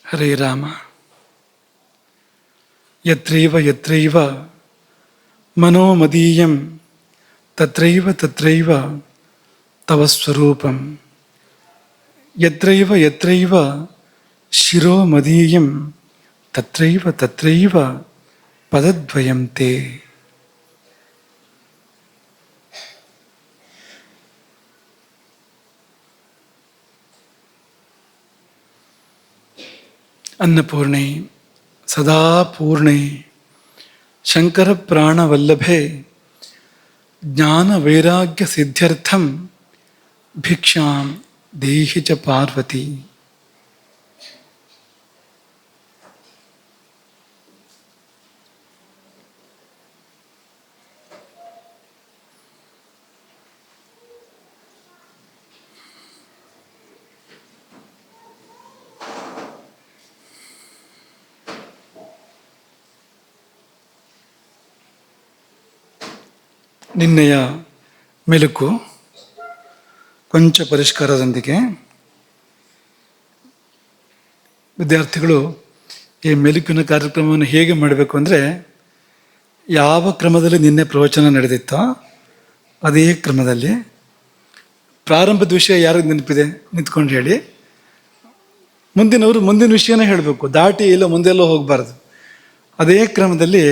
ಹರೇ ರಾಮ. ಯತ್ರೈವ ಯತ್ರೈವ ಮನೋಮದೀಯಂ ತತ್ರೈವ ತತ್ರೈವ ತವ ಸ್ವರೂಪಂ. ಯತ್ರೈವ ಯತ್ರೈವ ಶಿರೋ ಮದೀಯಂ ತತ್ರೈವ ತತ್ರೈವ ಪದದ್ವಯಂ ತೇ. ಅನ್ನಪೂರ್ಣೆ ಸದಾ ಪೂರ್ಣೆ ಶಂಕರ ಪ್ರಾಣವಲ್ಲಭೆ ಜ್ಞಾನ ವೈರಾಗ್ಯ ಸಿದ್ಧ್ಯರ್ಥಂ ಭಿಕ್ಷಾಂ ದೇಹಿ ಚ ಪಾರ್ವತಿ. ನಿನ್ನೆಯ ಮೆಲುಕು ಕೊಂಚ ಪರಿಷ್ಕಾರದೊಂದಿಗೆ ವಿದ್ಯಾರ್ಥಿಗಳು ಈ ಮೆಲುಕಿನ ಕಾರ್ಯಕ್ರಮವನ್ನು ಹೇಗೆ ಮಾಡಬೇಕು ಅಂದರೆ, ಯಾವ ಕ್ರಮದಲ್ಲಿ ನಿನ್ನೆ ಪ್ರವಚನ ನಡೆದಿತ್ತೋ ಅದೇ ಕ್ರಮದಲ್ಲಿ ಪ್ರಾರಂಭದ ವಿಷಯ ಯಾರಿಗೆ ನೆನಪಿದೆ ನಿಂತ್ಕೊಂಡು ಹೇಳಿ, ಮುಂದಿನವರು ಮುಂದಿನ ವಿಷಯನೇ ಹೇಳಬೇಕು, ದಾಟಿ ಇಲ್ಲ ಮುಂದೆಲ್ಲೋ ಹೋಗಬಾರ್ದು. ಅದೇ ಕ್ರಮದಲ್ಲಿ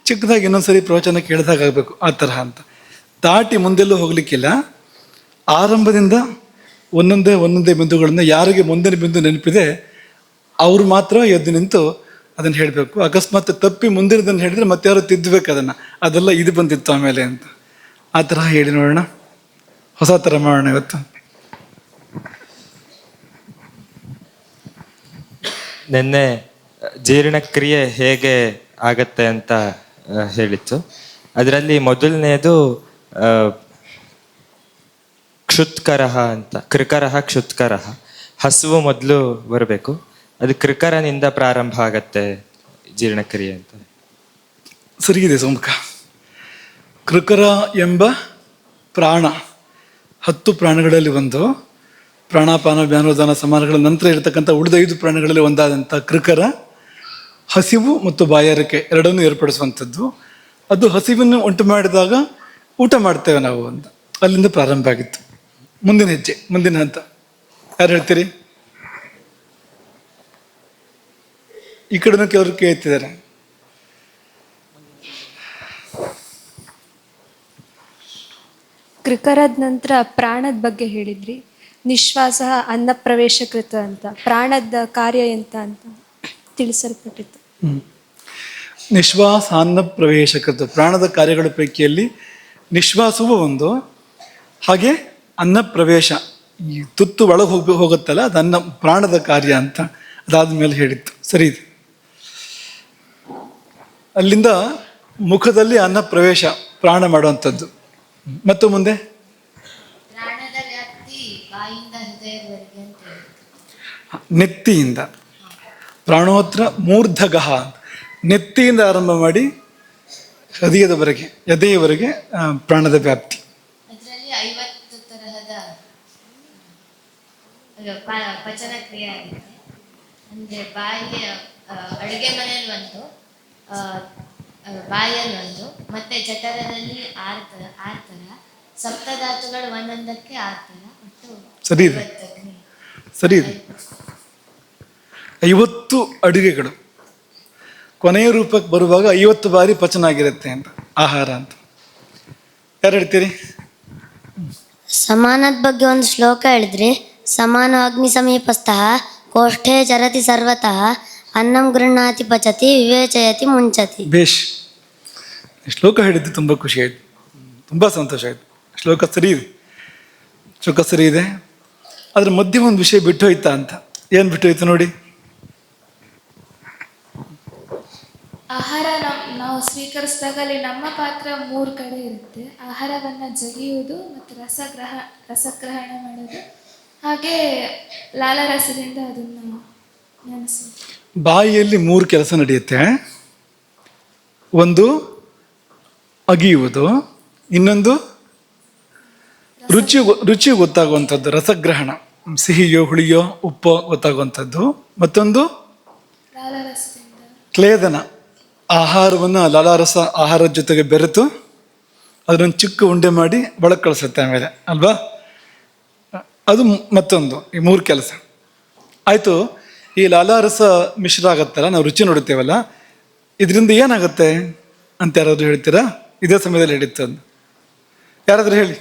ಚಿಕ್ಕದಾಗಿ ಇನ್ನೊಂದ್ಸರಿ ಪ್ರವಚನ ಕೇಳಿದಾಗ ಆಗಬೇಕು, ಆ ತರಹ ಅಂತ. ದಾಟಿ ಮುಂದೆಲ್ಲೂ ಹೋಗ್ಲಿಕ್ಕಿಲ್ಲ. ಆರಂಭದಿಂದ ಒಂದೊಂದೇ ಬಿಂದುಗಳನ್ನು ಯಾರಿಗೆ ಮುಂದಿನ ಬಿಂದು ನೆನಪಿದೆ ಅವರು ಮಾತ್ರ ಎದ್ದು ನಿಂತು ಅದನ್ನು ಹೇಳಬೇಕು. ಅಕಸ್ಮಾತ್ ತಪ್ಪಿ ಮುಂದಿನದನ್ನು ಹೇಳಿದ್ರೆ ಮತ್ತೆ ಯಾರು ತಿದ್ದಬೇಕು ಅದನ್ನು, ಅದೆಲ್ಲ ಇದು ಬಂದಿತ್ತು ಆಮೇಲೆ ಅಂತ. ಆ ತರಹ ಹೇಳಿ ನೋಡೋಣ, ಹೊಸ ಥರ ಮಾಡೋಣ ಇವತ್ತು. ನಿನ್ನೆ ಜೀರ್ಣಕ್ರಿಯೆ ಹೇಗೆ ಆಗತ್ತೆ ಅಂತ ಹೇಳಿತ್ತು. ಅದರಲ್ಲಿ ಮೊದಲನೇದು ಕ್ಷುತ್ಕರಹ ಅಂತ, ಕೃಕರಹ ಕ್ಷುತ್ಕರಹ. ಹಸುವು ಮೊದಲು ಬರಬೇಕು, ಅದು ಕೃಕರನಿಂದ ಪ್ರಾರಂಭ ಆಗತ್ತೆ ಜೀರ್ಣಕ್ರಿಯೆ ಅಂತ. ಸರಿಗಿದೆ ಸೋಮಕ. ಕೃಕರ ಎಂಬ ಪ್ರಾಣ 10 ಪ್ರಾಣಗಳಲ್ಲಿ ಒಂದು. ಪ್ರಾಣಾಪಾನ ವ್ಯಾನೋದಾನ ಸಮಾನಗಳ ನಂತರ ಇರತಕ್ಕಂಥ ಉಳಿದ 5 ಪ್ರಾಣಗಳಲ್ಲಿ ಒಂದಾದಂಥ ಕೃಕರ ಹಸಿವು ಮತ್ತು ಬಾಯಾರಿಕೆ ಎರಡನ್ನೂ ಏರ್ಪಡಿಸುವಂಥದ್ದು. ಅದು ಹಸಿವನ್ನು ಉಂಟು ಮಾಡಿದಾಗ ಊಟ ಮಾಡ್ತೇವೆ ನಾವು ಅಂತ, ಅಲ್ಲಿಂದ ಪ್ರಾರಂಭ ಆಗಿತ್ತು. ಮುಂದಿನ ಹೆಜ್ಜೆ, ಮುಂದಿನ ಹಂತ ಯಾರು ಹೇಳ್ತೀರಿ? ಈ ಕಡೆನೂ ಕೆಲವರು ಕೇಳ್ತಿದ್ದಾರೆ. ಕೃಕರದ ನಂತರ ಪ್ರಾಣದ ಬಗ್ಗೆ ಹೇಳಿದ್ರಿ. ನಿಶ್ವಾಸ ಅನ್ನ ಪ್ರವೇಶಕೃತ ಅಂತ, ಪ್ರಾಣದ ಕಾರ್ಯ ಎಂತ ಅಂತ ತಿಳಿಸಲ್ಪಟ್ಟಿತ್ತು. ನಿಶ್ವಾಸ ಅನ್ನ ಪ್ರವೇಶಕೃತ, ಪ್ರಾಣದ ಕಾರ್ಯಗಳ ಪೈಕಿಯಲ್ಲಿ ನಿಶ್ವಾಸವೂ ಒಂದು, ಹಾಗೆ ಅನ್ನ ಪ್ರವೇಶ, ಈ ತುತ್ತು ಒಳಗೆ ಹೋಗುತ್ತಲ್ಲ ಅದು ಅನ್ನ ಪ್ರಾಣದ ಕಾರ್ಯ ಅಂತ ಅದಾದ್ಮೇಲೆ ಹೇಳಿತ್ತು. ಸರಿ ಇದೆ. ಅಲ್ಲಿಂದ ಮುಖದಲ್ಲಿ ಅನ್ನ ಪ್ರವೇಶ, ಪ್ರಾಣ ಮಾಡುವಂಥದ್ದು. ಮತ್ತು ಮುಂದೆ ನೆತ್ತಿಯಿಂದ ಪ್ರಾಣೋತ್ರ ಮೂರ್ಧಗಹ, ನೆತ್ತಿಯಿಂದ ಆರಂಭ ಮಾಡಿ ಹೃದಯದವರೆಗೆ, ಎದೆಯವರೆಗೆ ಪ್ರಾಣದ ವ್ಯಾಪ್ತಿ. ಅದರಲ್ಲಿ 50 ತರಹದ ಪಚನ ಕ್ರಿಯೆ ಆಗುತ್ತೆ. ಅಂದ್ರೆ ಬಾಯಿಗೆ ಅಡುಗೆ ಮನೆಯಲ್ಲಿ ಒಂದು, ಬಾಯಲ್ಲಿ ಒಂದು, ಮತ್ತೆ ಜಠರದಲ್ಲಿ 6 ತರ, ಸಪ್ತಧಾತುಗಳು ಒಂದೊಂದಕ್ಕೆ 6 ತರ, ಒಟ್ಟು ಸರಿ ಇದೆ, ಸರಿ ಇದೆ. 50 ಅಡುಗೆಗಳು ಕೊನೆಯ ರೂಪಕ್ಕೆ ಬರುವಾಗ 50 ಬಾರಿ ಪಚನ ಆಗಿರುತ್ತೆ ಅಂತ, ಆಹಾರ ಅಂತ. ಯಾರು ಹೇಳ್ತೀರಿ? ಸಮಾನದ ಬಗ್ಗೆ ಒಂದು ಶ್ಲೋಕ ಹೇಳಿದ್ರಿ. ಸಮಾನ ಅಗ್ನಿ ಸಮೀಪಸ್ಥಃ ಕೋಷ್ಠೆ ಚರತಿ ಸರ್ವತಃ ಅನ್ನಂ ಗೃಹ್ಣಾತಿ ಪಚತಿ ವಿವೇಚಯತಿ ಮುಂಚತಿ. ಬೇಷ್. ಶ್ಲೋಕ ಹೇಳಿದ್ದು ತುಂಬ ಖುಷಿ ಆಯಿತು, ತುಂಬ ಸಂತೋಷ ಆಯಿತು. ಶ್ಲೋಕ ಸರಿ ಇದೆ, ಶ್ಲೋಕ ಸರಿ ಇದೆ. ಅದ್ರ ಮಧ್ಯೆ ಒಂದು ವಿಷಯ ಬಿಟ್ಟು ಹೋಯ್ತಾ ಅಂತ. ಏನು ಬಿಟ್ಟು ಹೋಯ್ತು ನೋಡಿ? ಆಹಾರ ನಾವು ಸ್ವೀಕರಿಸಿದಾಗ ಅಲ್ಲಿ ನಮ್ಮ ಪಾತ್ರ 3 ಕಡೆ ಇರುತ್ತೆ. ಆಹಾರವನ್ನು ಜಗಿಯುವುದು ಮತ್ತು ರಸಗ್ರಹಣ ಮಾಡೋದು, ಹಾಗೆ ಲಾಲಾರಸದಿಂದ ಅದನ್ನು ನೆನೆಸೋದು. ಬಾಯಿಯಲ್ಲಿ 3 ಕೆಲಸ ನಡೆಯುತ್ತೆ. ಒಂದು ಅಗಿಯುವುದು, ಇನ್ನೊಂದು ರುಚಿ ಗೊತ್ತಾಗುವಂಥದ್ದು ರಸಗ್ರಹಣ. ಸಿಹಿಯೋ ಹುಳಿಯೋ ಉಪ್ಪೋ ಗೊತ್ತಾಗುವಂಥದ್ದು. ಮತ್ತೊಂದು ಲಾಲಾರಸದಿಂದ ಕ್ಲೇದನ, ಆಹಾರವನ್ನು ಲಾಲಾರಸ ಆಹಾರದ ಜೊತೆಗೆ ಬೆರೆತು ಅದನ್ನು ಚಿಕ್ಕ ಉಂಡೆ ಮಾಡಿ ಒಳಗೆ ಕಳಿಸುತ್ತೆ ಆಮೇಲೆ ಅಲ್ವಾ. ಅದು ಮತ್ತೊಂದು, ಈ 3 ಕೆಲಸ ಆಯಿತು. ಈ ಲಾಲಾರಸ ಮಿಶ್ರ ಆಗತ್ತಲ್ಲ, ನಾವು ರುಚಿ ನೋಡುತ್ತೇವಲ್ಲ, ಇದರಿಂದ ಏನಾಗುತ್ತೆ ಅಂತ ಯಾರಾದರೂ ಹೇಳ್ತೀರಾ? ಇದೇ ಸಮಯದಲ್ಲಿ ಹೇಳಿತ್ತು ಅಂತ ಯಾರಾದರೂ ಹೇಳಿ.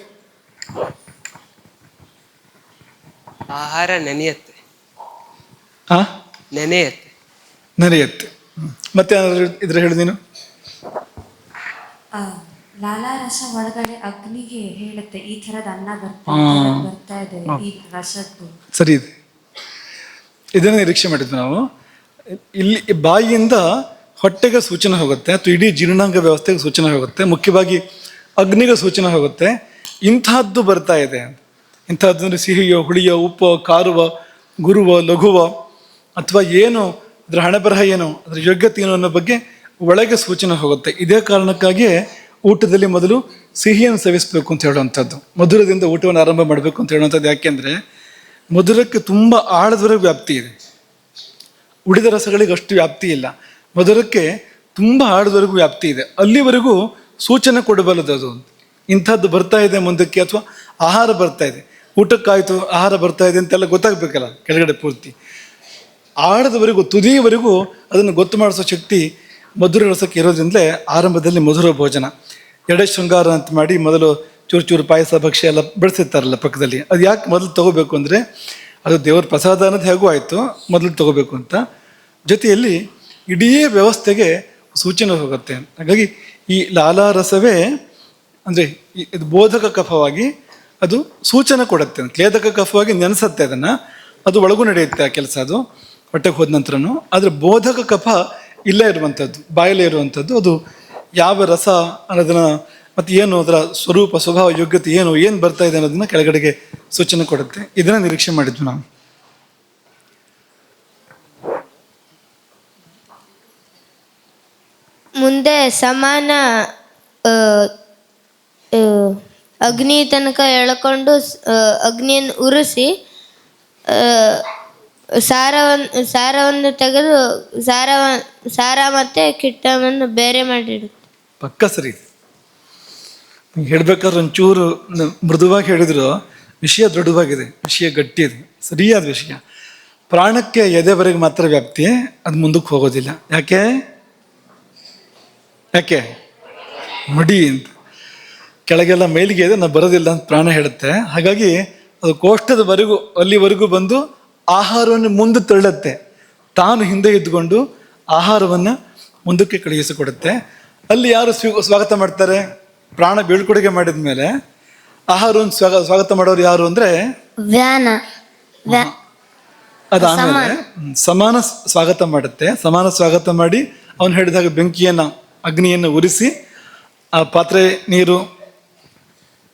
ಆಹಾರ ನೆನೆಯುತ್ತೆ. ಹಾಂ, ನೆನೆಯುತ್ತೆ. ನೆನೆಯುತ್ತೆ. ಮತ್ತೆ ಯಾರಾದರೂ ಇದ್ರೆ ಹೇಳಿ ನೀನು. ಲಾಲಾರಸ ಒಳಗಡೆ ಅಗ್ನಿಗೆ ಹೇಳುತ್ತೆ ಈ ಥರದ ಅನ್ನ ಬರ್ತಾ ಇದೆ ಈ ರಸದ್ದು. ಸರಿ ಇದೆ, ಇದನ್ನು ನಿರೀಕ್ಷೆ ಮಾಡಿದ್ವಿ ನಾವು. ಇಲ್ಲಿ ಬಾಯಿಯಿಂದ ಹೊಟ್ಟೆಗೆ ಸೂಚನೆ ಹೋಗುತ್ತೆ, ಅಥವಾ ಇಡೀ ಜೀರ್ಣಾಂಗ ವ್ಯವಸ್ಥೆಗೆ ಸೂಚನೆ ಹೋಗುತ್ತೆ, ಮುಖ್ಯವಾಗಿ ಅಗ್ನಿಗೆ ಸೂಚನೆ ಹೋಗುತ್ತೆ ಇಂತಹದ್ದು ಬರ್ತಾ ಇದೆ. ಇಂಥದ್ದು ಅಂದರೆ ಸಿಹಿಯೋ ಹುಳಿಯೋ ಉಪ್ಪೋ ಖಾರವೋ ಗುರುವೋ ಲಘುವೋ ಅಥವಾ ಏನು ಅದರ ಹಣೆಬರಹ ಏನು ಅದರ ಯೋಗ್ಯತೆ ಏನು ಅನ್ನೋ ಬಗ್ಗೆ ಒಳಗೆ ಸೂಚನೆ ಹೋಗುತ್ತೆ. ಇದೇ ಕಾರಣಕ್ಕಾಗಿಯೇ ಊಟದಲ್ಲಿ ಮೊದಲು ಸಿಹಿಯನ್ನು ಸೇವಿಸಬೇಕು ಅಂತ ಹೇಳುವಂಥದ್ದು, ಮಧುರದಿಂದ ಊಟವನ್ನು ಆರಂಭ ಮಾಡಬೇಕು ಅಂತ ಹೇಳುವಂಥದ್ದು. ಯಾಕೆಂದರೆ ಮಧುರಕ್ಕೆ ತುಂಬ ಆಳದವರೆಗೂ ವ್ಯಾಪ್ತಿ ಇದೆ, ಉಳಿದ ರಸಗಳಿಗೆ ಅಷ್ಟು ವ್ಯಾಪ್ತಿ ಇಲ್ಲ. ಮಧುರಕ್ಕೆ ತುಂಬ ಆಳದವರೆಗೂ ವ್ಯಾಪ್ತಿ ಇದೆ, ಅಲ್ಲಿವರೆಗೂ ಸೂಚನೆ ಕೊಡಬಲ್ಲದು ಅದು. ಇಂಥದ್ದು ಬರ್ತಾ ಇದೆ ಮುಂದಕ್ಕೆ, ಅಥವಾ ಆಹಾರ ಬರ್ತಾ ಇದೆ, ಊಟಕ್ಕಾಯಿತು ಆಹಾರ ಬರ್ತಾ ಇದೆ ಅಂತೆಲ್ಲ ಗೊತ್ತಾಗಬೇಕಲ್ಲ ಕೆಳಗಡೆ ಪೂರ್ತಿ. ಆಳದವರೆಗೂ ತುದಿಯವರೆಗೂ ಅದನ್ನು ಗೊತ್ತು ಮಾಡಿಸೋ ಶಕ್ತಿ ಮಧುರ ರಸಕ್ಕೆ ಇರೋದ್ರಿಂದಲೇ ಆರಂಭದಲ್ಲಿ ಮಧುರ ಭೋಜನ ಎಡೆ ಶೃಂಗಾರ ಅಂತ ಮಾಡಿ ಮೊದಲು ಚೂರು ಚೂರು ಪಾಯಸ ಭಕ್ಷ್ಯ ಎಲ್ಲ ಬೆಳೆಸಿರ್ತಾರಲ್ಲ ಪಕ್ಕದಲ್ಲಿ. ಅದು ಯಾಕೆ ಮೊದಲು ತಗೋಬೇಕು ಅಂದರೆ ಅದು ದೇವರ ಪ್ರಸಾದ ಅನ್ನೋದು ಹೇಗೂ ಆಯಿತು, ಮೊದಲು ತಗೋಬೇಕು ಅಂತ. ಜೊತೆಯಲ್ಲಿ ಇಡೀ ವ್ಯವಸ್ಥೆಗೆ ಸೂಚನೆ ಹೋಗುತ್ತೆ. ಹಾಗಾಗಿ ಈ ಲಾಲಾರಸವೇ ಅಂದರೆ ಇದು ಬೋಧಕ ಕಫವಾಗಿ ಅದು ಸೂಚನೆ ಕೊಡುತ್ತೆ, ಕ್ಲೇದಕ ಕಫವಾಗಿ ನೆನೆಸುತ್ತೆ ಅದನ್ನು, ಅದು ಒಳಗೂ ನಡೆಯುತ್ತೆ ಆ ಕೆಲಸ, ಅದು ಹೊಟ್ಟೆಗೆ ಹೋದ ನಂತರನೂ. ಆದರೆ ಬೋಧಕ ಕಫ ಇಲ್ಲೇ ಇರುವಂಥದ್ದು, ಬಾಯಲ್ಲೇ ಇರುವಂಥದ್ದು. ಅದು ಯಾವ ರಸ ಅನ್ನೋದನ್ನು ಮತ್ತು ಏನು ಅದರ ಸ್ವರೂಪ ಸ್ವಭಾವ ಯೋಗ್ಯತೆ ಏನು ಬರ್ತಾ ಇದೆ ಅನ್ನೋದನ್ನ ಕೆಳಗಡೆಗೆ ಸೂಚನೆ ಕೊಡುತ್ತೆ. ಇದನ್ನು ನಿರೀಕ್ಷೆ ಮಾಡಿದ್ವಿ ನಾವು. ಮುಂದೆ ಸಮಾನ ಅಗ್ನಿ ತನಕ ಎಳ್ಕೊಂಡು ಅಗ್ನಿಯನ್ನು ಉರಿಸಿ ಸಾರವನ್ನು ತೆಗೆದು ಸಾರ ಮತ್ತು ಕಿಟ್ಟವನ್ನು ಬೇರೆ ಮಾಡಿಡುತ್ತೆ. ಪಕ್ಕ ಸರಿ. ಹೇಳ್ಬೇಕಾದ್ರೆ ಒಂಚೂರು ಮೃದುವಾಗಿ ಹೇಳಿದ್ರು, ವಿಷಯ ದೃಢವಾಗಿದೆ, ವಿಷಯ ಗಟ್ಟಿ ಇದೆ, ಸರಿಯಾದ ವಿಷಯ. ಪ್ರಾಣಕ್ಕೆ ಎದೆವರೆಗೆ ಮಾತ್ರ ವ್ಯಾಪ್ತಿ, ಅದು ಮುಂದಕ್ಕೆ ಹೋಗೋದಿಲ್ಲ. ಯಾಕೆ ಮಡಿ ಅಂತ ಕೆಳಗೆಲ್ಲ ಮೇಲಿಗೆ ಇದೆ, ನಾವು ಬರೋದಿಲ್ಲ ಅಂತ ಪ್ರಾಣ ಹೇಳುತ್ತೆ. ಹಾಗಾಗಿ ಅದು ಕೋಷ್ಟದವರೆಗೂ ಅಲ್ಲಿವರೆಗೂ ಬಂದು ಆಹಾರವನ್ನು ಮುಂದೆ ತಳ್ಳುತ್ತೆ, ತಾನು ಹಿಂದೆ ಇದ್ದುಕೊಂಡು ಆಹಾರವನ್ನು ಮುಂದಕ್ಕೆ ಕಳುಹಿಸಿಕೊಡುತ್ತೆ. ಅಲ್ಲಿ ಯಾರು ಸ್ವಾಗತ ಮಾಡ್ತಾರೆ? ಪ್ರಾಣ ಬೀಳ್ಕೊಡುಗೆ ಮಾಡಿದ ಮೇಲೆ ಆಹಾರವನ್ನು ಸ್ವಾಗತ ಮಾಡೋರು ಯಾರು ಅಂದರೆ ವ್ಯಾನ. ಅದಾದಮೇಲೆ ಸಮಾನ ಸ್ವಾಗತ ಮಾಡುತ್ತೆ. ಸಮಾನ ಸ್ವಾಗತ ಮಾಡಿ ಅವನು ಹೇಳಿದಾಗ ಬೆಂಕಿಯನ್ನು ಅಗ್ನಿಯನ್ನು ಉರಿಸಿ ಆ ಪಾತ್ರೆ ನೀರು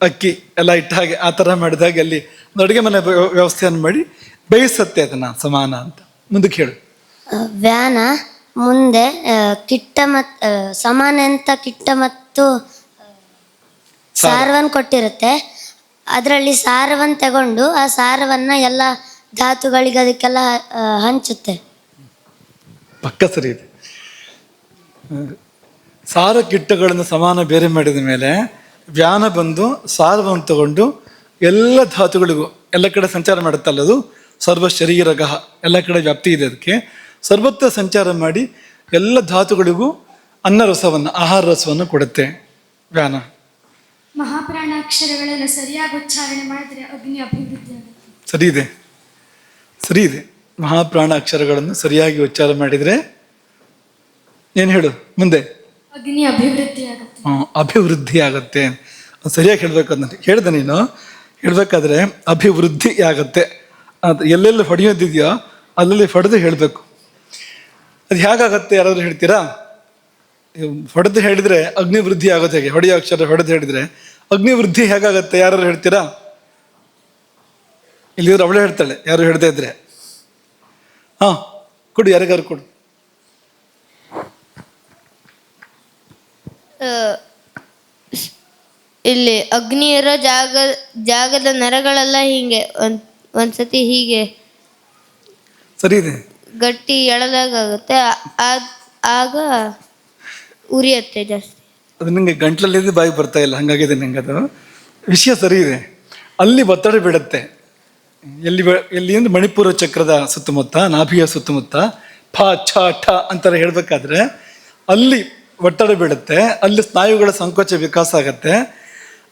ಅಕ್ಕಿ ಎಲ್ಲ ಇಟ್ಟ ಹಾಗೆ ಆ ಥರ ಮಾಡಿದಾಗ ಅಲ್ಲಿ ಒಂದು ಅಡುಗೆ ಮನೆ ವ್ಯವಸ್ಥೆಯನ್ನು ಮಾಡಿ ಬೇಯಿಸತ್ತೆ ಅದನ್ನು ಸಮಾನ ಅಂತ. ಮುಂದಕ್ಕೆ ಹೇಳು. ವ್ಯಾನ ಮುಂದೆ ಕಿಟ್ಟ ಸಮಾನ ಅಂತ ಕಿಟ್ಟ ಮತ್ತು ಸಾರವನ್ನು ಕೊಟ್ಟಿರುತ್ತೆ. ಅದರಲ್ಲಿ ಸಾರವನ್ನು ತಗೊಂಡು ಆ ಸಾರವನ್ನು ಎಲ್ಲ ಧಾತುಗಳಿಗೆ ಅದಕ್ಕೆಲ್ಲ ಹಂಚುತ್ತೆ. ಪಕ್ಕ ಸರಿ ಇದೆ. ಸಾರ ಕಿಟ್ಟಗಳನ್ನು ಸಮಾನ ಬೇರೆ ಮಾಡಿದ ಮೇಲೆ ವ್ಯಾನ ಬಂದು ಸಾರವನ್ನು ತಗೊಂಡು ಎಲ್ಲ ಧಾತುಗಳಿಗೂ ಎಲ್ಲ ಕಡೆ ಸಂಚಾರ ಮಾಡುತ್ತಲ್ಲ, ಅದು ಸರ್ವ ಶರೀರಗಹ, ಎಲ್ಲ ಕಡೆ ವ್ಯಾಪ್ತಿ ಇದೆ ಅದಕ್ಕೆ. ಸರ್ವತ್ರ ಸಂಚಾರ ಮಾಡಿ ಎಲ್ಲ ಧಾತುಗಳಿಗೂ ಅನ್ನ ರಸವನ್ನು ಆಹಾರ ರಸವನ್ನು ಕೊಡುತ್ತೆ ವ್ಯಾನ. ಮಹಾಪ್ರಾಣಾಕ್ಷರಗಳನ್ನು ಸರಿಯಾಗಿ ಉಚ್ಚಾರಣೆ ಮಾಡಿದ್ರೆ ಅಗ್ನಿ ಅಭಿವೃದ್ಧಿ ಆಗುತ್ತೆ. ಸರಿ ಇದೆ. ಮಹಾಪ್ರಾಣ ಅಕ್ಷರಗಳನ್ನು ಸರಿಯಾಗಿ ಉಚ್ಚಾರ ಮಾಡಿದರೆ ಏನು ಹೇಳು ಮುಂದೆ? ಅಗ್ನಿ ಅಭಿವೃದ್ಧಿ ಆಗುತ್ತೆ. ಅಭಿವೃದ್ಧಿ ಆಗುತ್ತೆ. ಸರಿಯಾಗಿ ಹೇಳ್ಬೇಕು ಅದನ್ನ ಹೇಳ್ದೆ ನೀನು. ಹೇಳ್ಬೇಕಾದ್ರೆ ಅಭಿವೃದ್ಧಿ ಆಗುತ್ತೆ ಅದು ಎಲ್ಲೆಲ್ಲಿ ಹೊಡೆಯೋದಿದೆಯೋ ಅಲ್ಲಲ್ಲಿ ಹೊಡೆದು ಹೇಳಬೇಕು. ಅದು ಹೇಗಾಗತ್ತೆ ಯಾರಾದರೂ ಹೇಳ್ತೀರಾ? ಹೊಡೆದು ಹೇಳಿದರೆ ಅಗ್ನಿ ವೃದ್ಧಿ ಆಗೋದು ಹೇಗೆ? ಹೊಡೆಯೋ ಅಕ್ಷರ ಹೊಡೆದು ಹೇಳಿದರೆ ಅಗ್ನಿ ವೃದ್ಧಿ ಹೇಗಾಗತ್ತೆ ಯಾರು ಹೇಳ್ತೀರಾ? ಇಲ್ಲಿದ್ರು ಅವಳೇ ಹೇಳ್ತಾಳೆ, ಯಾರು ಹೇಳ್ತಾ ಇದ್ರೆ. ಕೊಡು, ಯಾರಿಗಾರು ಕೊಡು. ಇಲ್ಲಿ ಅಗ್ನಿ ಇರೋ ಜಾಗದ ನರಗಳೆಲ್ಲ ಹೀಗೆ ಒಂದ್ಸತಿ ಹೀಗೆ ಸರಿ ಇದೆ. ಗಟ್ಟಿ ಎಳೆದಾಗುತ್ತೆ, ಆಗ ಉರಿಯುತ್ತೆ ಜಾಸ್ತಿ. ಅದು ನಿಂಗೆ ಗಂಟ್ಲಲ್ಲಿದ್ದು ಬಾಯಿ ಬರ್ತಾ ಇಲ್ಲ, ಹಂಗಾಗಿದೆ ನಿಂಗೆ. ಅದು ವಿಷಯ ಸರಿ ಇದೆ. ಅಲ್ಲಿ ಒತ್ತಡ ಬೀಳುತ್ತೆ. ಎಲ್ಲಿ ಅಂದ್ರೆ ಮಣಿಪುರ ಚಕ್ರದ ಸುತ್ತಮುತ್ತ, ನಾಭಿಯ ಸುತ್ತಮುತ್ತ ಫ ಛ ಠ ಅಂತಾರೆ ಹೇಳಬೇಕಾದ್ರೆ ಅಲ್ಲಿ ಒತ್ತಡ ಬೀಳುತ್ತೆ. ಅಲ್ಲಿ ಸ್ನಾಯುಗಳ ಸಂಕೋಚ ವಿಕಾಸ ಆಗುತ್ತೆ.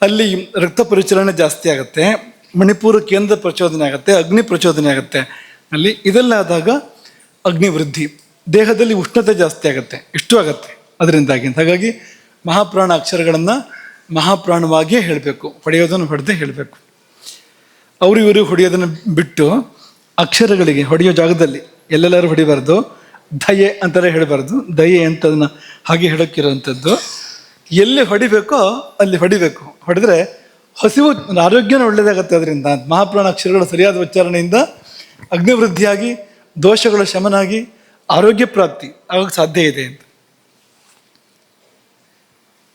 ಅಲ್ಲಿ ರಕ್ತ ಪರಿಚಲನೆ ಜಾಸ್ತಿ ಆಗುತ್ತೆ. ಮಣಿಪುರ ಕೇಂದ್ರ ಪ್ರಚೋದನೆ ಆಗುತ್ತೆ, ಅಗ್ನಿ ಪ್ರಚೋದನೆ ಆಗುತ್ತೆ. ಅಲ್ಲಿ ಇದೆಲ್ಲ ಆದಾಗ ಅಗ್ನಿ ವೃದ್ಧಿ, ದೇಹದಲ್ಲಿ ಉಷ್ಣತೆ ಜಾಸ್ತಿ ಆಗುತ್ತೆ, ಇಷ್ಟು ಆಗುತ್ತೆ ಅದರಿಂದಾಗಿ. ಹಾಗಾಗಿ ಮಹಾಪ್ರಾಣ ಅಕ್ಷರಗಳನ್ನು ಮಹಾಪ್ರಾಣವಾಗಿಯೇ ಹೇಳಬೇಕು, ಹೊಡೆಯೋದನ್ನು ಹೊಡೆದೇ ಹೇಳಬೇಕು. ಅವರು ಇವರು ಹೊಡೆಯೋದನ್ನು ಬಿಟ್ಟು ಅಕ್ಷರಗಳಿಗೆ ಹೊಡೆಯೋ ಜಾಗದಲ್ಲಿ ಎಲ್ಲೆಲ್ಲರೂ ಹೊಡಿಬಾರ್ದು. ದಯೆ ಅಂತಾರೆ ಹೇಳಬಾರ್ದು, ದಯೆ ಅಂತ ಅದನ್ನು ಹಾಗೆ ಹೇಳೋಕ್ಕಿರೋವಂಥದ್ದು. ಎಲ್ಲಿ ಹೊಡಿಬೇಕೋ ಅಲ್ಲಿ ಹೊಡಿಬೇಕು. ಹೊಡೆದ್ರೆ ಹಸಿವು, ಆರೋಗ್ಯನೂ ಒಳ್ಳೆಯದಾಗುತ್ತೆ. ಅದರಿಂದ ಮಹಾಪ್ರಾಣ ಅಕ್ಷರಗಳ ಸರಿಯಾದ ಉಚ್ಚಾರಣೆಯಿಂದ ಅಗ್ನಿವೃದ್ಧಿಯಾಗಿ ದೋಷಗಳ ಶಮನಾಗಿ ಆರೋಗ್ಯ ಪ್ರಾಪ್ತಿ ಆಗೋಕ್ಕೆ ಸಾಧ್ಯ ಇದೆ ಅಂತ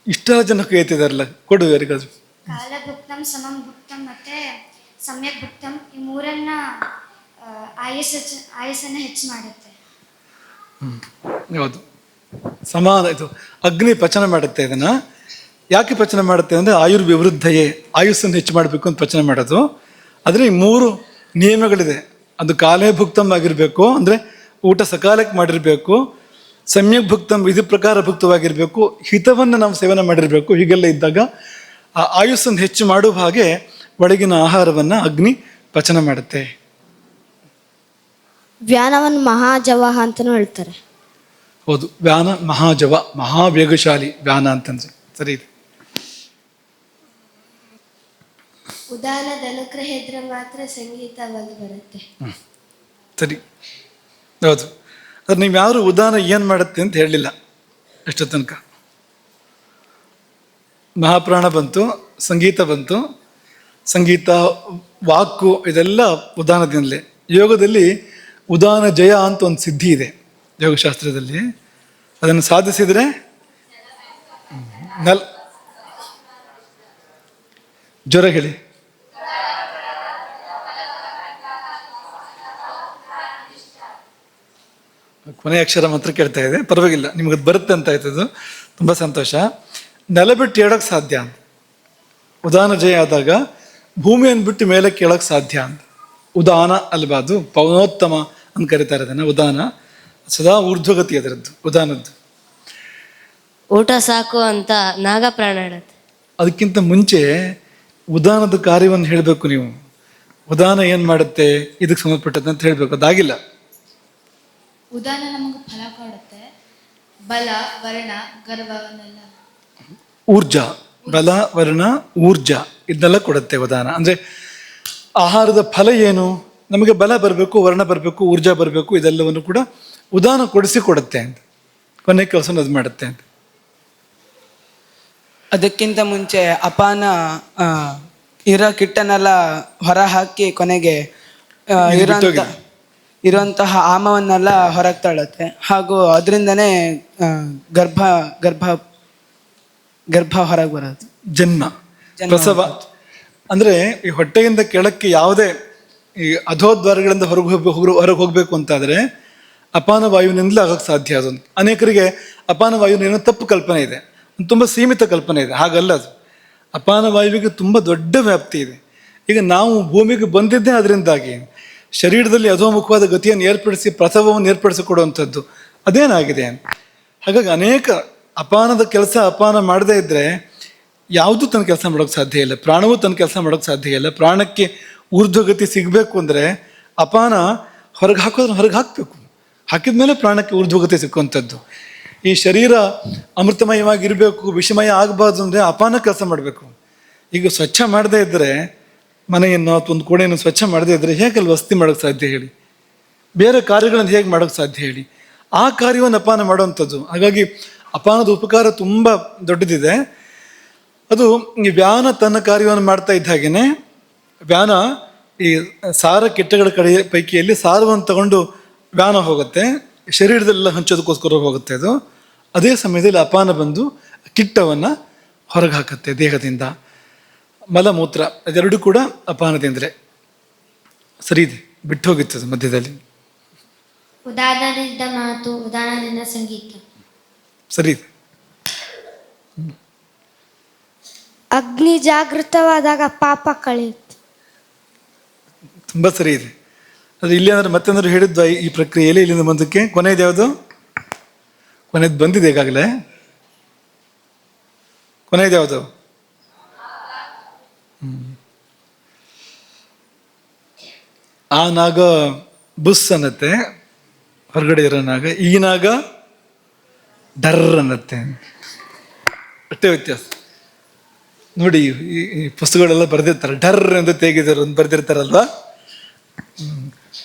ಇಷ್ಟೆಲ್ಲ ಜನ ಕೇಳ್ತಿದಾರಲ್ಲ. ಕೊಡು ಯಾರಿಗಾದ್ರು. ಕಾಲಭುಕ್ತಂ, ಸಮಂ ಭುಕ್ತಂ ಮತ್ತೆ ಸಮ್ಯಕ್ ಭುಕ್ತಂ, ಈ ಮೂರನ್ನ ಆಯಸ್ಸನ್ನು ಹೆಚ್ಚು ಮಾಡುತ್ತೆ. ಹೌದು, ಸಮಾನ. ಇದು ಅಗ್ನಿ ಪಚನ ಮಾಡುತ್ತೆ. ಇದನ್ನು ಯಾಕೆ ಪಚನ ಮಾಡುತ್ತೆ ಅಂದರೆ ಆಯುರ್ವಿವೃದ್ಧಯೇ, ಆಯುಸ್ಸನ್ನು ಹೆಚ್ಚು ಮಾಡಬೇಕು ಅಂತ ಪಚನ ಮಾಡೋದು. ಆದರೆ ಈ 3 ನಿಯಮಗಳಿದೆ. ಅದು ಕಾಲೇ ಭುಕ್ತಂ ಆಗಿರಬೇಕು, ಅಂದರೆ ಊಟ ಸಕಾಲಕ್ಕೆ ಮಾಡಿರಬೇಕು. ಸಮ್ಯಕ್ ಭುಕ್ತಂ, ವಿಧಿ ಪ್ರಕಾರ ಭುಕ್ತವಾಗಿರಬೇಕು. ಹಿತವನ್ನು ನಾವು ಸೇವನೆ ಮಾಡಿರಬೇಕು. ಹೀಗೆಲ್ಲ ಇದ್ದಾಗ ಆ ಆಯುಸ್ಸನ್ನು ಹೆಚ್ಚು ಮಾಡುವ ಹಾಗೆ ಒಳಗಿನ ಆಹಾರವನ್ನು ಅಗ್ನಿ ಪಚನ ಮಾಡುತ್ತೆ. ವ್ಯಾನವನ್ನು ಮಹಾಜವಹ ಅಂತಲೂ ಹೇಳ್ತಾರೆ. ಹೌದು, ವ್ಯಾನ ಮಹಾಜವ, ಮಹಾವೇಗಶಾಲಿ ವ್ಯಾನ ಅಂತಂದ್ರೆ ಸರಿ ಇದೆ. ಉದಾನದ ಅನುಗ್ರಹ ಇದ್ರೆ ಮಾತ್ರ ಸಂಗೀತ ಬಂದು ಬರುತ್ತೆ. ಸರಿ, ಹೌದು. ಅದು ನೀವು ಯಾರು ಉದಾನ ಏನು ಮಾಡುತ್ತೆ ಅಂತ ಹೇಳಲಿಲ್ಲ ಎಷ್ಟೋ ತನಕ. ಮಹಾಪ್ರಾಣ ಬಂತು, ಸಂಗೀತ ಬಂತು. ಸಂಗೀತ, ವಾಕು ಇದೆಲ್ಲ ಉದಾನದಿಂದಲೇ. ಯೋಗದಲ್ಲಿ ಉದಾನ ಜಯ ಅಂತ ಒಂದು ಸಿದ್ಧಿ ಇದೆ ಯೋಗಶಾಸ್ತ್ರದಲ್ಲಿ. ಅದನ್ನು ಸಾಧಿಸಿದರೆ ಜ್ವರ ಹೇಳಿ. ಕೊನೆ ಅಕ್ಷರ ಮಾತ್ರ ಕೇಳ್ತಾ ಇದೆ, ಪರವಾಗಿಲ್ಲ, ನಿಮ್ಗೆ ಅದು ಬರುತ್ತೆ ಅಂತ ಆಯ್ತದು, ತುಂಬ ಸಂತೋಷ. ನೆಲ ಬಿಟ್ಟು ಹೇಳೋಕ್ಕೆ ಸಾಧ್ಯ ಅಂತ ಉದಾನ ಜಯ ಆದಾಗ, ಭೂಮಿಯನ್ನು ಬಿಟ್ಟು ಮೇಲೆ ಕೇಳೋಕ್ಕೆ ಸಾಧ್ಯ ಅಂತ. ಉದಾನ ಅಲ್ವಾ, ಅದು ಪವನೋತ್ತಮ ಅಂತ ಕರೀತಾರೆ ಅದನ್ನು. ಉದಾನ ಸದಾ ಊರ್ಧ್ವಗತಿ ಅದರದ್ದು, ಉದಾನದ್ದು. ಊಟ ಸಾಕು ಅಂತ ನಾಗಪ್ರಾಣ ಹೇಳುತ್ತೆ. ಅದಕ್ಕಿಂತ ಮುಂಚೆ ಉದಾನದ ಕಾರ್ಯವನ್ನು ಹೇಳಬೇಕು ನೀವು. ಉದಾನ ಏನು ಮಾಡುತ್ತೆ, ಇದಕ್ಕೆ ಸಂಬಂಧಪಟ್ಟದ್ದು ಅಂತ ಹೇಳಬೇಕು. ಅದಾಗಿಲ್ಲ. ಉದಾನ ನಮಗೆ ಫಲ ಕೊಡುತ್ತೆ, ಬಲ, ವರ್ಣ, ಗರ್ವವನ್ನೆಲ್ಲ. ಊರ್ಜಾ, ಬಲ, ವರ್ಣ, ಊರ್ಜಾ ಇದನ್ನೆಲ್ಲ ಕೊಡುತ್ತೆ ಉದಾನ. ಅಂದರೆ ಆಹಾರದ ಫಲ ಏನು, ನಮಗೆ ಬಲ ಬರಬೇಕು, ವರ್ಣ ಬರಬೇಕು, ಊರ್ಜಾ ಬರಬೇಕು, ಇದೆಲ್ಲವನ್ನು ಕೂಡ ಉದಾನ ಕೊಡುತ್ತೆ ಅಂತ. ಕೊನೆ ಕೆಲಸ ಅದು ಮಾಡುತ್ತೆ ಅಂತ. ಅದಕ್ಕಿಂತ ಮುಂಚೆ ಅಪಾನ ಇರೋ ಕಿಟ್ಟನ್ನೆಲ್ಲ ಹೊರ ಹಾಕಿ ಕೊನೆಗೆ ಇರುವಂತಹ ಆಮವನ್ನೆಲ್ಲ ಹೊರಗೆ ತಳ್ಳುತ್ತೆ. ಹಾಗೂ ಅದರಿಂದನೇ ಗರ್ಭ ಹೊರಗೆ ಬರೋದು, ಜನ್ಮ, ಪ್ರಸವ. ಅಂದರೆ ಈ ಹೊಟ್ಟೆಯಿಂದ ಕೆಳಕ್ಕೆ ಯಾವುದೇ ಈ ಅಧೋದ್ವಾರಗಳಿಂದ ಹೊರಗೆ ಹೋಗಬೇಕು ಅಂತಾದರೆ ಅಪಾನ ವಾಯುವಿನಿಂದಲೇ ಆಗೋಕ್ಕೆ ಸಾಧ್ಯ. ಅದೊಂದು ಅನೇಕರಿಗೆ ಅಪಾನ ವಾಯುವಿನ ತಪ್ಪು ಕಲ್ಪನೆ ಇದೆ, ತುಂಬ ಸೀಮಿತ ಕಲ್ಪನೆ ಇದೆ. ಹಾಗಲ್ಲ ಅದು. ಅಪಾನ ವಾಯುವಿಗೆ ತುಂಬ ದೊಡ್ಡ ವ್ಯಾಪ್ತಿ ಇದೆ. ಈಗ ನಾವು ಭೂಮಿಗೆ ಬಂದಿದ್ದೇ ಅದರಿಂದಾಗಿ ಶರೀರದಲ್ಲಿ ಅಧೋಮುಖವಾದ ಗತಿಯನ್ನು ಏರ್ಪಡಿಸಿ ಪ್ರಸವವನ್ನು ಏರ್ಪಡಿಸಿಕೊಡುವಂಥದ್ದು ಅದೇನಾಗಿದೆ ಅಂತ. ಹಾಗಾಗಿ ಅನೇಕ ಅಪಾನದ ಕೆಲಸ ಅಪಾನ ಮಾಡದೇ ಇದ್ದರೆ ಯಾವುದೂ ತನ್ನ ಕೆಲಸ ಮಾಡೋಕ್ಕೆ ಸಾಧ್ಯ ಇಲ್ಲ. ಪ್ರಾಣವೂ ತನ್ನ ಕೆಲಸ ಮಾಡೋಕ್ಕೆ ಸಾಧ್ಯ ಇಲ್ಲ. ಪ್ರಾಣಕ್ಕೆ ಊರ್ಧ್ವಗತಿ ಸಿಗಬೇಕು ಅಂದರೆ ಅಪಾನ ಹೊರಗೆ ಹಾಕಬೇಕು. ಹಾಕಿದ ಮೇಲೆ ಪ್ರಾಣಕ್ಕೆ ಊರ್ಧ್ವಗತಿ ಸಿಕ್ಕುವಂಥದ್ದು. ಈ ಶರೀರ ಅಮೃತಮಯವಾಗಿರಬೇಕು, ವಿಷಮಯ ಆಗಬಾರ್ದು ಅಂದರೆ ಅಪಾನ ಕೆಲಸ ಮಾಡಬೇಕು. ಈಗ ಸ್ವಚ್ಛ ಮಾಡದೇ ಇದ್ದರೆ, ಮನೆಯನ್ನು ಅಥವಾ ಒಂದು ಕೋಣೆಯನ್ನು ಸ್ವಚ್ಛ ಮಾಡದೇ ಇದ್ದರೆ ಹೇಗೆ ಅಲ್ಲಿ ವಸತಿ ಮಾಡೋಕ್ಕೆ ಸಾಧ್ಯ ಹೇಳಿ? ಬೇರೆ ಕಾರ್ಯಗಳನ್ನು ಹೇಗೆ ಮಾಡೋಕ್ಕೆ ಸಾಧ್ಯ ಹೇಳಿ? ಆ ಕಾರ್ಯವನ್ನು ಅಪಾನ ಮಾಡುವಂಥದ್ದು. ಹಾಗಾಗಿ ಅಪಾನದ ಉಪಕಾರ ತುಂಬ ದೊಡ್ಡದಿದೆ. ಅದು ಈ ವ್ಯಾನ ತನ್ನ ಕಾರ್ಯವನ್ನು ಮಾಡ್ತಾ ಇದ್ದ ಹಾಗೆಯೇ, ವ್ಯಾನ ಈ ಸಾರ ಕೆಟ್ಟಗಳ ಪೈಕಿಯಲ್ಲಿ ಸಾರವನ್ನು ತಗೊಂಡು ವ್ಯಾನ ಹೋಗುತ್ತೆ, ಶರೀರದಲ್ಲೆಲ್ಲ ಹಂಚೋದಕ್ಕೋಸ್ಕರ ಹೋಗುತ್ತೆ ಅದು. ಅದೇ ಸಮಯದಲ್ಲಿ ಅಪಾನ ಬಂದು ಕಿಟ್ಟವನ್ನು ಹೊರಗೆ ಹಾಕುತ್ತೆ ದೇಹದಿಂದ. ಮಲಮೂತ್ರ ಅದೆರಡೂ ಕೂಡ ಅಪಾನದಿಂದಲೇ. ಸರಿ ಇದೆ, ಬಿಟ್ಟು ಹೋಗಿತ್ತು ಮಧ್ಯದಲ್ಲಿ. ಉದಾಹರಣೆಯಿಂದ ಮಾತು, ಉದಾಹರಣೆಯಿಂದ ಸಂಗೀತ. ಸರಿ ಇದೆ. ಅಗ್ನಿ ಜಾಗೃತವಾದಾಗ ಪಾಪ ಕಳೆಯುತ್ತೆ. ತುಂಬ ಸರಿ ಇದೆ. ಅದು ಇಲ್ಲಿ ಅಂದ್ರೆ ಮತ್ತೇನಾದ್ರು ಹೇಳಿದ್ವಾ ಈ ಪ್ರಕ್ರಿಯೆಯಲ್ಲಿ ಇಲ್ಲಿಂದ ಮುಂದಕ್ಕೆ? ಕೊನೆಯದು ಯಾವುದು? ಕೊನೆಯದು ಬಂದಿದೆ ಈಗಾಗಲೇ. ಕೊನೆಯದು ಯಾವುದು? ಆ ನಾಗ ಬುಸ್ ಅನ್ನತ್ತೆ, ಹೊರಗಡೆ ಇರೋ ನಾಗ. ಈ ನಾಗ ಡರ್ ಅನ್ನತ್ತೆ. ಅಷ್ಟೇ ವ್ಯತ್ಯಾಸ ನೋಡಿ. ಈ ಪುಸ್ತಕಗಳೆಲ್ಲ ಬರೆದಿರ್ತಾರೆ, ಡರ್ ಎಂದು ತೆಗೆದಿರು ಅಂತ ಬರೆದಿರ್ತಾರಲ್ವಾ.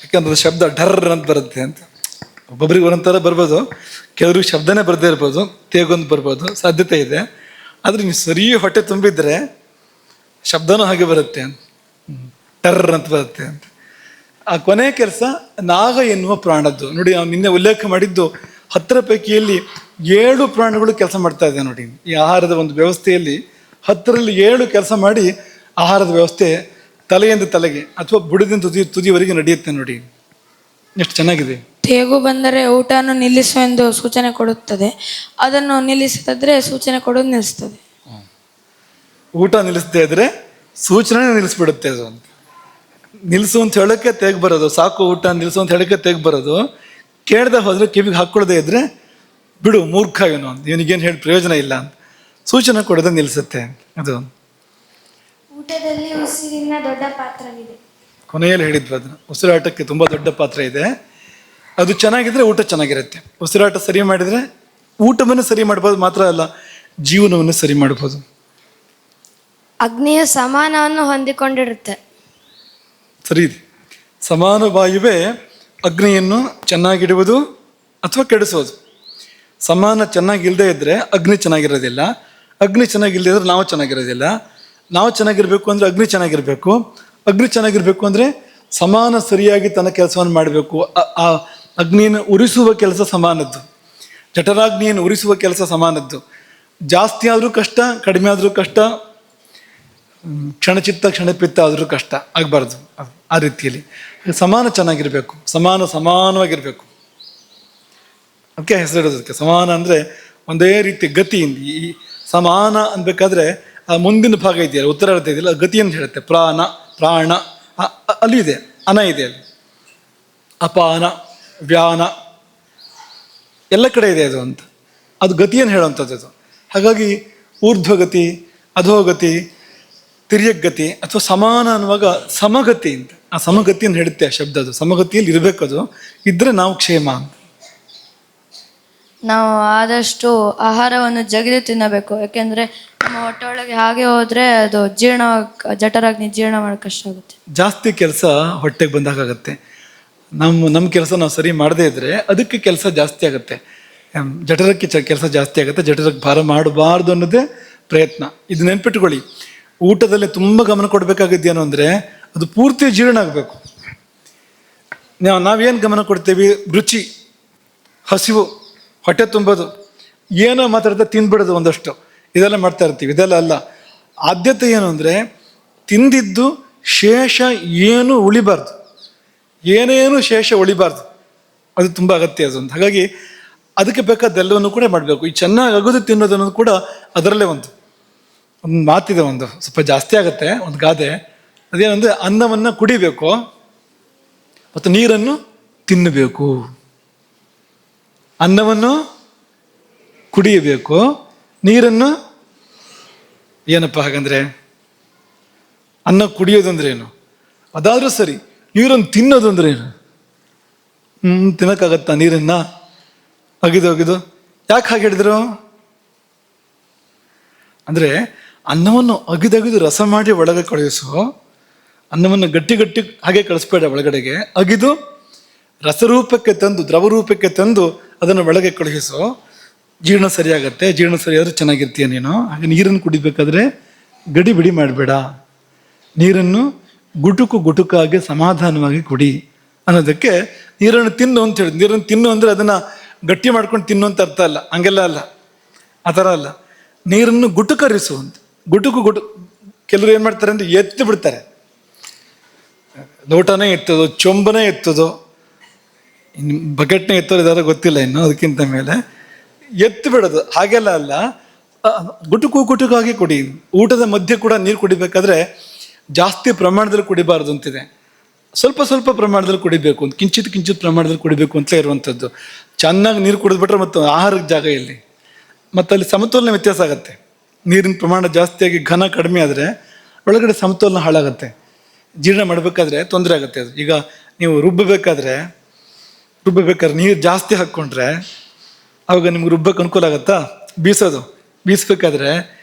ಯಾಕಂದ್ರೆ ಶಬ್ದ ಡರ್ ಅಂತ ಬರುತ್ತೆ ಅಂತ. ಒಬ್ಬೊಬ್ರಿಗೆ ಒಂದೊಂಥರ ಬರ್ಬೋದು, ಕೆಲವ್ರಿಗೆ ಶಬ್ದನೇ ಬರದೇ ಇರ್ಬೋದು, ತೇಗೊಂದು ಬರ್ಬೋದು, ಸಾಧ್ಯತೆ ಇದೆ. ಆದರೆ ನೀವು ಸರಿ ಹೊಟ್ಟೆ ತುಂಬಿದ್ರೆ ಶಬ್ದನೂ ಹಾಗೆ ಬರುತ್ತೆ ಅಂತ, ಟರ್ ಅಂತ ಬರುತ್ತೆ ಅಂತ. ಆ ಕೊನೆಯ ಕೆಲಸ ನಾಗ ಎನ್ನುವ ಪ್ರಾಣದ್ದು ನೋಡಿ. ನಾವು ನಿನ್ನೆ ಉಲ್ಲೇಖ ಮಾಡಿದ್ದು 10 ಪೈಕಿಯಲ್ಲಿ 7 ಪ್ರಾಣಗಳು ಕೆಲಸ ಮಾಡ್ತಾ ಇದೆ ನೋಡಿ. ಈ ಆಹಾರದ ಒಂದು ವ್ಯವಸ್ಥೆಯಲ್ಲಿ 10ರಲ್ಲಿ 7 ಕೆಲಸ ಮಾಡಿ ಆಹಾರದ ವ್ಯವಸ್ಥೆ ತಲೆಯಿಂದ ತಲೆಗೆ ಅಥವಾ ಬುಡದಿಂದ ತುದಿಯವರೆಗೆ ನಡೆಯುತ್ತೆ ನೋಡಿ. ಎಷ್ಟು ಚೆನ್ನಾಗಿದೆ. ತೇಗು ಬಂದರೆ ಊಟವನ್ನು ನಿಲ್ಲಿಸು ಎಂದು ಸೂಚನೆ ಕೊಡುತ್ತದೆ. ಅದನ್ನು ನಿಲ್ಲಿಸದಿದ್ರೆ ಸೂಚನೆ ಕೊಡೋದು ನಿಲ್ಲಿಸ್ತದೆ. ಊಟ ನಿಲ್ಲಿಸದೇ ಇದ್ರೆ ಸೂಚನೆ ನಿಲ್ಲಿಸ್ಬಿಡುತ್ತೆ ಅದು ಅಂತ. ನಿಲ್ಲಿಸು ಅಂತ ಹೇಳೋಕ್ಕೆ ತೆಗ್ ಬರೋದು, ಸಾಕು ಊಟ ನಿಲ್ಲಿಸು ಅಂತ ಹೇಳೋಕ್ಕೆ ತೆಗ್ ಬರೋದು. ಕೇಳ್ದೆ ಹೋದ್ರೆ ಕಿವಿಗೆ ಹಾಕ್ಕೊಳ್ಳದೆ ಇದ್ರೆ ಬಿಡು ಮೂರ್ಖ ಇವನು ಅಂತ, ಇವನಿಗೇನು ಹೇಳಿ ಪ್ರಯೋಜನ ಇಲ್ಲ ಅಂತ ಸೂಚನೆ ಕೊಡೋದು ನಿಲ್ಲಿಸುತ್ತೆ ಅದು. ಊಟದಲ್ಲಿ ಉಸಿರಿನ ದೊಡ್ಡ ಪಾತ್ರವಿದೆ. ಕೊನೆಯಲ್ಲಿ ಹೇಳಿದ್ವಿ ಅದನ್ನು. ಉಸಿರಾಟಕ್ಕೆ ತುಂಬ ದೊಡ್ಡ ಪಾತ್ರ ಇದೆ. ಅದು ಚೆನ್ನಾಗಿದ್ರೆ ಊಟ ಚೆನ್ನಾಗಿರುತ್ತೆ. ಉಸಿರಾಟ ಸರಿ ಮಾಡಿದರೆ ಊಟವನ್ನು ಸರಿ ಮಾಡ್ಬೋದು, ಮಾತ್ರ ಅಲ್ಲ ಜೀವನವನ್ನು ಸರಿ ಮಾಡ್ಬೋದು. ಅಗ್ನಿಯು ಸಮಾನವನ್ನು ಹೊಂದಿಕೊಂಡಿರುತ್ತೆ. ಸರಿ ಇದೆ. ಸಮಾನ ವಾಯುವೇ ಅಗ್ನಿಯನ್ನು ಚೆನ್ನಾಗಿಡುವುದು ಅಥವಾ ಕೆಡಿಸೋದು. ಸಮಾನ ಚೆನ್ನಾಗಿಲ್ಲದೆ ಇದ್ದರೆ ಅಗ್ನಿ ಚೆನ್ನಾಗಿರೋದಿಲ್ಲ, ಅಗ್ನಿ ಚೆನ್ನಾಗಿಲ್ಲದೆ ಇದ್ರೆ ನಾವು ಚೆನ್ನಾಗಿರೋದಿಲ್ಲ. ನಾವು ಚೆನ್ನಾಗಿರ್ಬೇಕು ಅಂದರೆ ಅಗ್ನಿ ಚೆನ್ನಾಗಿರಬೇಕು, ಅಗ್ನಿ ಚೆನ್ನಾಗಿರ್ಬೇಕು ಅಂದರೆ ಸಮಾನ ಸರಿಯಾಗಿ ತನ್ನ ಕೆಲಸವನ್ನು ಮಾಡಬೇಕು. ಆ ಅಗ್ನಿಯನ್ನು ಉರಿಸುವ ಕೆಲಸ ಸಮಾನದ್ದು, ಜಠರಾಗ್ನಿಯನ್ನು ಉರಿಸುವ ಕೆಲಸ ಸಮಾನದ್ದು. ಜಾಸ್ತಿ ಆದರೂ ಕಷ್ಟ, ಕಡಿಮೆ ಆದರೂ ಕಷ್ಟ, ಕ್ಷಣಚಿತ್ತ ಕ್ಷಣಪಿತ್ತ ಆದರೂ ಕಷ್ಟ ಆಗಬಾರ್ದು. ಆ ರೀತಿಯಲ್ಲಿ ಸಮಾನ ಚೆನ್ನಾಗಿರಬೇಕು, ಸಮಾನವಾಗಿರಬೇಕು. ಅದಕ್ಕೆ ಹೆಸರಿಡೋದಕ್ಕೆ ಸಮಾನ ಅಂದರೆ ಒಂದೇ ರೀತಿ ಗತಿಯಿಂದ. ಈ ಸಮಾನ ಅನ್ಬೇಕಾದ್ರೆ ಆ ಮುಂದಿನ ಭಾಗ ಇದೆಯಲ್ಲ, ಉತ್ತರಾರ್ಧ ಇದೆಯಲ್ಲ, ಗತಿ ಅಂತ ಹೇಳುತ್ತೆ. ಪ್ರಾಣ ಅಲ್ಲಿ ಇದೆ, ಅನ ಇದೆ ಅಲ್ಲಿ, ಅಪಾನ ವ್ಯಾನ ಎಲ್ಲ ಕಡೆ ಇದೆ ಅದು ಅಂತ. ಅದು ಗತಿಯನ್ನು ಹೇಳುವಂಥದ್ದು ಅದು. ಹಾಗಾಗಿ ಊರ್ಧ್ವಗತಿ, ಅಧೋಗತಿ, ತಿರ್ಯಗತಿ ಅಥವಾ ಸಮಾನ ಅನ್ನುವಾಗ ಸಮಗತಿ ಅಂತ, ಆ ಸಮಗತಿಯನ್ನು ಹೇಳುತ್ತೆ ಆ ಶಬ್ದ. ಅದು ಸಮಗತಿಯಲ್ಲಿ ಇರಬೇಕದು, ಇದ್ರೆ ನಾವು ಕ್ಷೇಮ ಅಂತ. ನಾವು ಆದಷ್ಟು ಆಹಾರವನ್ನು ಜಗಿದು ತಿನ್ನಬೇಕು. ಯಾಕೆಂದ್ರೆ ನಮ್ಮ ಹೊಟ್ಟೆ ಒಳಗೆ ಹಾಗೆ ಹೋದ್ರೆ ಅದು ಜಠರಾಗ್ನಿ ಜೀರ್ಣ ಮಾಡೋಕೆ ಕಷ್ಟ ಆಗುತ್ತೆ. ಜಾಸ್ತಿ ಕೆಲಸ ಹೊಟ್ಟೆಗೆ ಬಂದಾಗತ್ತೆ. ನಮ್ಮ ಕೆಲಸ ನಾವು ಸರಿ ಮಾಡದೇ ಇದ್ರೆ ಅದಕ್ಕೆ ಕೆಲಸ ಜಾಸ್ತಿ ಆಗುತ್ತೆ, ಜಠರಕ್ಕೆ ಕೆಲಸ ಜಾಸ್ತಿ ಆಗುತ್ತೆ. ಜಠರಕ್ಕೆ ಭಾರ ಮಾಡಬಾರ್ದು ಅನ್ನೋದೇ ಪ್ರಯತ್ನ. ಇದು ನೆನ್ಪಿಟ್ಕೊಳ್ಳಿ. ಊಟದಲ್ಲಿ ತುಂಬ ಗಮನ ಕೊಡಬೇಕಾಗಿದ್ದೇನು ಅಂದರೆ ಅದು ಪೂರ್ತಿ ಜೀರ್ಣ ಆಗಬೇಕು. ನಾವೇನು ಗಮನ ಕೊಡ್ತೀವಿ? ರುಚಿ, ಹಸಿವು, ಹೊಟ್ಟೆ ತುಂಬೋದು, ಏನೋ ಮಾತಾಡ್ತಾ ತಿಂದ್ಬಿಡೋದು ಒಂದಷ್ಟು, ಇದೆಲ್ಲ ಮಾಡ್ತಾ ಇರ್ತೀವಿ. ಇದೆಲ್ಲ ಅಲ್ಲ. ಆದ್ಯತೆ ಏನು ಅಂದರೆ ತಿಂದಿದ್ದು ಶೇಷ ಏನು ಉಳಿಬಾರ್ದು, ಏನೇನು ಶೇಷ ಉಳಿಬಾರ್ದು. ಅದು ತುಂಬ ಅಗತ್ಯ ಅದು ಅಂತ. ಹಾಗಾಗಿ ಅದಕ್ಕೆ ಬೇಕಾದ್ದೆಲ್ಲವನ್ನು ಕೂಡ ಮಾಡಬೇಕು. ಈ ಚೆನ್ನಾಗಿ ಅಗದು ತಿನ್ನೋದು ಅನ್ನೋದು ಕೂಡ ಅದರಲ್ಲೇ ಒಂದು ಮಾತಿದೆ, ಒಂದು ಸ್ವಲ್ಪ ಜಾಸ್ತಿ ಆಗುತ್ತೆ, ಒಂದು ಗಾದೆ. ಅದೇನಂದರೆ ಅನ್ನವನ್ನು ಕುಡಿಬೇಕು ಮತ್ತು ನೀರನ್ನು ತಿನ್ನಬೇಕು. ಅನ್ನವನ್ನು ಕುಡಿಯಬೇಕು, ನೀರನ್ನು ಏನಪ್ಪ ಹಾಗಂದ್ರೆ ಅನ್ನ ಕುಡಿಯೋದು ಅಂದ್ರೆ ಏನು? ಅದಾದ್ರೂ ಸರಿ, ನೀರನ್ನು ತಿನ್ನೋದು ಅಂದ್ರೆ ಏನು? ತಿನ್ನಕ್ಕಾಗತ್ತಾ ನೀರನ್ನ ಅಗಿದು? ಯಾಕೆ ಹಾಗೆ ಹೇಳಿದ್ರು ಅಂದ್ರೆ ಅನ್ನವನ್ನು ಅಗಿದಗಿದು ರಸ ಮಾಡಿ ಒಳಗೆ ಕಳುಹಿಸು, ಅನ್ನವನ್ನು ಗಟ್ಟಿ ಹಾಗೆ ಕಳಿಸ್ಬೇಡ ಒಳಗಡೆಗೆ. ಅಗಿದು ರಸರೂಪಕ್ಕೆ ತಂದು, ದ್ರವರೂಪಕ್ಕೆ ತಂದು ಅದನ್ನು ಒಳಗೆ ಕಳುಹಿಸು. ಜೀರ್ಣ ಸರಿಯಾಗತ್ತೆ. ಜೀರ್ಣ ಸರಿಯಾದ್ರೆ ಚೆನ್ನಾಗಿರ್ತೀಯ ನೀನು. ಹಾಗೆ ನೀರನ್ನು ಕುಡಿಬೇಕಾದ್ರೆ ಗಡಿ ಬಿಡಿ ಮಾಡಬೇಡ. ನೀರನ್ನು ಗುಟುಕಾಗಿ ಸಮಾಧಾನವಾಗಿ ಕುಡಿ ಅನ್ನೋದಕ್ಕೆ ನೀರನ್ನು ತಿನ್ನು ಅಂತ ಹೇಳಿ. ನೀರನ್ನು ತಿನ್ನು ಅಂದರೆ ಅದನ್ನು ಗಟ್ಟಿ ಮಾಡ್ಕೊಂಡು ತಿನ್ನು ಅಂತ ಅರ್ಥ ಅಲ್ಲ, ಹಂಗೆಲ್ಲ ಅಲ್ಲ, ಆ ಥರ ಅಲ್ಲ. ನೀರನ್ನು ಗುಟುಕರಿಸು ಅಂತ. ಗುಟುಕು ಕೆಲವರು ಏನು ಮಾಡ್ತಾರೆ ಅಂದರೆ ಎತ್ತಿ ಬಿಡ್ತಾರೆ. ಲೋಟನೇ ಎತ್ತೋದು, ಚೊಂಬನೇ ಎತ್ತೋದು, ಇನ್ನು ಬಕೆಟ್ನೇ ಎತ್ತೋದು ಇದಾರ ಗೊತ್ತಿಲ್ಲ ಇನ್ನು. ಅದಕ್ಕಿಂತ ಮೇಲೆ ಎತ್ತು ಬಿಡೋದು ಹಾಗೆಲ್ಲ ಅಲ್ಲ, ಗುಟುಕು ಗುಟುಕಾಗಿ ಕುಡಿ. ಊಟದ ಮಧ್ಯೆ ಕೂಡ ನೀರು ಕುಡಿಬೇಕಾದ್ರೆ ಜಾಸ್ತಿ ಪ್ರಮಾಣದಲ್ಲಿ ಕುಡಿಬಾರ್ದು ಅಂತಿದೆ. ಸ್ವಲ್ಪ ಸ್ವಲ್ಪ ಪ್ರಮಾಣದಲ್ಲಿ ಕುಡಿಬೇಕು, ಒಂದು ಕಿಂಚಿತ್ ಪ್ರಮಾಣದಲ್ಲಿ ಕುಡಿಬೇಕು ಅಂತ ಇರುವಂಥದ್ದು. ಚೆನ್ನಾಗಿ ನೀರು ಕುಡಿದ್ಬಿಟ್ರೆ ಮತ್ತು ಆಹಾರಕ್ಕೆ ಜಾಗ ಇಲ್ಲಿ, ಮತ್ತು ಅಲ್ಲಿ ಸಮತೋಲನ ವ್ಯತ್ಯಾಸ ಆಗುತ್ತೆ. ನೀರಿನ ಪ್ರಮಾಣ ಜಾಸ್ತಿಯಾಗಿ ಘನ ಕಡಿಮೆ ಆದರೆ ಒಳಗಡೆ ಸಮತೋಲನ ಹಾಳಾಗುತ್ತೆ. ಜೀರ್ಣ ಮಾಡಬೇಕಾದ್ರೆ ತೊಂದರೆ ಆಗುತ್ತೆ ಅದು. ಈಗ ನೀವು ರುಬ್ಬಬೇಕಾದ್ರೆ ನೀರು ಜಾಸ್ತಿ ಹಾಕ್ಕೊಂಡ್ರೆ ಆವಾಗ ನಿಮ್ಗೆ ರುಬ್ಬಕ್ಕೆ ಅನುಕೂಲ ಆಗುತ್ತಾ? ಬೀಸ್ಬೇಕಾದ್ರೆ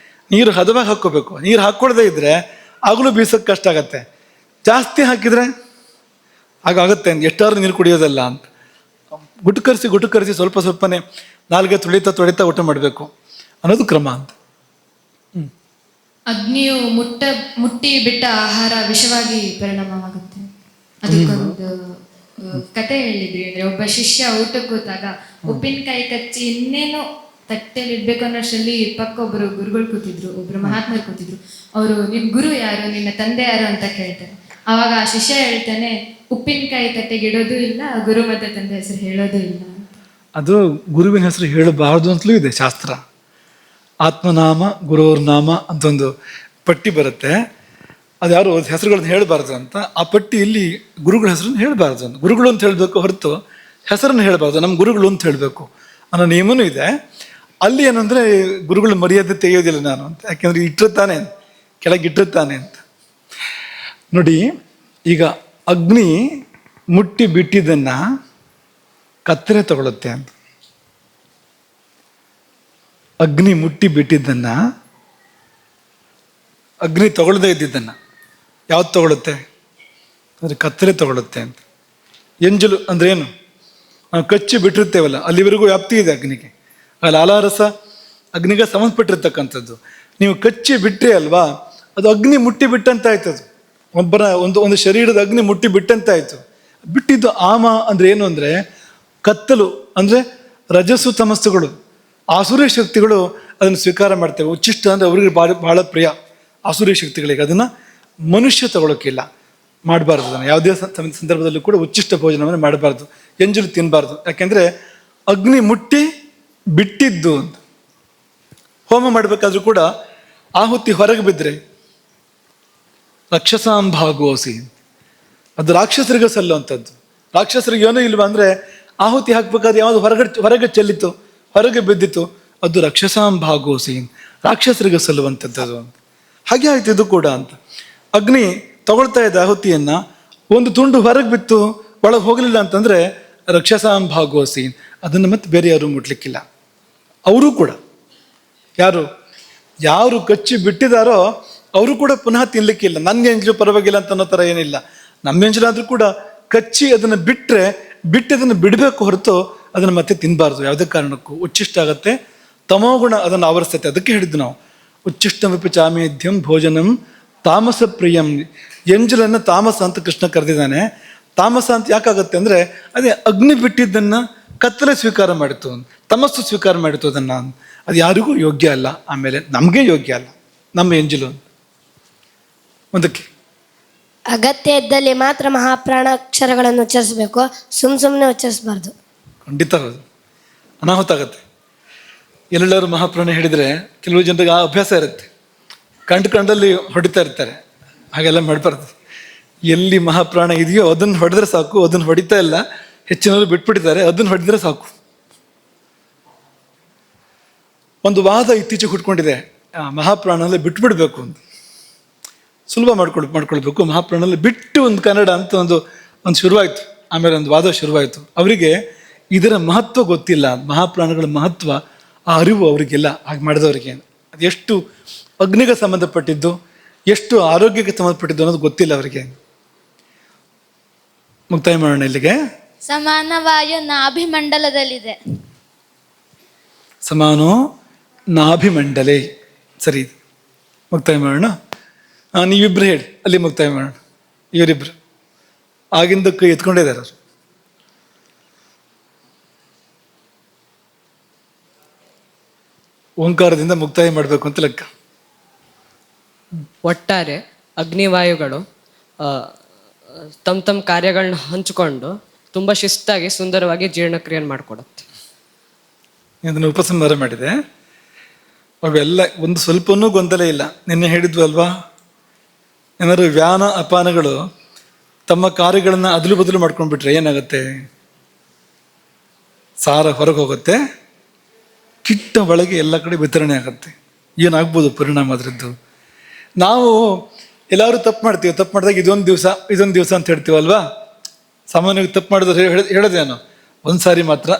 ನೀರು ಹದವಾಗಿ ಹಾಕ್ಕೋಬೇಕು. ನೀರು ಹಾಕ್ಕೊಳ್ದೇ ಇದ್ದರೆ ಆಗಲೂ ಬೀಸೋಕ್ಕೆ ಕಷ್ಟ ಆಗತ್ತೆ. ಜಾಸ್ತಿ ಹಾಕಿದರೆ ಆಗುತ್ತೆ ಎಷ್ಟಾದ್ರೂ ನೀರು ಕುಡಿಯೋದಲ್ಲ ಅಂತ. ಗುಟುಕರಿಸಿ ಸ್ವಲ್ಪ ಸ್ವಲ್ಪನೇ ನಾಲ್ಗೆ ತೊಳಿತಾ ಊಟ ಮಾಡಬೇಕು ಅನ್ನೋದು ಕ್ರಮ ಅಂತ. ಅಗ್ನಿಯು ಮುಟ್ಟಿ ಬಿಟ್ಟ ಆಹಾರ ವಿಷವಾಗಿ ಪರಿಣಾಮವಾಗುತ್ತೆ. ಅದಕ್ಕೊಂದು ಕತೆ ಹೇಳಿದ್ರಿ. ಅಂದ್ರೆ ಒಬ್ಬ ಶಿಷ್ಯ ಊಟಕ್ಕೆ ಕೂತಾಗ ಉಪ್ಪಿನಕಾಯಿ ಕಚ್ಚಿ ಇನ್ನೇನು ತಟ್ಟೆಯಲ್ಲಿ ಇಡ್ಬೇಕು ಅನ್ನೋಷ್ಟರಲ್ಲಿ ಪಕ್ಕ ಒಬ್ರು ಗುರುಗಳು ಕೂತಿದ್ರು, ಒಬ್ರು ಮಹಾತ್ಮರು ಕೂತಿದ್ರು. ಅವರು ನಿನ್ ಗುರು ಯಾರು, ನಿನ್ನ ತಂದೆ ಯಾರು ಅಂತ ಕೇಳ್ತಾರೆ. ಅವಾಗ ಆ ಶಿಷ್ಯ ಹೇಳ್ತಾನೆ, ಉಪ್ಪಿನಕಾಯಿ ತಟ್ಟೆಗೆ ಇಡೋದು ಇಲ್ಲ, ಗುರು ಮತ್ತೆ ತಂದೆ ಹೆಸರು ಹೇಳೋದು ಇಲ್ಲ. ಅದು ಗುರುವಿನ ಹೆಸರು ಹೇಳಬಾರ್ದು ಅಂತಲೂ ಇದೆ ಶಾಸ್ತ್ರ. ಆತ್ಮನಾಮ ಗುರುವ್ರ ನಾಮ ಅಂತ ಒಂದು ಪಟ್ಟಿ ಬರುತ್ತೆ. ಅದು ಯಾರು ಹೆಸರುಗಳನ್ನ ಹೇಳಬಾರ್ದು ಅಂತ. ಆ ಪಟ್ಟಿ ಇಲ್ಲಿ ಗುರುಗಳ ಹೆಸರನ್ನು ಹೇಳಬಾರ್ದು ಅಂತ. ಗುರುಗಳು ಅಂತ ಹೇಳಬೇಕು ಹೊರತು ಹೆಸರನ್ನು ಹೇಳಬಾರ್ದು. ನಮ್ಮ ಗುರುಗಳು ಅಂತ ಹೇಳಬೇಕು ಅನ್ನೋ ನಿಯಮನೂ ಇದೆ. ಅಲ್ಲಿ ಏನಂದರೆ ಗುರುಗಳ ಮರ್ಯಾದೆ ತೆಗೆಯೋದಿಲ್ಲ ನಾನು ಅಂತ, ಯಾಕೆಂದರೆ ಇಟ್ಟಿರ್ತಾನೆ ಕೆಳಗಿಟ್ಟಿರ್ತಾನೆ ಅಂತ. ನೋಡಿ, ಈಗ ಅಗ್ನಿ ಮುಟ್ಟಿ ಬಿಟ್ಟಿದ್ದನ್ನು ಕತ್ತರೆ ತಗೊಳುತ್ತೆ ಅಂತ. ಅಗ್ನಿ ಮುಟ್ಟಿ ಬಿಟ್ಟಿದ್ದನ್ನು, ಅಗ್ನಿ ತಗೊಳ್ಳದೇ ಇದ್ದಿದ್ದನ್ನು ಯಾವ್ದು ತಗೊಳುತ್ತೆ ಅಂದರೆ ಕತ್ತರೆ ತಗೊಳುತ್ತೆ ಅಂತ. ಎಂಜಲು ಅಂದ್ರೆ ಏನು? ನಾವು ಕಚ್ಚಿ ಬಿಟ್ಟಿರ್ತೇವಲ್ಲ, ಅಲ್ಲಿವರೆಗೂ ವ್ಯಾಪ್ತಿ ಇದೆ ಅಗ್ನಿಗೆ. ಆ ಲಾಲಾರಸ ಅಗ್ನಿಗೆ ಸಂಬಂಧಪಟ್ಟಿರ್ತಕ್ಕಂಥದ್ದು. ನೀವು ಕಚ್ಚಿ ಬಿಟ್ಟರೆ ಅಲ್ವಾ, ಅದು ಅಗ್ನಿ ಮುಟ್ಟಿ ಬಿಟ್ಟಂತಾಯ್ತು. ಅದು ಒಬ್ಬರ ಒಂದು ಶರೀರದ ಅಗ್ನಿ ಮುಟ್ಟಿ ಬಿಟ್ಟಂತಾಯ್ತು. ಬಿಟ್ಟಿದ್ದು ಆಮ ಅಂದ್ರೆ ಏನು ಅಂದರೆ ಕತ್ತಲು, ಅಂದರೆ ರಜಸ್ಸು ತಮಸ್ಸುಗಳು, ಆಸುರಿ ಶಕ್ತಿಗಳು ಅದನ್ನು ಸ್ವೀಕಾರ ಮಾಡ್ತೇವೆ. ಉಚ್ಚಿಷ್ಟ ಅಂದರೆ ಅವ್ರಿಗೆ ಬಹಳ ಪ್ರಿಯ ಆಸುರಿ ಶಕ್ತಿಗಳಿಗೆ. ಅದನ್ನು ಮನುಷ್ಯ ತಗೊಳ್ಳೋಕ್ಕಿಲ್ಲ, ಮಾಡಬಾರ್ದು. ಅದನ್ನು ಯಾವುದೇ ಸಂದರ್ಭದಲ್ಲೂ ಕೂಡ ಉಚ್ಚಿಷ್ಟ ಭೋಜನವನ್ನು ಮಾಡಬಾರ್ದು, ಎಂಜಲು ತಿನ್ನಬಾರ್ದು. ಯಾಕೆಂದರೆ ಅಗ್ನಿ ಮುಟ್ಟಿ ಬಿಟ್ಟಿದ್ದು ಅಂತ. ಹೋಮ ಮಾಡಬೇಕಾದ್ರೂ ಕೂಡ ಆಹುತಿ ಹೊರಗೆ ಬಿದ್ದರೆ ರಕ್ಷಸಾಂಭಾಗೋಸಿ, ಅದು ರಾಕ್ಷಸರಿಗೆ ಸಲ್ಲುವಂಥದ್ದು. ರಾಕ್ಷಸರಿಗೆ ಏನೂ ಇಲ್ವಾ ಅಂದರೆ ಆಹುತಿ ಹಾಕ್ಬೇಕಾದ್ರೆ ಯಾವುದು ಹೊರಗೆ ಚೆಲ್ಲಿತು, ಹೊರಗೆ ಬಿದ್ದಿತ್ತು, ಅದು ರಕ್ಷಸಾಂಭಾಗೋಸಿ, ರಾಕ್ಷಸರಿಗೆ ಸಲ್ಲುವಂಥದ್ದು ಅಂತ. ಹಾಗೆ ಆಯ್ತು ಇದು ಕೂಡ ಅಂತ. ಅಗ್ನಿ ತಗೊಳ್ತಾ ಇದ್ದ ಆಹುತಿಯನ್ನು, ಒಂದು ತುಂಡು ಹೊರಗೆ ಬಿತ್ತು, ಒಳಗೆ ಹೋಗಲಿಲ್ಲ ಅಂತಂದರೆ ರಕ್ಷಸಾಂಭಾಗೋಸಿ, ಅದನ್ನು ಮತ್ತೆ ಬೇರೆ ಯಾರು ಮುಟ್ಲಿಕ್ಕಿಲ್ಲ. ಅವರು ಕೂಡ ಯಾರು ಕಚ್ಚಿ ಬಿಟ್ಟಿದಾರೋ ಅವರು ಕೂಡ ಪುನಃ ತಿನ್ಲಿಕ್ಕಿಲ್ಲ. ನನ್ನ ಎಂಜಲು ಪರವಾಗಿಲ್ಲ ಅಂತ ಅನ್ನೋ ಥರ ಏನಿಲ್ಲ. ನಮ್ಮ ಎಂಜಲಾದರೂ ಕೂಡ ಕಚ್ಚಿ ಅದನ್ನು ಅದನ್ನು ಬಿಡಬೇಕು ಹೊರತು ಅದನ್ನು ಮತ್ತೆ ತಿನ್ನಬಾರ್ದು ಯಾವುದೇ ಕಾರಣಕ್ಕೂ. ಉಚ್ಚಿಷ್ಟ ಆಗತ್ತೆ, ತಮೋಗುಣ ಅದನ್ನು ಆವರಿಸ್ತೈತೆ. ಅದಕ್ಕೆ ಹೇಳಿದ್ದು ನಾವು ಉಚ್ಚಿಷ್ಟಮಪಿ ಚಾಮೇಧ್ಯಂ ಭೋಜನಂ ತಾಮಸ ಪ್ರಿಯಂ. ಎಂಜಲನ್ನು ತಾಮಸ ಅಂತ ಕೃಷ್ಣ ಕರೆದಿದ್ದಾನೆ. ತಾಮಸ ಅಂತ ಯಾಕಾಗತ್ತೆ ಅಂದರೆ ಅದೇ ಅಗ್ನಿ ಬಿಟ್ಟಿದ್ದನ್ನು ಕತ್ತಲೆ ಸ್ವೀಕಾರ ಮಾಡಿತು, ತಮಸ್ಸು ಸ್ವೀಕಾರ ಮಾಡಿತು ಅದನ್ನು. ಅದು ಯಾರಿಗೂ ಯೋಗ್ಯ ಅಲ್ಲ, ಆಮೇಲೆ ನಮಗೆ ಯೋಗ್ಯ ಅಲ್ಲ ನಮ್ಮ ಎಂಜಲು. ಒಂದಕ್ಕೆ ಅಗತ್ಯ ಇದ್ದಲ್ಲಿ ಮಾತ್ರ ಮಹಾಪ್ರಾಣಾಕ್ಷರಗಳನ್ನು ಉಚ್ಚರಿಸಬೇಕು, ಸುಮ್ಮನೆ ಉಚ್ಚರಿಸಬಾರ್ದು. ಖಂಡಿತ ಹೌದು, ಅನಾಹುತ ಆಗುತ್ತೆ. ಎಲ್ಲರೂ ಮಹಾಪ್ರಾಣ ಹೇಳಿದರೆ ಕೆಲವು ಜನರಿಗೆ ಆ ಅಭ್ಯಾಸ ಇರುತ್ತೆ, ಕಂಡಲ್ಲಿ ಹೊಡಿತಾ ಇರ್ತಾರೆ. ಹಾಗೆಲ್ಲ ಮಾಡಬಾರ್ದು. ಎಲ್ಲಿ ಮಹಾಪ್ರಾಣ ಇದೆಯೋ ಅದನ್ನು ಹೊಡೆದ್ರೆ ಸಾಕು, ಅದನ್ನು ಹೊಡಿತಾ ಇಲ್ಲ. ಹೆಚ್ಚಿನವರು ಬಿಟ್ಬಿಟ್ಟಿದ್ದಾರೆ, ಅದನ್ನು ಹೊಡೆದ್ರೆ ಸಾಕು. ಒಂದು ವಾದ ಇತ್ತೀಚೆಗೆ ಹುಟ್ಕೊಂಡಿದೆ, ಮಹಾಪ್ರಾಣಲ್ಲಿ ಬಿಟ್ಬಿಡ್ಬೇಕು ಅಂತ. ಸುಲಭ ಮಾಡ್ಕೊಳ್ಬೇಕು. ಮಹಾಪ್ರಾಣಲ್ಲಿ ಬಿಟ್ಟು ಒಂದು ಕನ್ನಡ ಅಂತ ಒಂದು ಶುರುವಾಯಿತು. ಆಮೇಲೆ ಒಂದು ವಾದ ಶುರುವಾಯಿತು. ಅವರಿಗೆ ಇದರ ಮಹತ್ವ ಗೊತ್ತಿಲ್ಲ, ಮಹಾಪ್ರಾಣಗಳ ಮಹತ್ವ, ಆ ಅರಿವು ಅವರಿಗೆಲ್ಲ. ಹಾಗೆ ಮಾಡಿದವರಿಗೆ ಅದು ಎಷ್ಟು ಅಗ್ನಿಗೆ ಸಂಬಂಧಪಟ್ಟಿದ್ದು, ಎಷ್ಟು ಆರೋಗ್ಯಕ್ಕೆ ಸಂಬಂಧಪಟ್ಟಿದ್ದು ಅನ್ನೋದು ಗೊತ್ತಿಲ್ಲ ಅವರಿಗೆ. ಮುಕ್ತಾಯ ಮಾಡೋಣ ಇಲ್ಲಿಗೆ. ಸಮಾನ ವಾಯು ನಾಭಿಮಂಡಲದಲ್ಲಿದೆ. ಸಮಾನೋ ನಾಭಿಮಂಡಲೆ. ಸರಿ, ಮುಕ್ತಾಯ ಮಾಡೋಣ. ನೀವಿಬ್ರು ಹೇಳಿ, ಅಲ್ಲಿ ಮುಕ್ತಾಯ ಮಾಡೋಣ. ಇವರಿಬ್ರು ಆಗಿಂದ ಕೈ ಎತ್ಕೊಂಡಿದ್ದಾರೆ ಅವರು. ಓಂಕಾರದಿಂದ ಮುಕ್ತಾಯ ಮಾಡಬೇಕು ಅಂತ ಲೆಕ್ಕ. ಒಟ್ಟಾರೆ ಅಗ್ನಿವಾಯುಗಳು ತಮ್ಮ ಕಾರ್ಯಗಳನ್ನ ಹಂಚಿಕೊಂಡು ತುಂಬ ಶಿಸ್ತಾಗಿ ಸುಂದರವಾಗಿ ಜೀರ್ಣಕ್ರಿಯೆಯನ್ನು ಮಾಡಿಕೊಡುತ್ತೆ. ಇದನ್ನು ಉಪಸಂಹಾರ ಮಾಡಿದೆ. ಅವೆಲ್ಲ ಒಂದು ಸ್ವಲ್ಪನೂ ಗೊಂದಲ ಇಲ್ಲ. ನಿನ್ನೆ ಹೇಳಿದ್ವು ಅಲ್ವಾ, ಏನಾದ್ರು ವ್ಯಾನ ಅಪಾನಗಳು ತಮ್ಮ ಕಾರ್ಯಗಳನ್ನು ಅದಲು ಬದಲು ಮಾಡ್ಕೊಂಡ್ಬಿಟ್ರೆ ಏನಾಗುತ್ತೆ? ಸಾರ ಹೊರಗೆ ಹೋಗುತ್ತೆ, ಕಿಟ್ಟ ಒಳಗೆ ಎಲ್ಲ ಕಡೆ ವಿತರಣೆ ಆಗುತ್ತೆ. ಏನಾಗ್ಬೋದು ಪರಿಣಾಮ ಅದರದ್ದು? ನಾವು ಎಲ್ಲರೂ ತಪ್ಪು ಮಾಡ್ತೀವಿ. ತಪ್ಪು ಮಾಡಿದಾಗ ಇದೊಂದು ದಿವಸ ಅಂತ ಹೇಳ್ತೀವಲ್ವಾ. ಸಾಮಾನ್ಯವಾಗಿ ತಪ್ಪು ಮಾಡಿದ್ರೆ ಹೇಳೋದೇನು, ಒಂದು ಸಾರಿ ಮಾತ್ರ,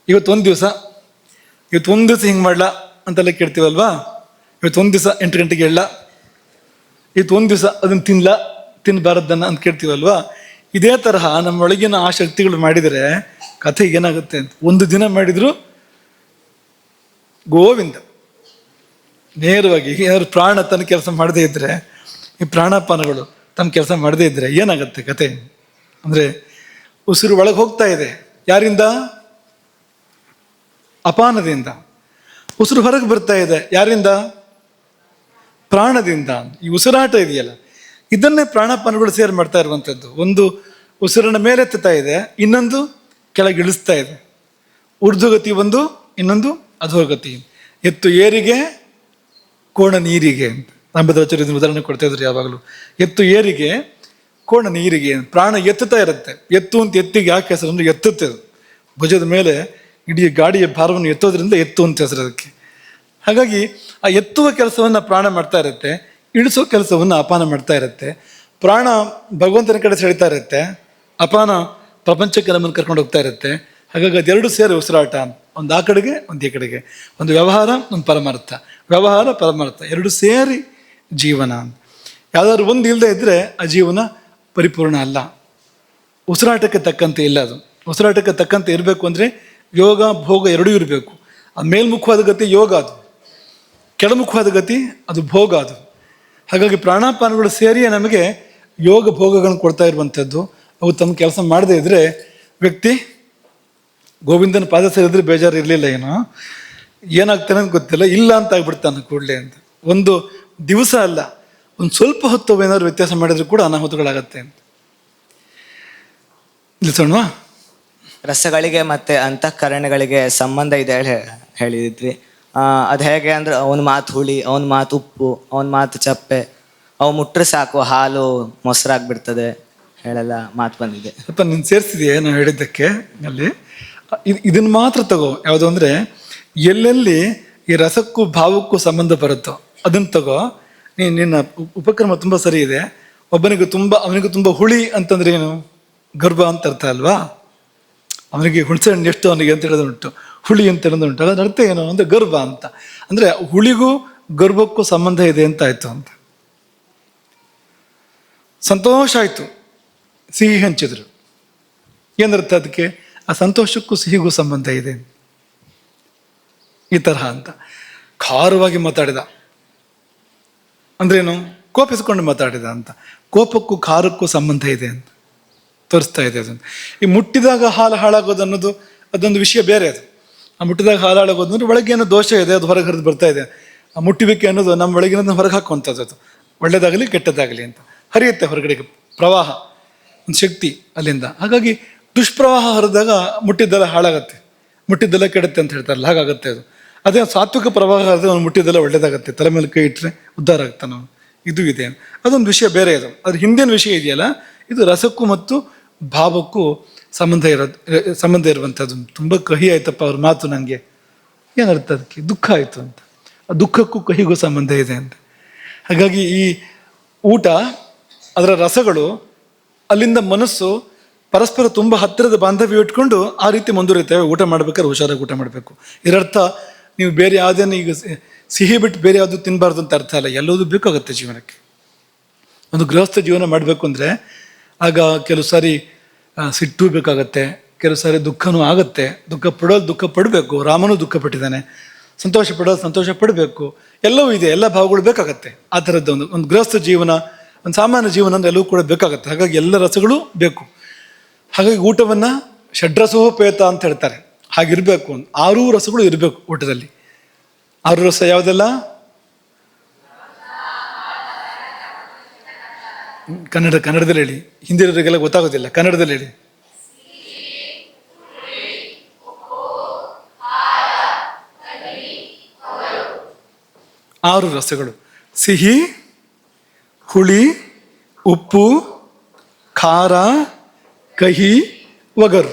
ಇವತ್ತೊಂದು ದಿವಸ ಹಿಂಗೆ ಮಾಡಲ ಅಂತೆಲ್ಲ ಕೇಳ್ತೀವಲ್ವಾ. ಇವತ್ತೊಂದು ದಿವಸ 8 ಗಂಟೆಗೆ ಹೇಳಲ್ಲ, ಇವತ್ತೊಂದು ದಿವಸ ಅದನ್ನು ತಿನ್ನಬಾರದನ್ನ ಅಂತ ಕೇಳ್ತೀವಲ್ವಾ. ಇದೇ ತರಹ ನಮ್ಮೊಳಗಿನ ಆ ಶಕ್ತಿಗಳು ಮಾಡಿದರೆ ಕಥೆ ಏನಾಗುತ್ತೆ ಅಂತ. ಒಂದು ದಿನ ಮಾಡಿದ್ರು ಗೋವಿಂದ. ನೇರವಾಗಿ ಏನಾದ್ರು ಪ್ರಾಣ ತನ್ನ ಕೆಲಸ ಮಾಡದೇ ಇದ್ರೆ, ಈ ಪ್ರಾಣಾಪಾನಗಳು ತಮ್ಮ ಕೆಲಸ ಮಾಡದೇ ಇದ್ರೆ ಏನಾಗುತ್ತೆ ಕತೆ ಅಂದರೆ, ಉಸಿರು ಒಳಗೆ ಹೋಗ್ತಾ ಇದೆ. ಯಾರಿಂದ? ಅಪಾನದಿಂದ. ಉಸಿರು ಹೊರಗೆ ಬರ್ತಾ ಇದೆ. ಯಾರಿಂದ? ಪ್ರಾಣದಿಂದ. ಈ ಉಸಿರಾಟ ಇದೆಯಲ್ಲ, ಇದನ್ನೇ ಪ್ರಾಣಾಪಾನಗಳು ಸೇರಿ ಮಾಡ್ತಾ ಇರುವಂಥದ್ದು. ಒಂದು ಉಸಿರನ್ನ ಮೇಲೆತ್ತಾ ಇದೆ, ಇನ್ನೊಂದು ಕೆಳಗೆ ಇಳಿಸ್ತಾ ಇದೆ. ಊರ್ಧ್ವಗತಿ ಒಂದು, ಇನ್ನೊಂದು ಅಧೋಗತಿ. ಎತ್ತು ಏರಿಗೆ, ಕೋಣ ನೀರಿಗೆ ಅಂತ ನಂಬದಾಚಾರ್ಯ ಇದನ್ನು ಉದಾಹರಣೆ ಕೊಡ್ತಾ ಇದ್ರು ಯಾವಾಗಲೂ. ಎತ್ತು ಏರಿಗೆ, ಕೋಣ ನೀರಿಗೆ. ಪ್ರಾಣ ಎತ್ತುತ್ತಾ ಇರುತ್ತೆ. ಎತ್ತು ಅಂತ ಎತ್ತಿಗೆ ಯಾಕೆ ಹೆಸರು ಅಂದರೆ ಎತ್ತುತ್ತೆ ಅದು. ಭುಜದ ಮೇಲೆ ಇಡೀ ಗಾಡಿಯ ಭಾರವನ್ನು ಎತ್ತೋದ್ರಿಂದ ಎತ್ತು ಅಂತ ಹೆಸರು ಅದಕ್ಕೆ. ಹಾಗಾಗಿ ಆ ಎತ್ತುವ ಕೆಲಸವನ್ನು ಪ್ರಾಣ ಮಾಡ್ತಾ ಇರುತ್ತೆ, ಇಳಿಸೋ ಕೆಲಸವನ್ನು ಅಪಾನ ಮಾಡ್ತಾ ಇರುತ್ತೆ. ಪ್ರಾಣ ಭಗವಂತನ ಕಡೆ ಸೆಳಿತಾ ಇರುತ್ತೆ, ಅಪಾನ ಪ್ರಪಂಚಕ್ಕೆ ನಮ್ಮನ್ನು ಕರ್ಕೊಂಡು ಹೋಗ್ತಾ ಇರುತ್ತೆ. ಹಾಗಾಗಿ ಅದೆರಡು ಸೇರಿ ಉಸಿರಾಟ. ಒಂದು ಆ ಕಡೆಗೆ, ಒಂದು ಈ ಕಡೆಗೆ. ಒಂದು ವ್ಯವಹಾರ, ಒಂದು ಪರಮಾರ್ಥ. ವ್ಯವಹಾರ, ಪರಮಾರ್ಥ ಎರಡು ಸೇರಿ ಜೀವನ. ಯಾವುದಾದ್ರು ಒಂದು ಇಲ್ಲದೆ ಇದ್ದರೆ ಆ ಜೀವನ ಪರಿಪೂರ್ಣ ಅಲ್ಲ. ಉಸಿರಾಟಕ್ಕೆ ತಕ್ಕಂತೆ ಇಲ್ಲ ಅದು. ಉಸಿರಾಟಕ್ಕೆ ತಕ್ಕಂತೆ ಇರಬೇಕು ಅಂದರೆ ಯೋಗ ಭೋಗ ಎರಡೂ ಇರಬೇಕು. ಅದು ಮೇಲ್ಮುಖವಾದ ಗತಿ ಯೋಗ, ಅದು ಕೆಳಮುಖವಾದ ಗತಿ ಅದು ಭೋಗ ಅದು. ಹಾಗಾಗಿ ಪ್ರಾಣಾಪಾನಗಳು ಸೇರಿಯೇ ನಮಗೆ ಯೋಗ ಭೋಗಗಳನ್ನು ಕೊಡ್ತಾ ಇರುವಂಥದ್ದು. ಅವು ತಮ್ಮ ಕೆಲಸ ಮಾಡದೇ ಇದ್ದರೆ ವ್ಯಕ್ತಿ ಗೋವಿಂದನ ಪಾದ ಸೇರಿದ್ರೆ ಬೇಜಾರು ಇರಲಿಲ್ಲ, ಏನೋ ಏನಾಗ್ತಾನೆ ಅಂತ ಗೊತ್ತಿಲ್ಲ, ಇಲ್ಲ ಅಂತ ಆಗ್ಬಿಡ್ತಾನೆ ಕೂಡಲೇ ಅಂತ. ಒಂದು ದಿವಸ ಅಲ್ಲ, ಒಂದು ಸ್ವಲ್ಪ ಹೊತ್ತು ಏನಾದ್ರು ವ್ಯತ್ಯಾಸ ಮಾಡಿದ್ರು ಕೂಡ ಅನಾಹುತಗಳಾಗತ್ತೆ ಅಂತ ತಿಳಿಸೋಣವಾ. ರಸಗಳಿಗೆ ಮತ್ತು ಅಂತಃಕರಣಗಳಿಗೆ ಸಂಬಂಧ ಇದೆ ಹೇಳಿದ್ವಿ. ಅದು ಹೇಗೆ ಅಂದರೆ, ಅವನ ಮಾತು ಹುಳಿ, ಅವನ ಮಾತು ಉಪ್ಪು, ಅವನ ಮಾತು ಚಪ್ಪೆ, ಅವು ಮುಟ್ರೆ ಸಾಕು ಹಾಲು ಮೊಸರಾಗ್ಬಿಡ್ತದೆ ಹೇಳೆಲ್ಲ ಮಾತು ಬಂದಿದೆ. ಸ್ವಲ್ಪ ನೀನು ಸೇರಿಸಿದೆಯೇ ನಾನು ಹೇಳಿದ್ದಕ್ಕೆ ಅಲ್ಲಿ. ಇದನ್ನು ಮಾತ್ರ ತಗೋ. ಯಾವುದು ಅಂದರೆ, ಎಲ್ಲೆಲ್ಲಿ ಈ ರಸಕ್ಕೂ ಭಾವಕ್ಕೂ ಸಂಬಂಧ ಬರುತ್ತೋ ಅದನ್ನು ತಗೋ. ನಿನ್ನ ಉಪಕ್ರಮ ತುಂಬ ಸರಿ ಇದೆ. ಅವನಿಗೆ ತುಂಬ ಹುಳಿ ಅಂತಂದ್ರೆ ಏನು? ಗರ್ಭ ಅಂತ ಅರ್ಥ ಅಲ್ವಾ. ಅವನಿಗೆ ಹುಣಸೆ ಹಣ್ಣು ಎಷ್ಟು ಅವನಿಗೆ ಅಂತ ಹೇಳೋದುಂಟು, ಹುಳಿ ಅಂತ ಹೇಳೋದುಂಟು. ಅದರ ಅರ್ಥ ಏನು ಅಂದರೆ ಗರ್ಭ ಅಂತ. ಅಂದರೆ ಹುಳಿಗೂ ಗರ್ಭಕ್ಕೂ ಸಂಬಂಧ ಇದೆ ಅಂತ ಆಯಿತು ಅಂತ. ಸಂತೋಷ ಆಯಿತು, ಸಿಹಿ ಹಂಚಿದ್ರು. ಏನರ್ಥ ಅದಕ್ಕೆ? ಆ ಸಂತೋಷಕ್ಕೂ ಸಿಹಿಗೂ ಸಂಬಂಧ ಇದೆ ಈ ತರಹ ಅಂತ. ಖಾರವಾಗಿ ಮಾತಾಡಿದ ಅಂದ್ರೇನು? ಕೋಪಿಸ್ಕೊಂಡು ಮಾತಾಡಿದ ಅಂತ. ಕೋಪಕ್ಕೂ ಖಾರಕ್ಕೂ ಸಂಬಂಧ ಇದೆ ಅಂತ ತೋರಿಸ್ತಾ ಇದೆ ಅದನ್ನು. ಈ ಮುಟ್ಟಿದಾಗ ಹಾಲು ಹಾಳಾಗೋದು ಅನ್ನೋದು ಅದೊಂದು ವಿಷಯ ಬೇರೆ. ಅದು ಆ ಮುಟ್ಟಿದಾಗ ಹಾಲು ಹಾಳಾಗೋದು ಅಂದರೆ ಒಳಗೇನೋ ದೋಷ ಇದೆ, ಅದು ಹೊರಗೆ ಹರಿದು ಬರ್ತಾ ಇದೆ. ಆ ಮುಟ್ಟಿವಿಕೆ ಅನ್ನೋದು ನಮ್ಮ ಒಳಗಿನ ಹೊರಗೆ ಹಾಕುವಂಥದ್ದು. ಅದು ಒಳ್ಳೇದಾಗಲಿ ಕೆಟ್ಟದ್ದಾಗಲಿ ಅಂತ ಹರಿಯುತ್ತೆ ಹೊರಗಡೆಗೆ ಪ್ರವಾಹ, ಒಂದು ಶಕ್ತಿ ಅಲ್ಲಿಂದ. ಹಾಗಾಗಿ ದುಷ್ಪ್ರವಾಹ ಹರಿದಾಗ ಮುಟ್ಟಿದ್ದೆಲ್ಲ ಹಾಳಾಗತ್ತೆ, ಮುಟ್ಟಿದ್ದೆಲ್ಲ ಕೆಡುತ್ತೆ ಅಂತ ಹೇಳ್ತಾರಲ್ಲ, ಹಾಗಾಗತ್ತೆ ಅದು. ಅದೇ ಸಾತ್ವಿಕ ಪ್ರವಾಹ ಹರಿದ್ರೆ ಅವ್ನು ಮುಟ್ಟಿದ್ದೆಲ್ಲ ಒಳ್ಳೇದಾಗತ್ತೆ. ತಲೆ ಮೇಲೆ ಕೈ ಇಟ್ಟರೆ ಉದ್ಧಾರ ಆಗ್ತಾನೆ ಅವನು. ಇದು ಇದೆ, ಅದೊಂದು ವಿಷಯ ಬೇರೆ. ಅದು ಅದ್ರ ಹಿಂದಿನ ವಿಷಯ ಇದೆಯಲ್ಲ, ಇದು ರಸಕ್ಕೂ ಮತ್ತು ಭಾವಕ್ಕೂ ಸಂಬಂಧ ಇರುವಂಥದ್ದು. ತುಂಬ ಕಹಿ ಆಯ್ತಪ್ಪ ಅವ್ರ ಮಾತು, ನನಗೆ ಏನರ್ಥ ಅದಕ್ಕೆ? ದುಃಖ ಆಯಿತು ಅಂತ. ಆ ದುಃಖಕ್ಕೂ ಕಹಿಗೂ ಸಂಬಂಧ ಇದೆ ಅಂತ. ಹಾಗಾಗಿ ಈ ಊಟ, ಅದರ ರಸಗಳು, ಅಲ್ಲಿಂದ ಮನಸ್ಸು ಪರಸ್ಪರ ತುಂಬ ಹತ್ತಿರದ ಬಾಂಧವ್ಯ ಇಟ್ಕೊಂಡು ಆ ರೀತಿ ಮುಂದುವರಿತೇವೆ. ಊಟ ಮಾಡ್ಬೇಕಾದ್ರೆ ಹುಷಾರಾಗಿ ಊಟ ಮಾಡಬೇಕು. ಇದರರ್ಥ ನೀವು ಬೇರೆ ಯಾವುದೇನು ಈಗ ಸಿಹಿ ಬಿಟ್ಟು ಬೇರೆ ಯಾವುದು ತಿನ್ನಬಾರ್ದು ಅಂತ ಅರ್ಥ ಅಲ್ಲ. ಎಲ್ಲದೂ ಬೇಕಾಗುತ್ತೆ ಜೀವನಕ್ಕೆ. ಒಂದು ಗೃಹಸ್ಥ ಜೀವನ ಮಾಡಬೇಕು ಅಂದರೆ ಆಗ ಕೆಲವು ಸಾರಿ ಸಿಟ್ಟು ಬೇಕಾಗತ್ತೆ, ಕೆಲವು ಸಾರಿ ದುಃಖನೂ ಆಗುತ್ತೆ. ದುಃಖ ಪಡೋದು ದುಃಖ ಪಡಬೇಕು. ರಾಮನೂ ದುಃಖ ಪಟ್ಟಿದ್ದಾನೆ. ಸಂತೋಷ ಪಡೋದು ಸಂತೋಷ ಪಡಬೇಕು. ಎಲ್ಲವೂ ಇದೆ, ಎಲ್ಲ ಭಾವಗಳು ಬೇಕಾಗತ್ತೆ. ಆ ಥರದ್ದು ಒಂದು ಗೃಹಸ್ಥ ಜೀವನ, ಒಂದು ಸಾಮಾನ್ಯ ಜೀವನ ಅಂದರೆ ಎಲ್ಲವೂ ಕೂಡ ಬೇಕಾಗತ್ತೆ. ಹಾಗಾಗಿ ಎಲ್ಲ ರಸಗಳು ಬೇಕು. ಹಾಗಾಗಿ ಊಟವನ್ನು ಷಡ್ರಸೋಪೇತ ಅಂತ ಹೇಳ್ತಾರೆ. ಹಾಗಿರಬೇಕು. 6 ರಸಗಳು ಇರಬೇಕು ಊಟದಲ್ಲಿ. 6 ರಸ ಯಾವುದೆಲ್ಲ? ಕನ್ನಡದಲ್ಲಿ ಹೇಳಿ, ಹಿಂದಿರೋರಿಗೆಲ್ಲ ಗೊತ್ತಾಗೋದಿಲ್ಲ, ಕನ್ನಡದಲ್ಲಿ ಹೇಳಿ. ಆರು ರಸಗಳು: ಸಿಹಿ, ಹುಳಿ, ಉಪ್ಪು, ಖಾರ, ಕಹಿ, ಒಗರು.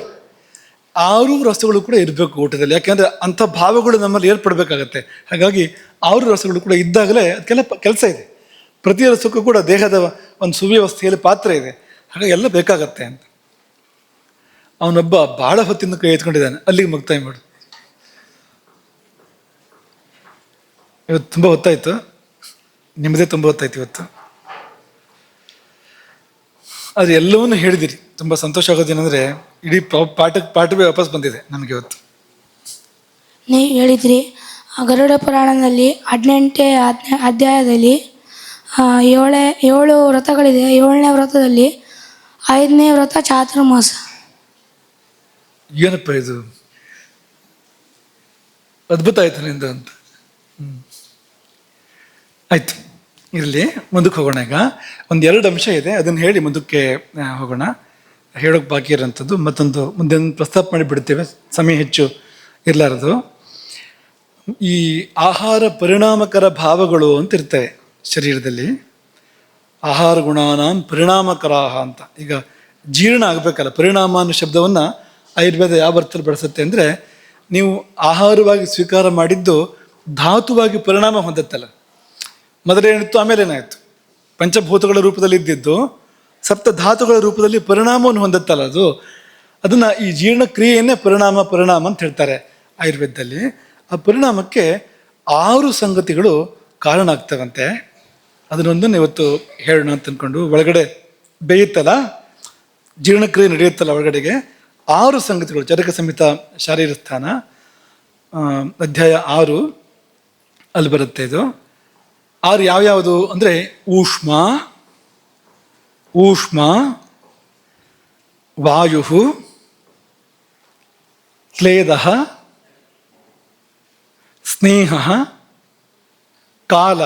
ಆರು ರಸಗಳು ಕೂಡ ಇರಬೇಕು ಊಟದಲ್ಲಿ. ಯಾಕೆಂದರೆ ಅಂಥ ಭಾವಗಳು ನಮ್ಮಲ್ಲಿ ಏರ್ಪಡಬೇಕಾಗತ್ತೆ. ಹಾಗಾಗಿ ಆರು ರಸಗಳು ಕೂಡ ಇದ್ದಾಗಲೇ ಅದಕ್ಕೆಲ್ಲ ಕೆಲಸ ಇದೆ. ಪ್ರತಿ ರಸಕ್ಕೂ ಕೂಡ ದೇಹದ ಒಂದು ಸುವ್ಯವಸ್ಥೆಯಲ್ಲಿ ಪಾತ್ರ ಇದೆ. ಹಾಗಾಗಿ ಎಲ್ಲ ಬೇಕಾಗತ್ತೆ ಅಂತ. ಅವನೊಬ್ಬ ಭಾಳ ಹೊತ್ತಿನ ಕೈ ಎತ್ಕೊಂಡಿದ್ದಾನೆ, ಅಲ್ಲಿಗೆ ಮುಕ್ತಾಯ ಮಾಡು. ಇವತ್ತು ತುಂಬ ಹೊತ್ತಾಯಿತು, ನಿಮ್ಮದೇ ತುಂಬ ಹೊತ್ತಾಯ್ತು ಇವತ್ತು. ಆದರೆ ಎಲ್ಲವನ್ನೂ ಹೇಳಿದಿರಿ. ತುಂಬ ಸಂತೋಷ ಆಗೋದೇನೆಂದರೆ ಇಡೀ ಪಾಠವೇ ವಾಪಸ್ ಬಂದಿದೆ ನನಗೆ ಇವತ್ತು. ನೀವು ಹೇಳಿದ್ರಿ ಗರುಡ ಪುರಾಣದಲ್ಲಿ 18ನೇ ಅಧ್ಯಾಯದಲ್ಲಿ 7 ವ್ರತಗಳಿದೆ. 7ನೇ ವ್ರತದಲ್ಲಿ 5ನೇ ವ್ರತ ಚಾತುರ್ಮಾಸ. ಏನಪ್ಪ ಇದು, ಅದ್ಭುತ ಆಯ್ತು ನಿಂದು ಅಂತ. ಆಯ್ತು, ಇರಲಿ, ಮುಂದಕ್ಕೆ ಹೋಗೋಣ. ಈಗ 1-2 ಅಂಶ ಇದೆ, ಅದನ್ನು ಹೇಳಿ ಮುಂದಕ್ಕೆ ಹೋಗೋಣ. ಹೇಳೋಕೆ ಬಾಕಿ ಇರೋಂಥದ್ದು ಮತ್ತೊಂದು ಮುಂದೆ ಪ್ರಸ್ತಾಪ ಮಾಡಿ ಬಿಡ್ತೇವೆ, ಸಮಯ ಹೆಚ್ಚು ಇರಲಾರದು. ಈ ಆಹಾರ ಪರಿಣಾಮಕರ ಭಾವಗಳು ಅಂತ ಇರ್ತವೆ ಶರೀರದಲ್ಲಿ. ಆಹಾರ ಗುಣಾನಾಂ ಪರಿಣಾಮಕರಾಹ ಅಂತ. ಈಗ ಜೀರ್ಣ ಆಗಬೇಕಲ್ಲ, ಪರಿಣಾಮ ಅನ್ನೋ ಶಬ್ದವನ್ನು ಆಯುರ್ವೇದ ಯಾವ ಅರ್ಥದಲ್ಲಿ ಬಳಸುತ್ತೆ ಅಂದರೆ, ನೀವು ಆಹಾರವಾಗಿ ಸ್ವೀಕಾರ ಮಾಡಿದ್ದು ಧಾತುವಾಗಿ ಪರಿಣಾಮ ಹೊಂದುತ್ತಲ್ಲ. ಮೊದಲೇನಿತ್ತು, ಆಮೇಲೆ ಏನಾಯಿತು? ಪಂಚಭೂತಗಳ ರೂಪದಲ್ಲಿ ಇದ್ದಿದ್ದು ಸಪ್ತಧಾತುಗಳ ರೂಪದಲ್ಲಿ ಪರಿಣಾಮವನ್ನು ಹೊಂದುತ್ತಲ್ಲ ಅದು. ಅದನ್ನು ಈ ಜೀರ್ಣಕ್ರಿಯೆಯನ್ನೇ ಪರಿಣಾಮ ಅಂತ ಹೇಳ್ತಾರೆ ಆಯುರ್ವೇದದಲ್ಲಿ. ಆ ಪರಿಣಾಮಕ್ಕೆ 6 ಸಂಗತಿಗಳು ಕಾರಣ ಆಗ್ತವಂತೆ. ಅದನ್ನೊಂದನ್ನು ಇವತ್ತು ಹೇಳೋಣ ಅಂತ ಅಂದ್ಕೊಂಡು, ಒಳಗಡೆ ಬೇಯುತ್ತಲ್ಲ, ಜೀರ್ಣಕ್ರಿಯೆ ನಡೆಯುತ್ತಲ್ಲ ಒಳಗಡೆಗೆ, 6 ಸಂಗತಿಗಳು. ಚರಕ ಸಂಹಿತ ಶಾರೀರ ಸ್ಥಾನ ಅಧ್ಯಾಯ 6 ಅಲ್ಲಿ ಬರುತ್ತೆ ಇದು. 6 ಯಾವ್ಯಾವುದು ಅಂದರೆ ಊಷ್ಮ, ವಾಯು, ಕ್ಲೇದ, ಸ್ನೇಹ, ಕಾಲ,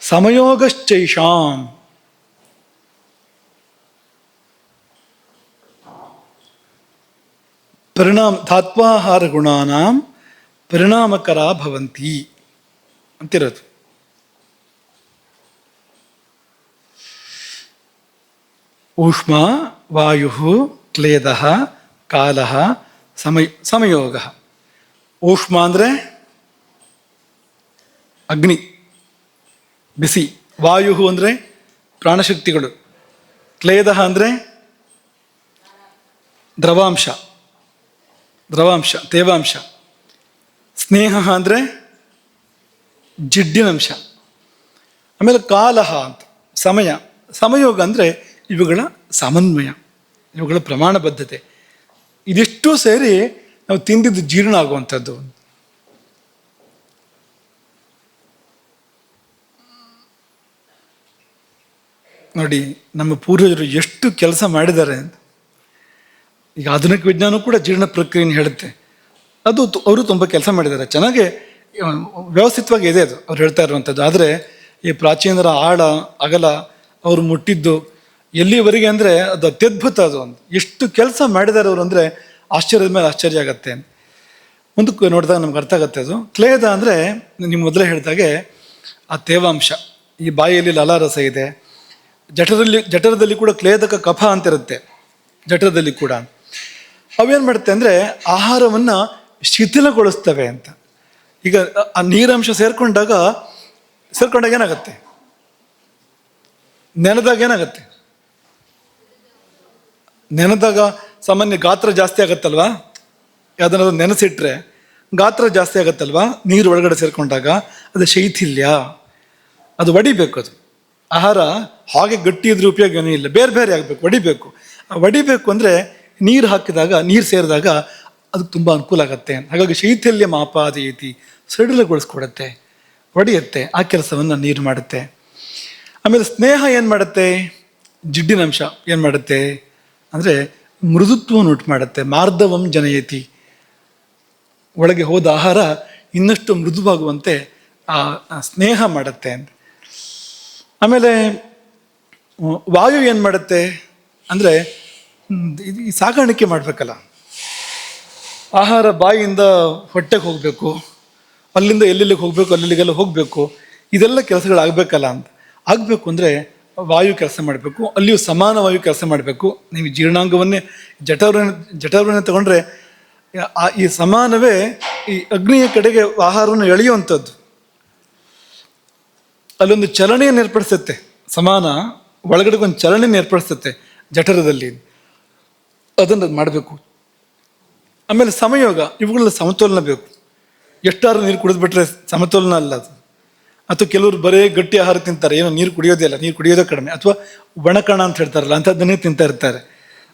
ಸಮಯೋಗಶ್ಚೈಷಾಂ. ಧಾತ್ವಾಹಾರ ಗುಣಾನಾಂ ಪರಿಣಾಮಕರ ಭವಂತಿ ಅಂತಿರೋದು. ಊಷ್ಮ, ವಾಯು, ಕ್ಲೇದ, ಕಾಲ, ಸಮಯೋಗ. ಊಷ್ಮ ಅಂದರೆ ಅಗ್ನಿ, ಬಿಸಿ. ವಾಯು ಅಂದರೆ ಪ್ರಾಣಶಕ್ತಿಗಳು. ಕ್ಲೇದ ಅಂದರೆ ದ್ರವಾಂಶ, ತೇವಾಂಶ. ಸ್ನೇಹ ಅಂದರೆ ಜಿಡ್ಡಿನಂಶ. ಆಮೇಲೆ ಕಾಲಹ ಅಂತ ಸಮಯ. ಸಮಯೋಗ ಅಂದರೆ ಇವುಗಳ ಸಮನ್ವಯ, ಇವುಗಳ ಪ್ರಮಾಣಬದ್ಧತೆ. ಇದಿಷ್ಟು ಸೇರಿ ನಾವು ತಿಂದಿದ್ದು ಜೀರ್ಣ ಆಗುವಂಥದ್ದು. ನೋಡಿ, ನಮ್ಮ ಪೂರ್ವಜರು ಎಷ್ಟು ಕೆಲಸ ಮಾಡಿದ್ದಾರೆ ಅಂತ. ಈಗ ಆಧುನಿಕ ವಿಜ್ಞಾನ ಕೂಡ ಜೀರ್ಣ ಪ್ರಕ್ರಿಯೆಯನ್ನು ಹೇಳುತ್ತೆ. ಅವರು ತುಂಬ ಕೆಲಸ ಮಾಡಿದ್ದಾರೆ, ಚೆನ್ನಾಗಿ ವ್ಯವಸ್ಥಿತವಾಗಿ ಇದೆ ಅದು ಅವ್ರು ಹೇಳ್ತಾ ಇರುವಂಥದ್ದು. ಆದರೆ ಈ ಪ್ರಾಚೀನರ ಆಳ ಅಗಲ ಅವರು ಮುಟ್ಟಿದ್ದು ಎಲ್ಲಿವರೆಗೆ ಅಂದರೆ ಅದು ಅತ್ಯದ್ಭುತ. ಅದು ಒಂದು ಎಷ್ಟು ಕೆಲಸ ಮಾಡಿದ್ದಾರೆ ಅವರು ಅಂದರೆ ಆಶ್ಚರ್ಯದ ಮೇಲೆ ಆಶ್ಚರ್ಯ ಆಗತ್ತೆ. ಮುಂದಕ್ಕೆ ನೋಡಿದಾಗ ನಮ್ಗೆ ಅರ್ಥ ಆಗುತ್ತೆ ಅದು. ಕ್ಲೇದ ಅಂದರೆ ನಿಮ್ಮ ಮೊದಲೇ ಹೇಳಿದಾಗೆ ಆ ತೇವಾಂಶ. ಈ ಬಾಯಿಯಲ್ಲಿ ಲಾಲಾರಸ ಇದೆ. ಜಠರದಲ್ಲಿ ಕೂಡ ಕ್ಲೇದಕ ಕಫ ಅಂತಿರುತ್ತೆ ಜಠರದಲ್ಲಿ ಕೂಡ. ಅವೇನು ಮಾಡುತ್ತೆ ಅಂದರೆ ಆಹಾರವನ್ನು ಶಿಥಿಲಗೊಳಿಸ್ತವೆ ಅಂತ. ಈಗ ಆ ನೀರಂಶ ಸೇರ್ಕೊಂಡಾಗ ಏನಾಗತ್ತೆ? ನೆನೆದಾಗ ಸಾಮಾನ್ಯ ಗಾತ್ರ ಜಾಸ್ತಿ ಆಗತ್ತಲ್ವಾ? ಯಾವುದನ್ನಾದ್ರು ನೆನೆಸಿಟ್ರೆ ಗಾತ್ರ ಜಾಸ್ತಿ ಆಗತ್ತಲ್ವಾ? ನೀರು ಒಳಗಡೆ ಸೇರ್ಕೊಂಡಾಗ ಅದು ಶೈಥಿಲ್ಯ, ಅದು ಒಡಿಬೇಕು. ಅದು ಆಹಾರ ಹಾಗೆ ಗಟ್ಟಿ ಇದ್ರೆ ಉಪಯೋಗ ಏನೂ ಇಲ್ಲ, ಬೇರೆ ಬೇರೆ ಆಗಬೇಕು, ಒಡಿಬೇಕು ಅಂದರೆ ನೀರು ಹಾಕಿದಾಗ, ನೀರು ಸೇರಿದಾಗ ಅದಕ್ಕೆ ತುಂಬ ಅನುಕೂಲ ಆಗುತ್ತೆ. ಹಾಗಾಗಿ ಶೈಥಿಲ್ಯ ಮಾಪಾದಯತಿ, ಸಡಿಲಗೊಳಿಸ್ಕೊಡುತ್ತೆ, ಒಡೆಯುತ್ತೆ. ಆ ಕೆಲಸವನ್ನು ನೀರು ಮಾಡುತ್ತೆ. ಆಮೇಲೆ ಸ್ನೇಹ ಏನು ಮಾಡುತ್ತೆ? ಜಿಡ್ಡಿನಂಶ ಏನು ಮಾಡುತ್ತೆ ಅಂದರೆ ಮೃದುತ್ವವನ್ನು ಉಂಟು ಮಾಡುತ್ತೆ. ಮಾರ್ಧವಂ ಜನಯತಿ, ಒಳಗೆ ಹೋದ ಆಹಾರ ಇನ್ನಷ್ಟು ಮೃದುವಾಗುವಂತೆ ಆ ಸ್ನೇಹ ಮಾಡುತ್ತೆ ಅಂತ. ಆಮೇಲೆ ವಾಯು ಏನು ಮಾಡುತ್ತೆ ಅಂದರೆ ಈ ಸಾಗಾಣಿಕೆ ಮಾಡಬೇಕಲ್ಲ, ಆಹಾರ ಬಾಯಿಯಿಂದ ಹೊಟ್ಟೆಗೆ ಹೋಗಬೇಕು, ಅಲ್ಲಿಂದ ಎಲ್ಲೆಲ್ಲಿಗೆ ಹೋಗಬೇಕು, ಅಲ್ಲಿಗೆಲ್ಲ ಹೋಗಬೇಕು, ಇದೆಲ್ಲ ಕೆಲಸಗಳಾಗಬೇಕಲ್ಲ ಅಂತ. ಆಗಬೇಕು ಅಂದರೆ ವಾಯು ಕೆಲಸ ಮಾಡಬೇಕು, ಅಲ್ಲಿಯೂ ಸಮಾನ ವಾಯು ಕೆಲಸ ಮಾಡಬೇಕು. ನೀವು ಜೀರ್ಣಾಂಗವನ್ನೇ ಜಠರವನ್ನೇ ತಗೊಂಡ್ರೆ ಈ ಸಮಾನವೇ ಈ ಅಗ್ನಿಯ ಕಡೆಗೆ ಆಹಾರವನ್ನು ಎಳೆಯುವಂಥದ್ದು. ಅಲ್ಲೊಂದು ಚಲನೆಯನ್ನು ಏರ್ಪಡಿಸುತ್ತೆ, ಸಮಾನ ಒಳಗಡೆ ಒಂದು ಚಲನೆಯನ್ನು ಏರ್ಪಡಿಸುತ್ತೆ ಜಠರದಲ್ಲಿ, ಅದನ್ನು ಮಾಡಬೇಕು. ಆಮೇಲೆ ಸಮಯೋಗ, ಇವುಗಳ ಸಮತೋಲನ ಬೇಕು. ಎಷ್ಟಾರು ನೀರು ಕುಡಿದ್ಬಿಟ್ರೆ ಸಮತೋಲನ ಅಲ್ಲ ಅದು. ಅಥವಾ ಕೆಲವರು ಬರೇ ಗಟ್ಟಿ ಆಹಾರ ತಿಂತಾರೆ, ಏನೋ ನೀರು ಕುಡಿಯೋದೇ ಇಲ್ಲ, ನೀರು ಕುಡಿಯೋದೇ ಕಡಿಮೆ, ಅಥವಾ ಒಣಕಣ ಅಂತ ಹೇಳ್ತಾರಲ್ಲ ಅಂಥದ್ದನ್ನೇ ತಿಂತಾ ಇರ್ತಾರೆ,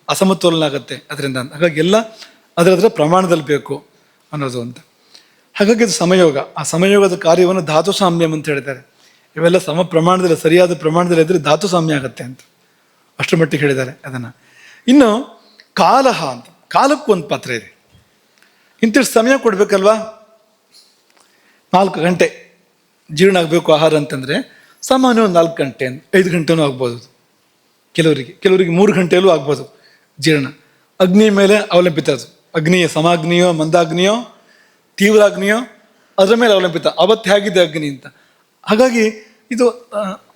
ಅಸಮತೋಲನ ಆಗುತ್ತೆ ಅದರಿಂದ. ಹಾಗಾಗಿ ಎಲ್ಲ ಅದರ ಪ್ರಮಾಣದಲ್ಲಿ ಬೇಕು ಅನ್ನೋದು ಅಂತ. ಹಾಗಾಗಿ ಅದು ಸಮಯೋಗ. ಆ ಸಮಯೋಗದ ಕಾರ್ಯವನ್ನು ಧಾತು ಸಾಮ್ಯಂ ಅಂತ ಹೇಳ್ತಾರೆ. ಇವೆಲ್ಲ ಸಮ ಪ್ರಮಾಣದಲ್ಲಿ, ಸರಿಯಾದ ಪ್ರಮಾಣದಲ್ಲಿ ಇದ್ದರೆ ಧಾತು ಸಾಮ್ಯ ಆಗುತ್ತೆ ಅಂತ ಅಷ್ಟರ ಮಟ್ಟಿಗೆ ಹೇಳಿದ್ದಾರೆ ಅದನ್ನು. ಇನ್ನು ಕಾಲಹ ಅಂತ, ಕಾಲಕ್ಕೂ ಒಂದು ಪಾತ್ರ ಇದೆ. ಇಂತಿಷ್ಟು ಸಮಯ ಕೊಡಬೇಕಲ್ವಾ, 4 ಗಂಟೆ ಜೀರ್ಣ ಆಗಬೇಕು ಆಹಾರ ಅಂತಂದರೆ ಸಾಮಾನ್ಯ ಒಂದು 4 ಗಂಟೆ, 5 ಗಂಟೆನೂ ಆಗ್ಬೋದು ಕೆಲವರಿಗೆ 3 ಗಂಟೆಯಲ್ಲೂ ಆಗ್ಬೋದು ಜೀರ್ಣ. ಅಗ್ನಿ ಮೇಲೆ ಅವಲಂಬಿತ ಅದು. ಅಗ್ನಿಯ ಸಮಾಗ್ನಿಯೋ ಮಂದಾಗ್ನಿಯೋ ತೀವ್ರಾಗ್ನಿಯೋ ಅದರ ಮೇಲೆ ಅವಲಂಬಿತ, ಅವತ್ತು ಹೇಗಿದೆ ಅಗ್ನಿ ಅಂತ. ಹಾಗಾಗಿ ಇದು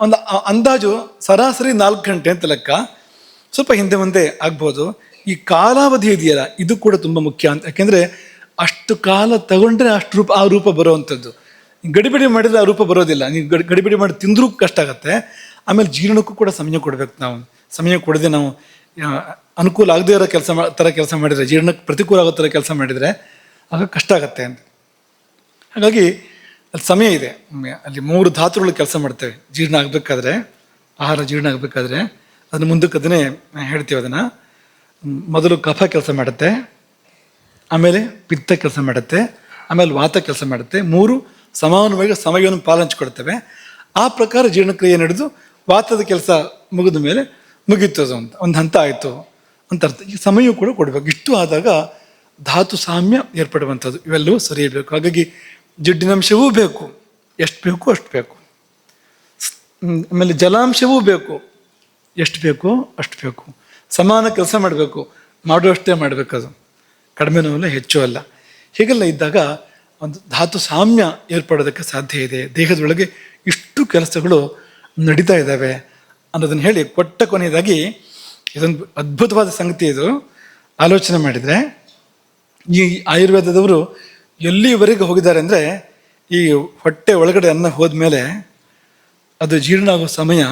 ಒಂದು ಅಂದಾಜು ಸರಾಸರಿ 4 ಗಂಟೆ ಅಂತ ಲೆಕ್ಕ, ಸ್ವಲ್ಪ ಹಿಂದೆ ಮುಂದೆ ಆಗ್ಬೋದು. ಈ ಕಾಲಾವಧಿ ಇದೆಯಲ್ಲ, ಇದು ಕೂಡ ತುಂಬ ಮುಖ್ಯ ಅಂತ. ಯಾಕೆಂದರೆ ಅಷ್ಟು ಕಾಲ ತಗೊಂಡ್ರೆ ಅಷ್ಟು ಆ ರೂಪ ಬರುವಂಥದ್ದು. ಗಡಿಬಿಡಿ ಮಾಡಿದರೆ ಆ ರೂಪ ಬರೋದಿಲ್ಲ. ನೀವು ಗಡಿಬಿಡಿ ಮಾಡಿ ತಿಂದರೂ ಕಷ್ಟ ಆಗುತ್ತೆ. ಆಮೇಲೆ ಜೀರ್ಣಕ್ಕೂ ಕೂಡ ಸಮಯ ಕೊಡಬೇಕು. ನಾವು ಸಮಯ ಕೊಡದೆ ನಾವು ಅನುಕೂಲ ಆಗದೇ ಇರೋ ಕೆಲಸ ಮಾಡಿದರೆ, ಜೀರ್ಣಕ್ಕೆ ಪ್ರತಿಕೂಲ ಆಗೋ ಥರ ಕೆಲಸ ಮಾಡಿದರೆ ಆಗ ಕಷ್ಟ ಆಗತ್ತೆ ಅಂತ. ಹಾಗಾಗಿ ಅಲ್ಲಿ ಸಮಯ ಇದೆ. ಅಲ್ಲಿ 3 ಧಾತುಗಳು ಕೆಲಸ ಮಾಡ್ತೇವೆ ಜೀರ್ಣ ಆಗಬೇಕಾದ್ರೆ, ಆಹಾರ ಜೀರ್ಣ ಆಗಬೇಕಾದ್ರೆ. ಅದನ್ನು ಮುಂದಕ್ಕೆ ಅದನ್ನೇ ಹೇಳ್ತೀವಿ. ಅದನ್ನು ಮೊದಲು ಕಫ ಕೆಲಸ ಮಾಡುತ್ತೆ, ಆಮೇಲೆ ಪಿತ್ತ ಕೆಲಸ ಮಾಡುತ್ತೆ, ಆಮೇಲೆ ವಾತ ಕೆಲಸ ಮಾಡುತ್ತೆ. 3 ಸಮಾನವಾಗಿ ಸಮಯವನ್ನು ಪಾಲಿಸಿಕೊಡ್ತೇವೆ. ಆ ಪ್ರಕಾರ ಜೀರ್ಣಕ್ರಿಯೆ ನಡೆದು ವಾತದ ಕೆಲಸ ಮುಗಿದ ಮೇಲೆ ಮುಗೀತದು ಅಂತ ಒಂದು ಹಂತ ಆಯಿತು ಅಂತ ಅರ್ಥ. ಈ ಸಮಯ ಕೂಡ ಕೊಡಬೇಕು. ಇಷ್ಟು ಆದಾಗ ಧಾತು ಸಾಮ್ಯ ಏರ್ಪಡುವಂಥದ್ದು. ಇವೆಲ್ಲವೂ ಸರಿ ಇರಬೇಕು. ಹಾಗಾಗಿ ಜಿಡ್ಡಿನಂಶವೂ ಬೇಕು, ಎಷ್ಟು ಬೇಕು ಅಷ್ಟು ಬೇಕು. ಆಮೇಲೆ ಜಲಾಂಶವೂ ಬೇಕು, ಎಷ್ಟು ಬೇಕು ಅಷ್ಟು ಬೇಕು. ಸಮಾನ ಕೆಲಸ ಮಾಡಬೇಕು, ಮಾಡುವಷ್ಟೇ ಮಾಡಬೇಕದು, ಕಡಿಮೆನೂ ಅಲ್ಲ ಹೆಚ್ಚು ಅಲ್ಲ. ಹೀಗೆಲ್ಲ ಇದ್ದಾಗ ಒಂದು ಧಾತು ಸಾಮ್ಯ ಏರ್ಪಡೋದಕ್ಕೆ ಸಾಧ್ಯ ಇದೆ. ದೇಹದೊಳಗೆ ಇಷ್ಟು ಕೆಲಸಗಳು ನಡೀತಾ ಇದ್ದಾವೆ ಅನ್ನೋದನ್ನು ಹೇಳಿ ಕೊನೆಯದಾಗಿ ಇದೊಂದು ಅದ್ಭುತವಾದ ಸಂಗತಿ. ಇದು ಆಲೋಚನೆ ಮಾಡಿದರೆ ಈ ಆಯುರ್ವೇದದವರು ಎಲ್ಲಿವರೆಗೆ ಹೋಗಿದ್ದಾರೆ ಅಂದರೆ, ಈ ಹೊಟ್ಟೆ ಒಳಗಡೆ ಅನ್ನ ಹೋದ್ಮೇಲೆ ಅದು ಜೀರ್ಣ ಆಗೋ ಸಮಯ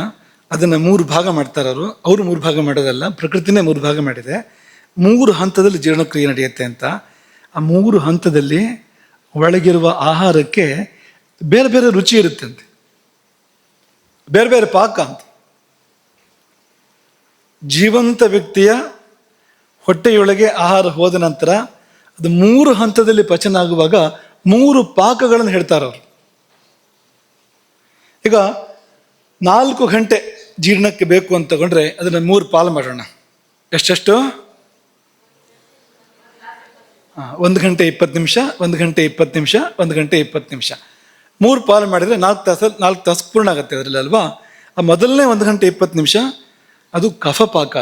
ಅದನ್ನು 3 ಭಾಗ ಮಾಡ್ತಾರೆ ಅವರು 3 ಭಾಗ ಮಾಡೋದಲ್ಲ, ಪ್ರಕೃತಿನೇ 3 ಭಾಗ ಮಾಡಿದೆ. 3 ಹಂತದಲ್ಲಿ ಜೀರ್ಣಕ್ರಿಯೆ ನಡೆಯುತ್ತೆ ಅಂತ. ಆ 3 ಹಂತದಲ್ಲಿ ಒಳಗಿರುವ ಆಹಾರಕ್ಕೆ ಬೇರೆ ಬೇರೆ ರುಚಿ ಇರುತ್ತಂತೆ, ಬೇರೆ ಬೇರೆ ಪಾಕ ಅಂತ. ಜೀವಂತ ವ್ಯಕ್ತಿಯ ಹೊಟ್ಟೆಯೊಳಗೆ ಆಹಾರ ಹೋದ ನಂತರ ಅದು 3 ಹಂತದಲ್ಲಿ ಪಚನ ಆಗುವಾಗ 3 ಪಾಕಗಳನ್ನು ಹೇಳ್ತಾರೆ ಅವರು. ಈಗ 4 ಗಂಟೆ ಜೀರ್ಣಕ್ಕೆ ಬೇಕು ಅಂತ ತಗೊಂಡ್ರೆ ಅದನ್ನು 3 ಪಾಲು ಮಾಡೋಣ. ಎಷ್ಟೆಷ್ಟು? 1 ಗಂಟೆ 20 ನಿಮಿಷ, 1 ಗಂಟೆ 20 ನಿಮಿಷ, 1 ಗಂಟೆ 20 ನಿಮಿಷ. 3 ಪಾಲು ಮಾಡಿದರೆ 4 ತಾಸು ಪೂರ್ಣ ಆಗುತ್ತೆ ಅದರಲ್ಲಿ ಅಲ್ವಾ. ಆ ಮೊದಲನೇ 1 ಗಂಟೆ 20 ನಿಮಿಷ ಅದು ಕಫ ಪಾಕ.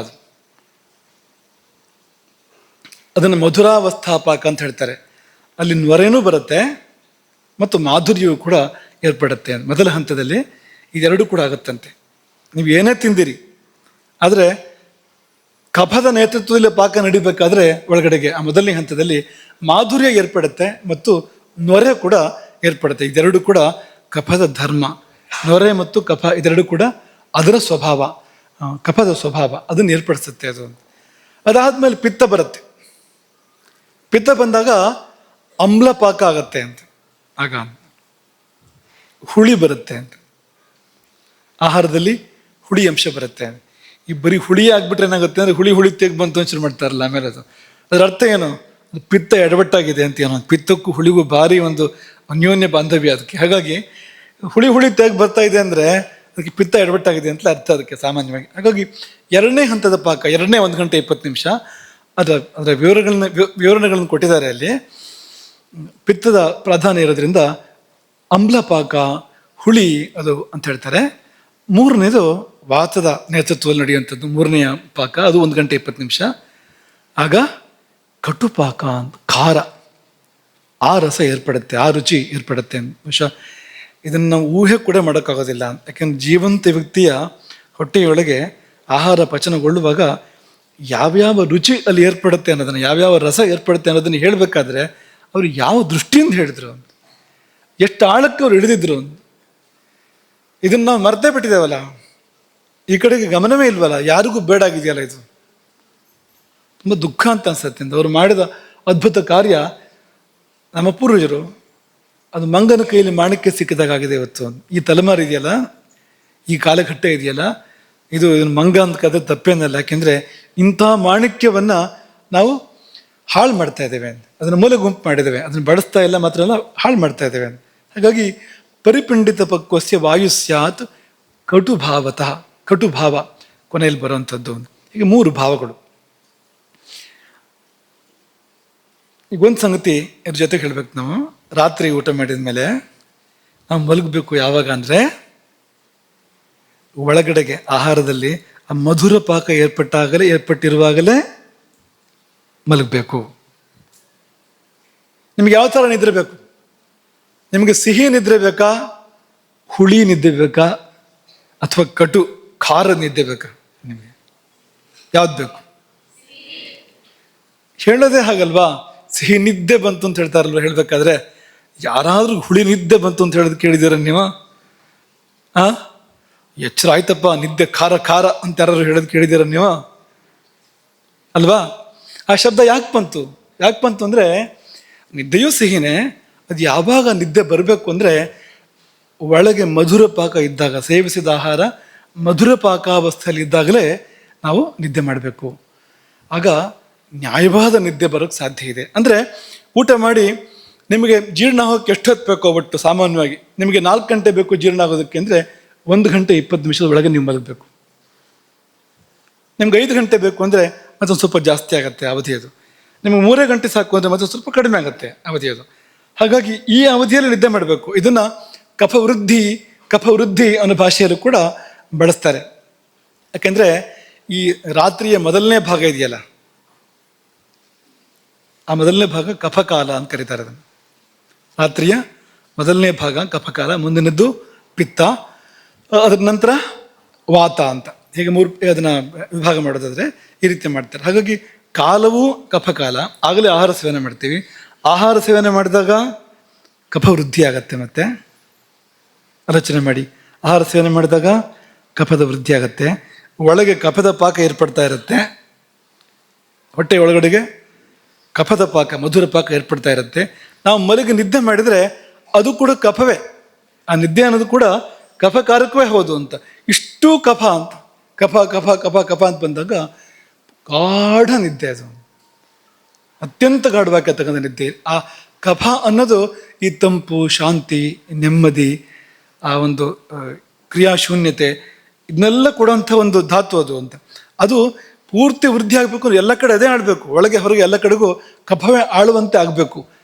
ಅದನ್ನು ಮಧುರಾವಸ್ಥಾ ಪಾಕ ಅಂತ ಹೇಳ್ತಾರೆ. ಅಲ್ಲಿ ನೊರೆನೂ ಬರುತ್ತೆ ಮತ್ತು ಮಾಧುರ್ಯವೂ ಕೂಡ ಏರ್ಪಡುತ್ತೆ ಮೊದಲ ಹಂತದಲ್ಲಿ. ಇದೆರಡೂ ಕೂಡ ಆಗುತ್ತಂತೆ. ನೀವು ಏನೇ ತಿಂದಿರಿ, ಆದರೆ ಕಫದ ನೇತೃತ್ವದಲ್ಲಿ ಪಾಕ ನಡಿಬೇಕಾದ್ರೆ ಒಳಗಡೆಗೆ ಆ ಮೊದಲನೇ ಹಂತದಲ್ಲಿ ಮಾಧುರ್ಯ ಏರ್ಪಡುತ್ತೆ ಮತ್ತು ನೊರೆ ಕೂಡ ಏರ್ಪಡುತ್ತೆ. ಇದೆರಡು ಕೂಡ ಕಫದ ಧರ್ಮ. ನೊರೆ ಮತ್ತು ಕಫ ಇದೆರಡು ಕೂಡ ಅದರ ಸ್ವಭಾವ, ಕಫದ ಸ್ವಭಾವ ಅದನ್ನು ಏರ್ಪಡಿಸುತ್ತೆ ಅದು. ಅದಾದಮೇಲೆ ಪಿತ್ತ ಬರುತ್ತೆ. ಪಿತ್ತ ಬಂದಾಗ ಅಮ್ಲ ಪಾಕ ಆಗತ್ತೆ ಅಂತ, ಆಗ ಹುಳಿ ಬರುತ್ತೆ ಅಂತ, ಆಹಾರದಲ್ಲಿ ಹುಳಿ ಅಂಶ ಬರುತ್ತೆ. ಈ ಬರೀ ಹುಳಿ ಆಗ್ಬಿಟ್ರೆ ಏನಾಗುತ್ತೆ ಅಂದರೆ ಹುಳಿ ತೆಗ್ ಬಂತು ಅಂತ ಶುರು ಮಾಡ್ತಾರಲ್ಲ. ಆಮೇಲೆ ಅದರ ಅರ್ಥ ಏನು? ಪಿತ್ತ ಎಡವಟ್ಟಾಗಿದೆ ಅಂತ ಏನೋ. ಪಿತ್ತಕ್ಕೂ ಹುಳಿಗೂ ಭಾರಿ ಒಂದು ಅನ್ಯೋನ್ಯ ಬಾಂಧವ್ಯ ಅದಕ್ಕೆ. ಹಾಗಾಗಿ ಹುಳಿ ತೆಗ್ ಬರ್ತಾ ಇದೆ ಅಂದರೆ ಅದಕ್ಕೆ ಪಿತ್ತ ಎಡವಟ್ಟಾಗಿದೆ ಅಂತ ಅರ್ಥ ಅದಕ್ಕೆ ಸಾಮಾನ್ಯವಾಗಿ. ಹಾಗಾಗಿ ಎರಡನೇ ಹಂತದ ಪಾಕ, ಎರಡನೇ 1 ಗಂಟೆ 20 ನಿಮಿಷ ಅದರ ವಿವರಣೆಗಳನ್ನು ಕೊಟ್ಟಿದ್ದಾರೆ ಅಲ್ಲಿ. ಪಿತ್ತದ ಪ್ರಾಧಾನ್ಯ ಇರೋದ್ರಿಂದ ಅಮ್ಲ ಪಾಕ, ಹುಳಿ ಅದು ಅಂತ ಹೇಳ್ತಾರೆ. ಮೂರನೇದು ವಾತದ ನೇತೃತ್ವದಲ್ಲಿ ನಡೆಯುವಂಥದ್ದು, ಮೂರನೆಯ ಪಾಕ, ಅದು 1 ಗಂಟೆ 20 ನಿಮಿಷ. ಆಗ ಕಟುಪಾಕ ಅಂತ, ಖಾರ, ಆ ರಸ ಏರ್ಪಡುತ್ತೆ, ಆ ರುಚಿ ಏರ್ಪಡುತ್ತೆ. ಬಹುಶಃ ಇದನ್ನು ನಾವು ಊಹೆ ಕೂಡ ಮಾಡೋಕ್ಕಾಗೋದಿಲ್ಲ. ಯಾಕೆಂದ್ರೆ ಜೀವಂತ ವ್ಯಕ್ತಿಯ ಹೊಟ್ಟೆಯೊಳಗೆ ಆಹಾರ ಪಚನಗೊಳ್ಳುವಾಗ ಯಾವ್ಯಾವ ರುಚಿ ಅಲ್ಲಿ ಏರ್ಪಡುತ್ತೆ ಅನ್ನೋದನ್ನು, ಯಾವ್ಯಾವ ರಸ ಏರ್ಪಡುತ್ತೆ ಅನ್ನೋದನ್ನು ಹೇಳಬೇಕಾದ್ರೆ ಅವರು ಯಾವ ದೃಷ್ಟಿಯಿಂದ ಹೇಳಿದ್ರು, ಎಷ್ಟು ಆಳಕ್ಕೆ ಅವ್ರು ಹಿಡಿದಿದ್ರು. ಇದನ್ನು ನಾವು ಮರ್ತೇ ಬಿಟ್ಟಿದ್ದೇವಲ್ಲ, ಈ ಕಡೆಗೆ ಗಮನವೇ ಇಲ್ವಲ್ಲ, ಯಾರಿಗೂ ಬೇಡ ಆಗಿದೆಯಲ್ಲ. ಇದು ತುಂಬ ದುಃಖ ಅಂತ ಅನ್ಸುತ್ತೆ. ಅವ್ರು ಮಾಡಿದ ಅದ್ಭುತ ಕಾರ್ಯ ನಮ್ಮ ಪೂರ್ವಜರು, ಅದು ಮಂಗನ ಕೈಯಲ್ಲಿ ಮಾಣಿಕ್ಯ ಸಿಕ್ಕಿದಾಗಿದೆ. ಇವತ್ತು ಈ ತಲೆಮಾರು ಇದೆಯಲ್ಲ, ಈ ಕಾಲಘಟ್ಟ ಇದೆಯಲ್ಲ, ಇದು ಮಂಗ ಅಂತ ಕದ್ರೆ ತಪ್ಪೇನಲ್ಲ. ಯಾಕೆಂದರೆ ಇಂಥ ಮಾಣಿಕ್ಯವನ್ನು ನಾವು ಹಾಳು ಮಾಡ್ತಾ ಇದ್ದೇವೆ, ಅದನ್ನು ಮೂಲೆ ಗುಂಪು ಮಾಡಿದ್ದೇವೆ, ಅದನ್ನು ಬಳಸ್ತಾ ಇಲ್ಲ, ಮಾತ್ರ ಅಲ್ಲ ಹಾಳು ಮಾಡ್ತಾ ಇದ್ದೇವೆ. ಹಾಗಾಗಿ ಪರಿಪಂಡಿತ ಪಕ್ವಸ್ಯ ವಾಯು ಸ್ಯಾತ್ ಕಟುಭಾವತಃ, ಕಟುಭಾವ ಕೊನೆಯಲ್ಲಿ ಬರುವಂಥದ್ದು. ಹೀಗೆ 3 ಭಾವಗಳು. ಈಗ ಒಂದು ಸಂಗತಿ ಇದ್ರ ಜೊತೆಗೆ ಹೇಳ್ಬೇಕು, ನಾವು ರಾತ್ರಿ ಊಟ ಮಾಡಿದ ಮೇಲೆ ನಾವು ಮಲಗಬೇಕು ಯಾವಾಗ ಅಂದರೆ, ಒಳಗಡೆಗೆ ಆಹಾರದಲ್ಲಿ ಆ ಮಧುರ ಪಾಕ ಏರ್ಪಟ್ಟಿರುವಾಗಲೇ ಮಲಗಬೇಕು. ನಿಮ್ಗೆ ಯಾವ ಥರ ನಿದ್ರೆ ಬೇಕು? ನಿಮಗೆ ಸಿಹಿ ನಿದ್ರೆ ಬೇಕಾ, ಹುಳಿ ನಿದ್ದೆ ಬೇಕಾ, ಅಥವಾ ಕಟು ಖಾರ ನಿದ್ದೆ ಬೇಕಾ? ನಿಮಗೆ ಯಾವ್ದು ಬೇಕು? ಹೇಳೋದೇ ಹಾಗಲ್ವಾ, ಸಿಹಿ ನಿದ್ದೆ ಬಂತು ಅಂತ ಹೇಳ್ತಾರಲ್ವ. ಹೇಳ್ಬೇಕಾದ್ರೆ ಯಾರಾದ್ರೂ ಹುಳಿ ನಿದ್ದೆ ಬಂತು ಅಂತ ಹೇಳೋದು ಕೇಳಿದ್ದೀರ ನೀವು? ಎಚ್ಚರ ಆಯ್ತಪ್ಪ, ನಿದ್ದೆ ಖಾರ ಖಾರ ಅಂತ ಯಾರು ಹೇಳೋದು ಕೇಳಿದ್ದೀರ ನೀವು? ಅಲ್ವಾ? ಆ ಶಬ್ದ ಯಾಕೆ ಬಂತು ಅಂದರೆ, ನಿದ್ದೆಯೂ ಸಿಹಿನೇ. ಅದು ಯಾವಾಗ ನಿದ್ದೆ ಬರಬೇಕು ಅಂದರೆ, ಒಳಗೆ ಮಧುರ ಪಾಕ ಇದ್ದಾಗ, ಸೇವಿಸಿದ ಆಹಾರ ಮಧುರ ಪಾಕಾವಸ್ಥೆಯಲ್ಲಿ ಇದ್ದಾಗಲೇ ನಾವು ನಿದ್ದೆ ಮಾಡಬೇಕು. ಆಗ ನ್ಯಾಯವಾದ ನಿದ್ದೆ ಬರೋಕ್ಕೆ ಸಾಧ್ಯ ಇದೆ. ಅಂದರೆ ಊಟ ಮಾಡಿ ನಿಮಗೆ ಜೀರ್ಣ ಆಗೋಕ್ಕೆ ಎಷ್ಟು ಹೊತ್ತು ಬೇಕೋ, ಒಟ್ಟು ಸಾಮಾನ್ಯವಾಗಿ ನಿಮಗೆ 4 ಗಂಟೆ ಬೇಕು ಜೀರ್ಣ ಆಗೋದಕ್ಕೆ ಅಂದರೆ 1 ಗಂಟೆ 20 ನಿಮಿಷದ ಒಳಗೆ ನೀವು ಮಲಗಬೇಕು. ನಿಮ್ಗೆ 5 ಗಂಟೆ ಬೇಕು ಅಂದರೆ ಮತ್ತೊಂದು ಸ್ವಲ್ಪ ಜಾಸ್ತಿ ಆಗುತ್ತೆ ಅವಧಿಯದು. ನಿಮಗೆ 3 ಗಂಟೆ ಸಾಕು ಅಂದರೆ ಮತ್ತೊಂದು ಸ್ವಲ್ಪ ಕಡಿಮೆ ಆಗುತ್ತೆ ಅವಧಿಯದು. ಹಾಗಾಗಿ ಈ ಅವಧಿಯಲ್ಲಿ ನಿದ್ದೆ ಮಾಡಬೇಕು. ಇದನ್ನು ಕಫ ವೃದ್ಧಿ ಅನ್ನೋ ಭಾಷೆಯಲ್ಲೂ ಕೂಡ ಬಳಸ್ತಾರೆ. ಯಾಕೆಂದರೆ ಈ ರಾತ್ರಿಯ ಮೊದಲನೇ ಭಾಗ ಇದೆಯಲ್ಲ, ಆ ಮೊದಲನೇ ಭಾಗ ಕಫಕಾಲ ಅಂತ ಕರೀತಾರೆ ಅದನ್ನು. ರಾತ್ರಿಯ ಮೊದಲನೇ ಭಾಗ ಕಫಕಾಲ, ಮುಂದಿನದ್ದು ಪಿತ್ತ, ಅದರ ನಂತರ ವಾತ ಅಂತ. ಹೀಗೆ 3 ಅದನ್ನು ವಿಭಾಗ ಮಾಡೋದಾದರೆ ಈ ರೀತಿ ಮಾಡ್ತಾರೆ. ಹಾಗಾಗಿ ಕಾಲವು ಕಫಕಾಲ, ಆಗಲೇ ಆಹಾರ ಸೇವನೆ ಮಾಡ್ತೀವಿ. ಆಹಾರ ಸೇವನೆ ಮಾಡಿದಾಗ ಕಫ ವೃದ್ಧಿ ಆಗತ್ತೆ. ಮತ್ತೆ ಆಲೋಚನೆ ಮಾಡಿ, ಆಹಾರ ಸೇವನೆ ಮಾಡಿದಾಗ ಕಫದ ವೃದ್ಧಿ ಆಗತ್ತೆ. ಒಳಗೆ ಕಫದ ಪಾಕ ಏರ್ಪಡ್ತಾ ಇರುತ್ತೆ, ಹೊಟ್ಟೆ ಒಳಗಡೆಗೆ ಕಫದ ಪಾಕ, ಮಧುರ ಪಾಕ ಏರ್ಪಡ್ತಾ ಇರುತ್ತೆ. ನಾವು ಮಲಗಿ ನಿದ್ದೆ ಮಾಡಿದರೆ ಅದು ಕೂಡ ಕಫವೇ. ಆ ನಿದ್ದೆ ಅನ್ನೋದು ಕೂಡ ಕಫಕಾರಕವೇ ಹೌದು ಅಂತ. ಇಷ್ಟು ಕಫ ಅಂತ, ಕಫ ಕಫ ಕಫ ಕಫ ಅಂತ ಬಂದಾಗ ಗಾಢ ನಿದ್ದೆ, ಅದು ಅತ್ಯಂತ ಗಾಢವಾಗಿರ್ತಕ್ಕಂಥ ನಿದ್ದೆ. ಆ ಕಫ ಅನ್ನೋದು ಈ ತಂಪು, ಶಾಂತಿ, ನೆಮ್ಮದಿ, ಆ ಒಂದು ಕ್ರಿಯಾಶೂನ್ಯತೆ, ಇದನ್ನೆಲ್ಲ ಕೊಡುವಂಥ ಒಂದು ಧಾತು ಅದು ಅಂತ. ಅದು ಪೂರ್ತಿ ವೃದ್ಧಿ ಆಗಬೇಕು ಅಂದ್ರೆ ಎಲ್ಲ ಕಡೆ ಅದೇ ಆಡಬೇಕು, ಒಳಗೆ ಹೊರಗೆ ಎಲ್ಲ ಕಡೆಗೂ ಕಫವೇ ಆಳುವಂತೆ ಆಗಬೇಕು.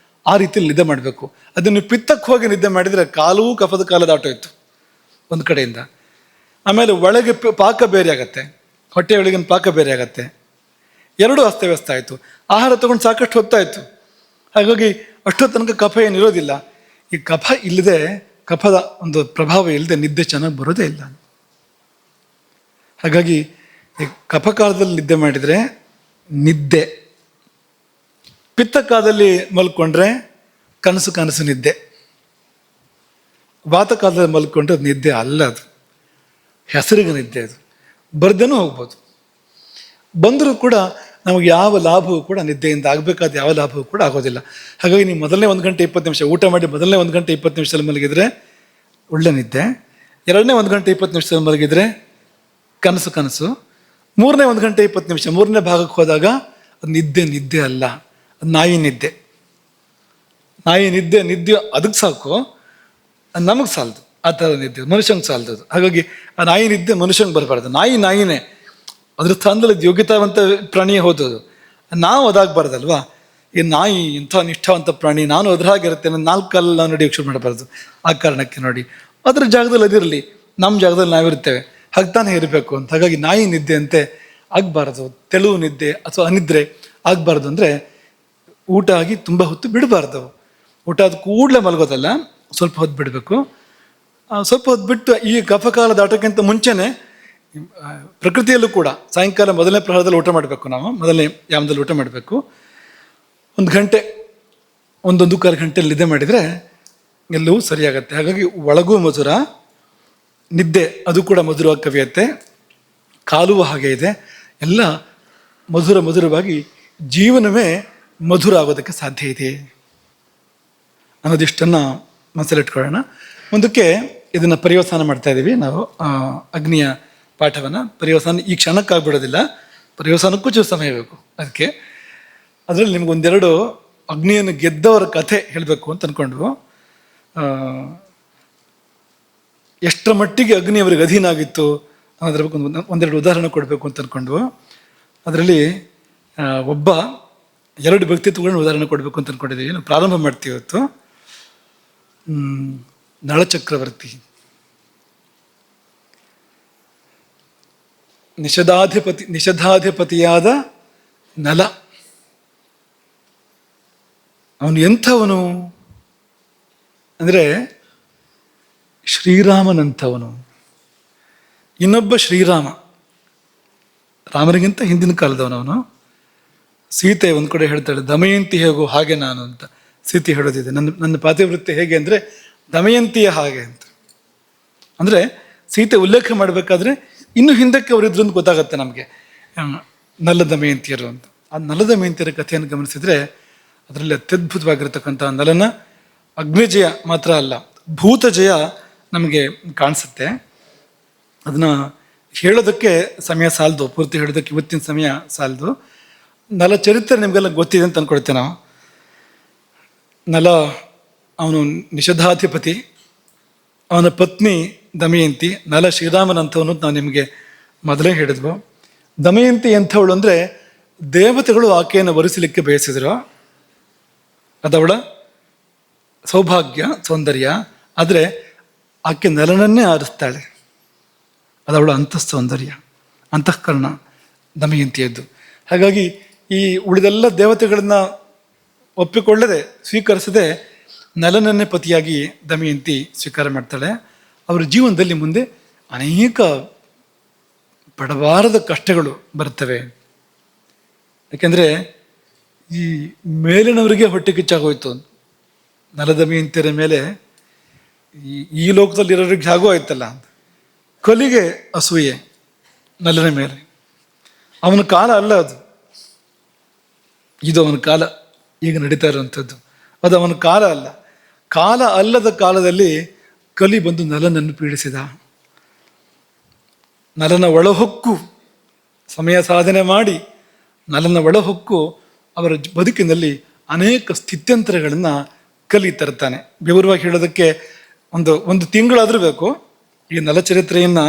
ಆ ರೀತಿಯಲ್ಲಿ ನಿದ್ದೆ ಮಾಡಬೇಕು. ಅದನ್ನು ಪಿತ್ತಕ್ಕೆ ಹೋಗಿ ನಿದ್ದೆ ಮಾಡಿದರೆ ಕಾಲವೂ ಕಫದ ಕಾಲ ದಾಟೋಯ್ತು ಒಂದು ಕಡೆಯಿಂದ. ಆಮೇಲೆ ಒಳಗೆ ಪಾಕ ಬೇರೆ ಆಗತ್ತೆ, ಹೊಟ್ಟೆಯೊಳಗಿನ ಪಾಕ ಬೇರೆ ಆಗತ್ತೆ, ಎರಡೂ ಅಸ್ತವ್ಯಸ್ತ ಆಯಿತು. ಆಹಾರ ತಗೊಂಡು ಸಾಕಷ್ಟು ಹೊತ್ತಾಯಿತು. ಹಾಗಾಗಿ ಅಷ್ಟೋ ತನಕ ಕಫ ಏನಿರೋದಿಲ್ಲ. ಈ ಕಫ ಇಲ್ಲದೆ, ಕಫದ ಒಂದು ಪ್ರಭಾವ ಇಲ್ಲದೆ ನಿದ್ದೆ ಚೆನ್ನಾಗಿ ಬರೋದೇ ಇಲ್ಲ. ಹಾಗಾಗಿ ಈ ಕಫಕಾಲದಲ್ಲಿ ನಿದ್ದೆ ಮಾಡಿದರೆ ನಿದ್ದೆ, ಪಿತ್ತಕಾಲದಲ್ಲಿ ಮಲ್ಕೊಂಡ್ರೆ ಕನಸು ನಿದ್ದೆ, ವಾತಕಾಲದಲ್ಲಿ ಮಲ್ಕೊಂಡ್ರೆ ಅದು ನಿದ್ದೆ ಅಲ್ಲ, ಅದು ಹೆಸರಿಗೆ ನಿದ್ದೆ. ಅದು ಬರ್ದೇನೂ ಹೋಗ್ಬೋದು, ಬಂದರೂ ಕೂಡ ನಮಗೆ ಯಾವ ಲಾಭವೂ ಕೂಡ ನಿದ್ದೆಯಿಂದ ಆಗಬೇಕಾದ ಯಾವ ಲಾಭವೂ ಕೂಡ ಆಗೋದಿಲ್ಲ. ಹಾಗಾಗಿ ನೀವು ಮೊದಲನೇ 1 ಗಂಟೆ 20 ನಿಮಿಷ ಊಟ ಮಾಡಿ ಮೊದಲನೇ 1 ಗಂಟೆ 20 ನಿಮಿಷದಲ್ಲಿ ಮಲಗಿದರೆ ಒಳ್ಳೆ ನಿದ್ದೆ, ಎರಡನೇ 1 ಗಂಟೆ 20 ನಿಮಿಷದಲ್ಲಿ ಮಲಗಿದರೆ ಕನಸು, ಮೂರನೇ 1 ಗಂಟೆ 20 ನಿಮಿಷ ಮೂರನೇ ಭಾಗಕ್ಕೆ ಹೋದಾಗ ಅದು ನಿದ್ದೆ ಅಲ್ಲ, ಅದು ನಾಯಿ ನಿದ್ದೆ ಅದಕ್ಕೆ ಸಾಕು, ಅದು ನಮಗೆ ಸಾಲದು. ಆ ಥರ ನಿದ್ದೆ ಮನುಷ್ಯಂಗೆ ಸಾಲದು. ಹಾಗಾಗಿ ಆ ನಾಯಿ ನಿದ್ದೆ ಮನುಷ್ಯಂಗೆ ಬರಬಾರ್ದು. ನಾಯಿನೇ ಅದ್ರ ಸ್ಥಾನದಲ್ಲಿ ಯೋಗ್ಯತಾವಂತ ಪ್ರಾಣಿಯೇ ಹೋದದು. ನಾವು ಅದಾಗಬಾರ್ದಲ್ವಾ. ಈ ನಾಯಿ ಇಂಥ ನಿಷ್ಠಾವಂತ ಪ್ರಾಣಿ, ನಾನು ಅದ್ರ ಹಾಗಿರುತ್ತೆ, 4 ಕಾಲಲ್ಲಿ ನಾವು ನಡೆಯೋಕ್ಕೆ ಶುರು ಮಾಡಬಾರ್ದು. ಆ ಕಾರಣಕ್ಕೆ ನೋಡಿ, ಅದ್ರ ಜಾಗದಲ್ಲಿ ಅದಿರಲಿ, ನಮ್ಮ ಜಾಗದಲ್ಲಿ ನಾವಿರ್ತೇವೆ, ಹಗ್ತಾನೆ ಇರಬೇಕು ಅಂತ. ಹಾಗಾಗಿ ನಾಯಿ ನಿದ್ದೆ ಅಂತೆ ಆಗಬಾರ್ದು, ತೆಳುವು ನಿದ್ದೆ ಅಥವಾ ಅನಿದ್ರೆ ಆಗಬಾರ್ದು. ಅಂದರೆ ಊಟ ಆಗಿ ತುಂಬ ಹೊತ್ತು ಬಿಡಬಾರ್ದು. ಊಟ ಆದ ಕೂಡಲೇ ಮಲಗೋದಲ್ಲ, ಸ್ವಲ್ಪ ಹೊತ್ತು ಬಿಡಬೇಕು. ಸ್ವಲ್ಪ ಹೊತ್ತು ಬಿಟ್ಟು ಈ ಕಫಕಾಲ ದಾಟಕ್ಕಿಂತ ಮುಂಚೆನೆ ಪ್ರಕೃತಿಯಲ್ಲೂ ಕೂಡ ಸಾಯಂಕಾಲ ಮೊದಲನೇ ಪ್ರಹರದಲ್ಲಿ ಊಟ ಮಾಡಬೇಕು. ನಾವು ಮೊದಲನೇ ಯಾಮದಲ್ಲಿ ಊಟ ಮಾಡಬೇಕು. 1 ಗಂಟೆ 1.25 ಗಂಟೆ ನಿದ್ದೆ ಮಾಡಿದರೆ ಎಲ್ಲವೂ ಸರಿಯಾಗತ್ತೆ. ಹಾಗಾಗಿ ಒಳಗೂ ಮಧುರ, ನಿದ್ದೆ ಅದು ಕೂಡ ಮಧುರವಾಗಿ ಕವಿಯತ್ತೆ, ಕಾಲುವ ಹಾಗೆ ಇದೆ. ಎಲ್ಲ ಮಧುರವಾಗಿ ಜೀವನವೇ ಮಧುರ ಆಗೋದಕ್ಕೆ ಸಾಧ್ಯ ಇದೆ ಅನ್ನೋದಿಷ್ಟನ್ನು ಮನಸ್ಸಲ್ಲಿಟ್ಕೊಳ್ಳೋಣ. ಮುಂದಕ್ಕೆ ಇದನ್ನು ಪರ್ಯವಸಾನ ಮಾಡ್ತಾ ಇದ್ದೀವಿ ನಾವು. ಅಗ್ನಿಯ ಪಾಠವನ್ನು ಪರ್ಯವಸಾನ ಈ ಕ್ಷಣಕ್ಕಾಗ್ಬಿಡೋದಿಲ್ಲ, ಪರ್ಯವಸಾನಕ್ಕೂ ಚೂರು ಸಮಯ ಬೇಕು. ಅದಕ್ಕೆ ಅದರಲ್ಲಿ ನಿಮ್ಗೊಂದೆರಡು ಅಗ್ನಿಯನ್ನು ಗೆದ್ದವರ ಕಥೆ ಹೇಳಬೇಕು ಅಂತ ಅಂದ್ಕೊಂಡ್ವು. ಎಷ್ಟರ ಮಟ್ಟಿಗೆ ಅಗ್ನಿ ಅವರಿಗೆ ಅಧೀನ ಆಗಿತ್ತು ಅನ್ನೋದ್ರ ಬಗ್ಗೆ ಒಂದೆರಡು ಉದಾಹರಣೆ ಕೊಡಬೇಕು ಅಂತ ಅಂದ್ಕೊಂಡ್ವು. ಅದರಲ್ಲಿ ಒಬ್ಬ 2 ವ್ಯಕ್ತಿತ್ವಗಳನ್ನ ಉದಾಹರಣೆ ಕೊಡಬೇಕು ಅಂತ ಅಂದ್ಕೊಂಡಿದ್ದೀವಿ. ನಾವು ಪ್ರಾರಂಭ ಮಾಡ್ತೀವಿ ಇವತ್ತು. ನಳಚಕ್ರವರ್ತಿ, ನಿಷಧಾಧಿಪತಿಯಾದ ನಲ. ಅವನು ಎಂಥವನು ಅಂದರೆ ಶ್ರೀರಾಮನಂಥವನು. ಇನ್ನೊಬ್ಬ ಶ್ರೀರಾಮ, ರಾಮನಿಗಿಂತ ಹಿಂದಿನ ಕಾಲದವನವನು. ಸೀತೆ ಒಂದು ಕಡೆ ಹೇಳ್ತಾಳೆ, ದಮಯಂತಿ ಹೇಗೋ ಹಾಗೆ ನಾನು ಅಂತ. ಸೀತೆ ಹೇಳೋದಿದೆ, ನನ್ನ ಪಾತಿವೃತ್ಯ ಹೇಗೆ ಅಂದರೆ ದಮಯಂತಿಯ ಹಾಗೆ ಅಂತ. ಅಂದರೆ ಸೀತೆ ಉಲ್ಲೇಖ ಮಾಡಬೇಕಾದ್ರೆ ಇನ್ನು ಹಿಂದಕ್ಕೆ ಅವರಿದ್ರು ಅಂತ ಗೊತ್ತಾಗತ್ತೆ ನಮಗೆ, ನಲ್ಲ ದಮಯಂತಿಯರು ಅಂತ. ಆ ನಲ್ಲ ದಮಯಂತಿಯರ ಕಥೆಯನ್ನು ಗಮನಿಸಿದರೆ ಅದರಲ್ಲಿ ಅತ್ಯದ್ಭುತವಾಗಿರ್ತಕ್ಕಂಥ ನಲನ ಅಗ್ನಿಜಯ ಮಾತ್ರ ಅಲ್ಲ, ಭೂತಜಯ ನಮಗೆ ಕಾಣಿಸುತ್ತೆ. ಅದನ್ನು ಹೇಳೋದಕ್ಕೆ ಸಮಯ ಸಾಲದು, ಪೂರ್ತಿ ಹೇಳೋದಕ್ಕೆ ಇವತ್ತಿನ ಸಮಯ ಸಾಲದು. ನಲ ಚರಿತ್ರೆ ನಿಮಗೆಲ್ಲ ಗೊತ್ತಿದೆ ಅಂತ ಅಂದ್ಕೊಳ್ತೇವೆ ನಾವು. ನಲ ಅವನು ನಿಷಧಾಧಿಪತಿ, ಅವನ ಪತ್ನಿ ದಮಯಂತಿ. ನಲ ಶ್ರೀರಾಮನಂಥವನು ನಾವು ನಿಮಗೆ ಮೊದಲೇ ಹೇಳಿದ್ವು. ದಮಯಂತಿ ಎಂಥವಳು ಅಂದರೆ ದೇವತೆಗಳು ಆಕೆಯನ್ನು ವರಿಸಲಿಕ್ಕೆ ಬಯಸಿದ್ರು. ಅದವಳ ಸೌಭಾಗ್ಯ, ಸೌಂದರ್ಯ. ಆದರೆ ಆಕೆ ನಲನನ್ನೇ ಆರಿಸ್ತಾಳೆ. ಅದವಳ ಅಂತಃಸೌಂದರ್ಯ, ಅಂತಃಕರಣ ದಮಯಂತಿಯದ್ದು. ಹಾಗಾಗಿ ಈ ಉಳಿದೆಲ್ಲ ದೇವತೆಗಳನ್ನ ಒಪ್ಪಿಕೊಳ್ಳದೆ, ಸ್ವೀಕರಿಸದೆ ನಲನನ್ನೇ ಪತಿಯಾಗಿ ದಮಯಂತಿ ಸ್ವೀಕಾರ ಮಾಡ್ತಾಳೆ. ಅವರ ಜೀವನದಲ್ಲಿ ಮುಂದೆ ಅನೇಕ ಪಡಬಾರದ ಕಷ್ಟಗಳು ಬರ್ತವೆ. ಯಾಕೆಂದರೆ ಈ ಮೇಲಿನವರಿಗೆ ಹೊಟ್ಟೆ ಕಿಚ್ಚಾಗೋಯ್ತು. ನಲದಮಯಂತಿಯರ ಮೇಲೆ ಈ ಲೋಕದಲ್ಲಿ ಇರೋರಿಗೆ ಹೇಗೋ ಆಯ್ತಲ್ಲ ಅಂತ. ಕಲಿಗೆ ಅಸೂಯೆ ನಲನ ಮೇಲೆ. ಅವನ ಕಾಲ ಅಲ್ಲ ಅದು, ಇದು ಅವನ ಕಾಲ, ಈಗ ನಡೀತಾ ಇರುವಂಥದ್ದು. ಅದು ಅವನ ಕಾಲ ಅಲ್ಲ. ಕಾಲ ಅಲ್ಲದ ಕಾಲದಲ್ಲಿ ಕಲಿ ಬಂದು ನಲನನ್ನು ಪೀಡಿಸಿದ. ನಲನ ಒಳಹೊಕ್ಕು ಸಮಯ ಸಾಧನೆ ಮಾಡಿ ನಲನ ಒಳಹೊಕ್ಕು ಅವರ ಬದುಕಿನಲ್ಲಿ ಅನೇಕ ಸ್ಥಿತ್ಯಂತರಗಳನ್ನು ಕಲಿ ತರ್ತಾನೆ. ವಿವರವಾಗಿ ಹೇಳೋದಕ್ಕೆ ಒಂದು ತಿಂಗಳಾದರೂ ಬೇಕು. ಈ ನಲಚರಿತ್ರೆಯನ್ನು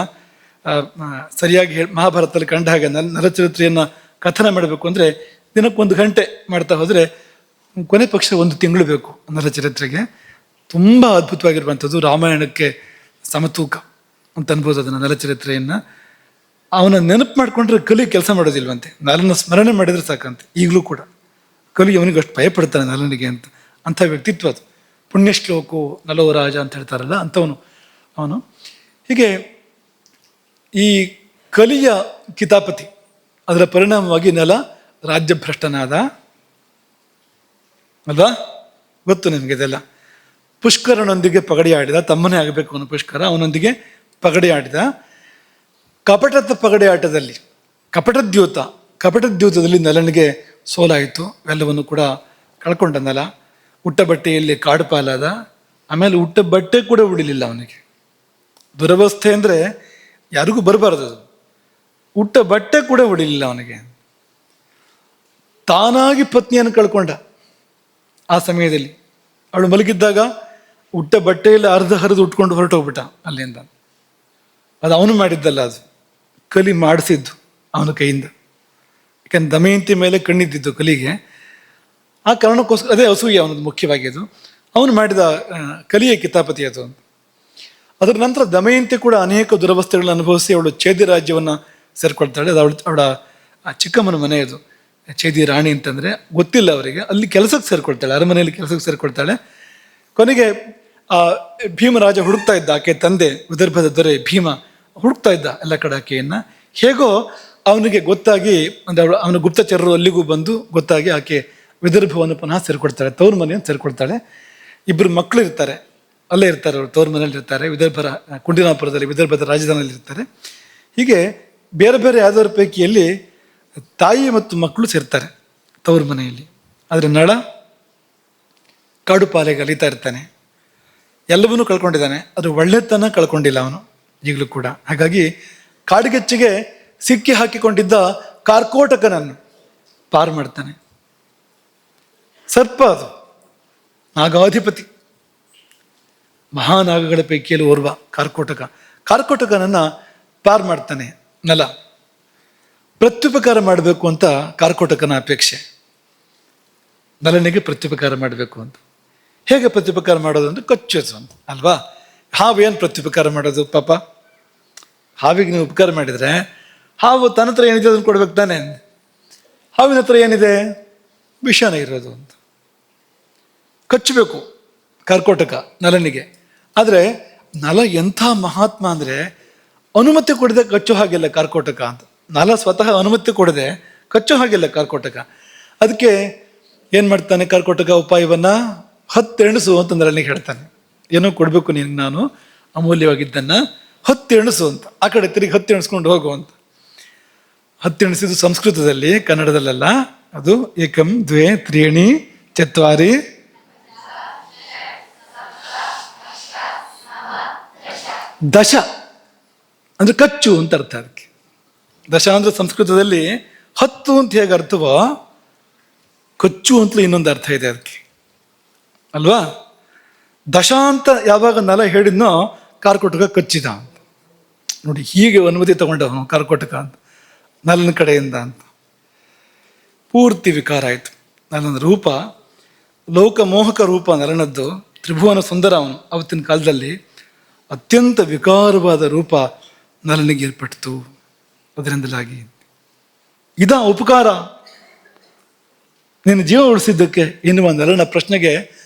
ಸರಿಯಾಗಿ ಮಹಾಭಾರತದಲ್ಲಿ ಕಂಡ ಹಾಗೆ ನಲಚರಿತ್ರೆಯನ್ನು ಕಥನ ಮಾಡಬೇಕು ಅಂದರೆ ದಿನಕ್ಕೆ 1 ಗಂಟೆ ಮಾಡ್ತಾ ಹೋದರೆ ಕೊನೆ ಪಕ್ಷ 1 ತಿಂಗಳು ಬೇಕು ನಲಚರಿತ್ರೆಗೆ. ತುಂಬ ಅದ್ಭುತವಾಗಿರುವಂಥದ್ದು, ರಾಮಾಯಣಕ್ಕೆ ಸಮತೂಕ ಅಂತ ಅನ್ಬೋದು ಅದನ್ನು, ನಲಚರಿತ್ರೆಯನ್ನು. ಅವನ ನೆನಪು ಮಾಡಿಕೊಂಡ್ರೆ ಕಲಿ ಕೆಲಸ ಮಾಡೋದಿಲ್ವಂತೆ, ನಲನ ಸ್ಮರಣೆ ಮಾಡಿದರೆ ಸಾಕಂತೆ. ಈಗಲೂ ಕೂಡ ಕಲಿ ಅವನಿಗೆ ಅಷ್ಟು ಭಯಪಡ್ತಾನೆ ನಲನಿಗೆ ಅಂತ. ಅಂಥ ವ್ಯಕ್ತಿತ್ವ ಅದು. ಪುಣ್ಯಶ್ಲೋಕು ನಲೋ ರಾಜ ಅಂತ ಹೇಳ್ತಾರಲ್ಲ, ಅಂಥವನು ಅವನು. ಹೀಗೆ ಈ ಕಲಿಯ ಕಿತಾಪತಿ, ಅದರ ಪರಿಣಾಮವಾಗಿ ನಲ ರಾಜ್ಯಭ್ರಷ್ಟನಾದ ಅಲ್ವಾ, ಗೊತ್ತು ನಿಮಗೆ ಇದೆಲ್ಲ. ಪುಷ್ಕರನೊಂದಿಗೆ ಪಗಡಿ ಆಡಿದ, ತಮ್ಮನೇ ಆಗಬೇಕು ಅವನು ಪುಷ್ಕರ, ಅವನೊಂದಿಗೆ ಪಗಡಿ ಆಡಿದ. ಕಪಟದ ಪಗಡಿ ಆಟದಲ್ಲಿ ಕಪಟದ್ಯೂತದಲ್ಲಿ ನಲನಿಗೆ ಸೋಲಾಯಿತು. ಎಲ್ಲವನ್ನು ಕೂಡ ಕಳ್ಕೊಂಡ ನಲ. ಉಟ್ಟ ಬಟ್ಟೆಯಲ್ಲಿ ಕಾಡು ಪಾಲಾದ. ಆಮೇಲೆ ಉಟ್ಟ ಬಟ್ಟೆ ಕೂಡ ಉಳಿಲಿಲ್ಲ ಅವನಿಗೆ. ದುರವಸ್ಥೆ ಅಂದರೆ ಯಾರಿಗೂ ಬರಬಾರ್ದು ಅದು. ಉಟ್ಟ ಬಟ್ಟೆ ಕೂಡ ಉಳಿಲಿಲ್ಲ ಅವನಿಗೆ. ತಾನಾಗಿ ಪತ್ನಿಯನ್ನು ಕಳ್ಕೊಂಡ. ಆ ಸಮಯದಲ್ಲಿ ಅವಳು ಮಲಗಿದ್ದಾಗ ಉಟ್ಟ ಬಟ್ಟೆಯಲ್ಲಿ ಹರಿದು ಉಟ್ಕೊಂಡು ಹೊರಟೋಗ್ಬಿಟ್ಟ ಅಲ್ಲಿಂದ. ಅದು ಅವನು ಮಾಡಿದ್ದಲ್ಲ, ಅದು ಕಲಿ ಮಾಡಿಸಿದ್ದು ಅವನ ಕೈಯಿಂದ. ಯಾಕಂದ್ರೆ ದಮಯಂತಿ ಮೇಲೆ ಕಣ್ಣಿದ್ದಿದ್ದು ಕಲಿಗೆ. ಆ ಕಾರಣಕ್ಕೋಸ್ಕರ ಅದೇ ಅಸೂಯೆ ಅವನದು ಮುಖ್ಯವಾಗಿ. ಅದು ಅವನು ಮಾಡಿದ ಕಲಿಯ ಕಿತಾಪತಿ ಅದು. ಅದರ ನಂತರ ದಮಯಂತಿ ಕೂಡ ಅನೇಕ ದುರವಸ್ಥೆಗಳನ್ನು ಅನುಭವಿಸಿ ಅವಳು ಚೇದಿ ರಾಜ್ಯವನ್ನು ಸೇರ್ಕೊಳ್ತಾಳೆ. ಅದು ಅವಳ ಚಿಕ್ಕಮ್ಮನ ಮನೆ ಅದು, ಚೇದಿ ರಾಣಿ ಅಂತಂದರೆ ಗೊತ್ತಿಲ್ಲ ಅವರಿಗೆ. ಅಲ್ಲಿ ಕೆಲಸಕ್ಕೆ ಸೇರ್ಕೊಳ್ತಾಳೆ, ಅರಮನೆಯಲ್ಲಿ ಕೆಲಸಕ್ಕೆ ಸೇರ್ಕೊಳ್ತಾಳೆ. ಕೊನೆಗೆ ಭೀಮರಾಜ ಹುಡುಕ್ತಾ ಇದ್ದ, ಆಕೆ ತಂದೆ ವಿದರ್ಭದ ದೊರೆ ಭೀಮ ಹುಡುಕ್ತಾ ಇದ್ದ ಎಲ್ಲ ಕಡೆ ಆಕೆಯನ್ನು. ಹೇಗೋ ಅವನಿಗೆ ಗೊತ್ತಾಗಿ, ಅಂದರೆ ಅವನ ಗುಪ್ತಚರರು ಅಲ್ಲಿಗೂ ಬಂದು ಗೊತ್ತಾಗಿ ಆಕೆ ವಿದರ್ಭವನ್ನು ಪುನಃ ಸೇರ್ಕೊಳ್ತಾಳೆ, ತವ್ರ ಮನೆಯನ್ನು ಸೇರ್ಕೊಳ್ತಾಳೆ. ಇಬ್ಬರು ಮಕ್ಕಳು ಇರ್ತಾರೆ, ಅಲ್ಲೇ ಇರ್ತಾರೆ, ಅವರು ತವ್ರ ಮನೇಲಿ ಇರ್ತಾರೆ, ಕುಂಡಿನಾಪುರದಲ್ಲಿ ವಿದರ್ಭದ ರಾಜಧಾನಿಯಲ್ಲಿ ಇರ್ತಾರೆ. ಹೀಗೆ ಬೇರೆ ಬೇರೆ ಯಾವ್ದಾರ ಪೈಕಿಯಲ್ಲಿ ತಾಯಿ ಮತ್ತು ಮಕ್ಕಳು ಸೇರ್ತಾರೆ ತವ್ರ ಮನೆಯಲ್ಲಿ. ಆದರೆ ನಳ ಕಾಡು ಪಾಲೆಗೆ ಅಲಿತಾ ಇರ್ತಾನೆ, ಎಲ್ಲವನ್ನೂ ಕಳ್ಕೊಂಡಿದ್ದಾನೆ, ಅದು ಒಳ್ಳೆತನ ಕಳ್ಕೊಂಡಿಲ್ಲ ಅವನು ಈಗಲೂ ಕೂಡ. ಹಾಗಾಗಿ ಕಾಡಿಗೆಚ್ಚಿಗೆ ಸಿಕ್ಕಿ ಹಾಕಿಕೊಂಡಿದ್ದ ಕಾರ್ಕೋಟಕನನ್ನು ಪಾರು ಮಾಡ್ತಾನೆ. ಸರ್ಪ ಅದು, ನಾಗಾಧಿಪತಿ, ಮಹಾನಾಗಗಳ ಪೈಕಿಯಲ್ಲಿ ಓರ್ವ ಕಾರ್ಕೋಟಕನನ್ನು ಪಾರು ಮಾಡ್ತಾನೆ ನಲ. ಪ್ರತ್ಯುಪಕಾರ ಮಾಡಬೇಕು ಅಂತ ಕಾರ್ಕೋಟಕನ ಅಪೇಕ್ಷೆ, ನಲನಿಗೆ ಪ್ರತ್ಯುಪಕಾರ ಮಾಡಬೇಕು ಅಂತ. ಹೇಗೆ ಪ್ರತ್ಯುಪಕಾರ ಮಾಡೋದು ಅಂದರೆ ಕಚ್ಚೋದು ಅಂತ ಅಲ್ವಾ. ಹಾವು ಏನು ಪ್ರತ್ಯುಪಕಾರ ಮಾಡೋದು ಪಾಪ? ಹಾವಿಗೆ ನೀವು ಉಪಕಾರ ಮಾಡಿದರೆ ಹಾವು ತನ್ನ ಹತ್ರ ಏನಿದೆ ಅದನ್ನು ಕೊಡ್ಬೇಕು ತಾನೆ. ಹಾವಿನ ಹತ್ರ ಏನಿದೆ? ವಿಷಾನ ಇರೋದು ಅಂತ. ಕಚ್ಚಬೇಕು ಕಾರ್ಕೋಟಕ ನಲನಿಗೆ. ಆದರೆ ನಲ ಎಂಥ ಮಹಾತ್ಮ ಅಂದರೆ ಅನುಮತಿ ಕೊಡದೆ ಕಚ್ಚೋ ಹಾಗಿಲ್ಲ ಕಾರ್ಕೋಟಕ ಅಂತ. ನಲ ಸ್ವತಃ ಅನುಮತಿ ಕೊಡದೆ ಕಚ್ಚೋ ಹಾಗಿಲ್ಲ ಕಾರ್ಕೋಟಕ. ಅದಕ್ಕೆ ಏನು ಮಾಡ್ತಾನೆ ಕಾರ್ಕೋಟಕ? ಉಪಾಯವನ್ನು 10 ಎಣಸು ಅಂತ ನಲನಿಗೆ ಹೇಳ್ತಾನೆ. ಏನೋ ಕೊಡಬೇಕು ನೀನು, ನಾನು ಅಮೂಲ್ಯವಾಗಿದ್ದನ್ನು 10 ಎಣಸು ಅಂತ. ಆ ಕಡೆ ತಿರುಗಿ 10 ಎಣಿಸ್ಕೊಂಡು ಹೋಗು ಅಂತ. 10 ಎಣಿಸಿದ್ದು ಸಂಸ್ಕೃತದಲ್ಲಿ, ಕನ್ನಡದಲ್ಲೆಲ್ಲ. ಅದು ಏಕಂ ದ್ವೇ ತ್ರೀಣಿ ಚತ್ವಾರಿ ದಶ ಅಂದ್ರೆ ಕಚ್ಚು ಅಂತ ಅರ್ಥ. ಅದಕ್ಕೆ ದಶ ಅಂದ್ರೆ ಸಂಸ್ಕೃತದಲ್ಲಿ 10 ಅಂತ ಹೇಗೆ ಅರ್ಥವೋ, ಕಚ್ಚು ಅಂತಲೂ ಇನ್ನೊಂದು ಅರ್ಥ ಇದೆ ಅದಕ್ಕೆ ಅಲ್ವಾ. ದಶ ಅಂತ ಯಾವಾಗ ನಲ ಹೇಳಿದ್ನೋ ಕಾರ್ಕೋಟಕ ಕಚ್ಚಿದ ಅಂತ. ನೋಡಿ, ಹೀಗೆ ಅನುಮತಿ ತಗೊಂಡವನು ಕಾರ್ಕೋಟಕ ಅಂತ ನಲನ ಕಡೆಯಿಂದ ಅಂತ. ಪೂರ್ತಿ ವಿಕಾರ ಆಯಿತು. ನಲನ ರೂಪ ಲೋಕಮೋಹಕ ರೂಪ ನಲನದ್ದು. ತ್ರಿಭುವನ ಸುಂದರ ಅವನು. ಅವತ್ತಿನ ಕಾಲದಲ್ಲಿ ಅತ್ಯಂತ ವಿಕಾರವಾದ ರೂಪ ನಲನಿಗೆ ಏರ್ಪಟ್ಟಿತು. ಅದರಿಂದಲಾಗಿ ಇದ ಉಪಕಾರ, ನೀನು ಜೀವ ಉಳಿಸಿದ್ದಕ್ಕೆ ಎನ್ನುವ ನಲನ ಪ್ರಶ್ನೆಗೆ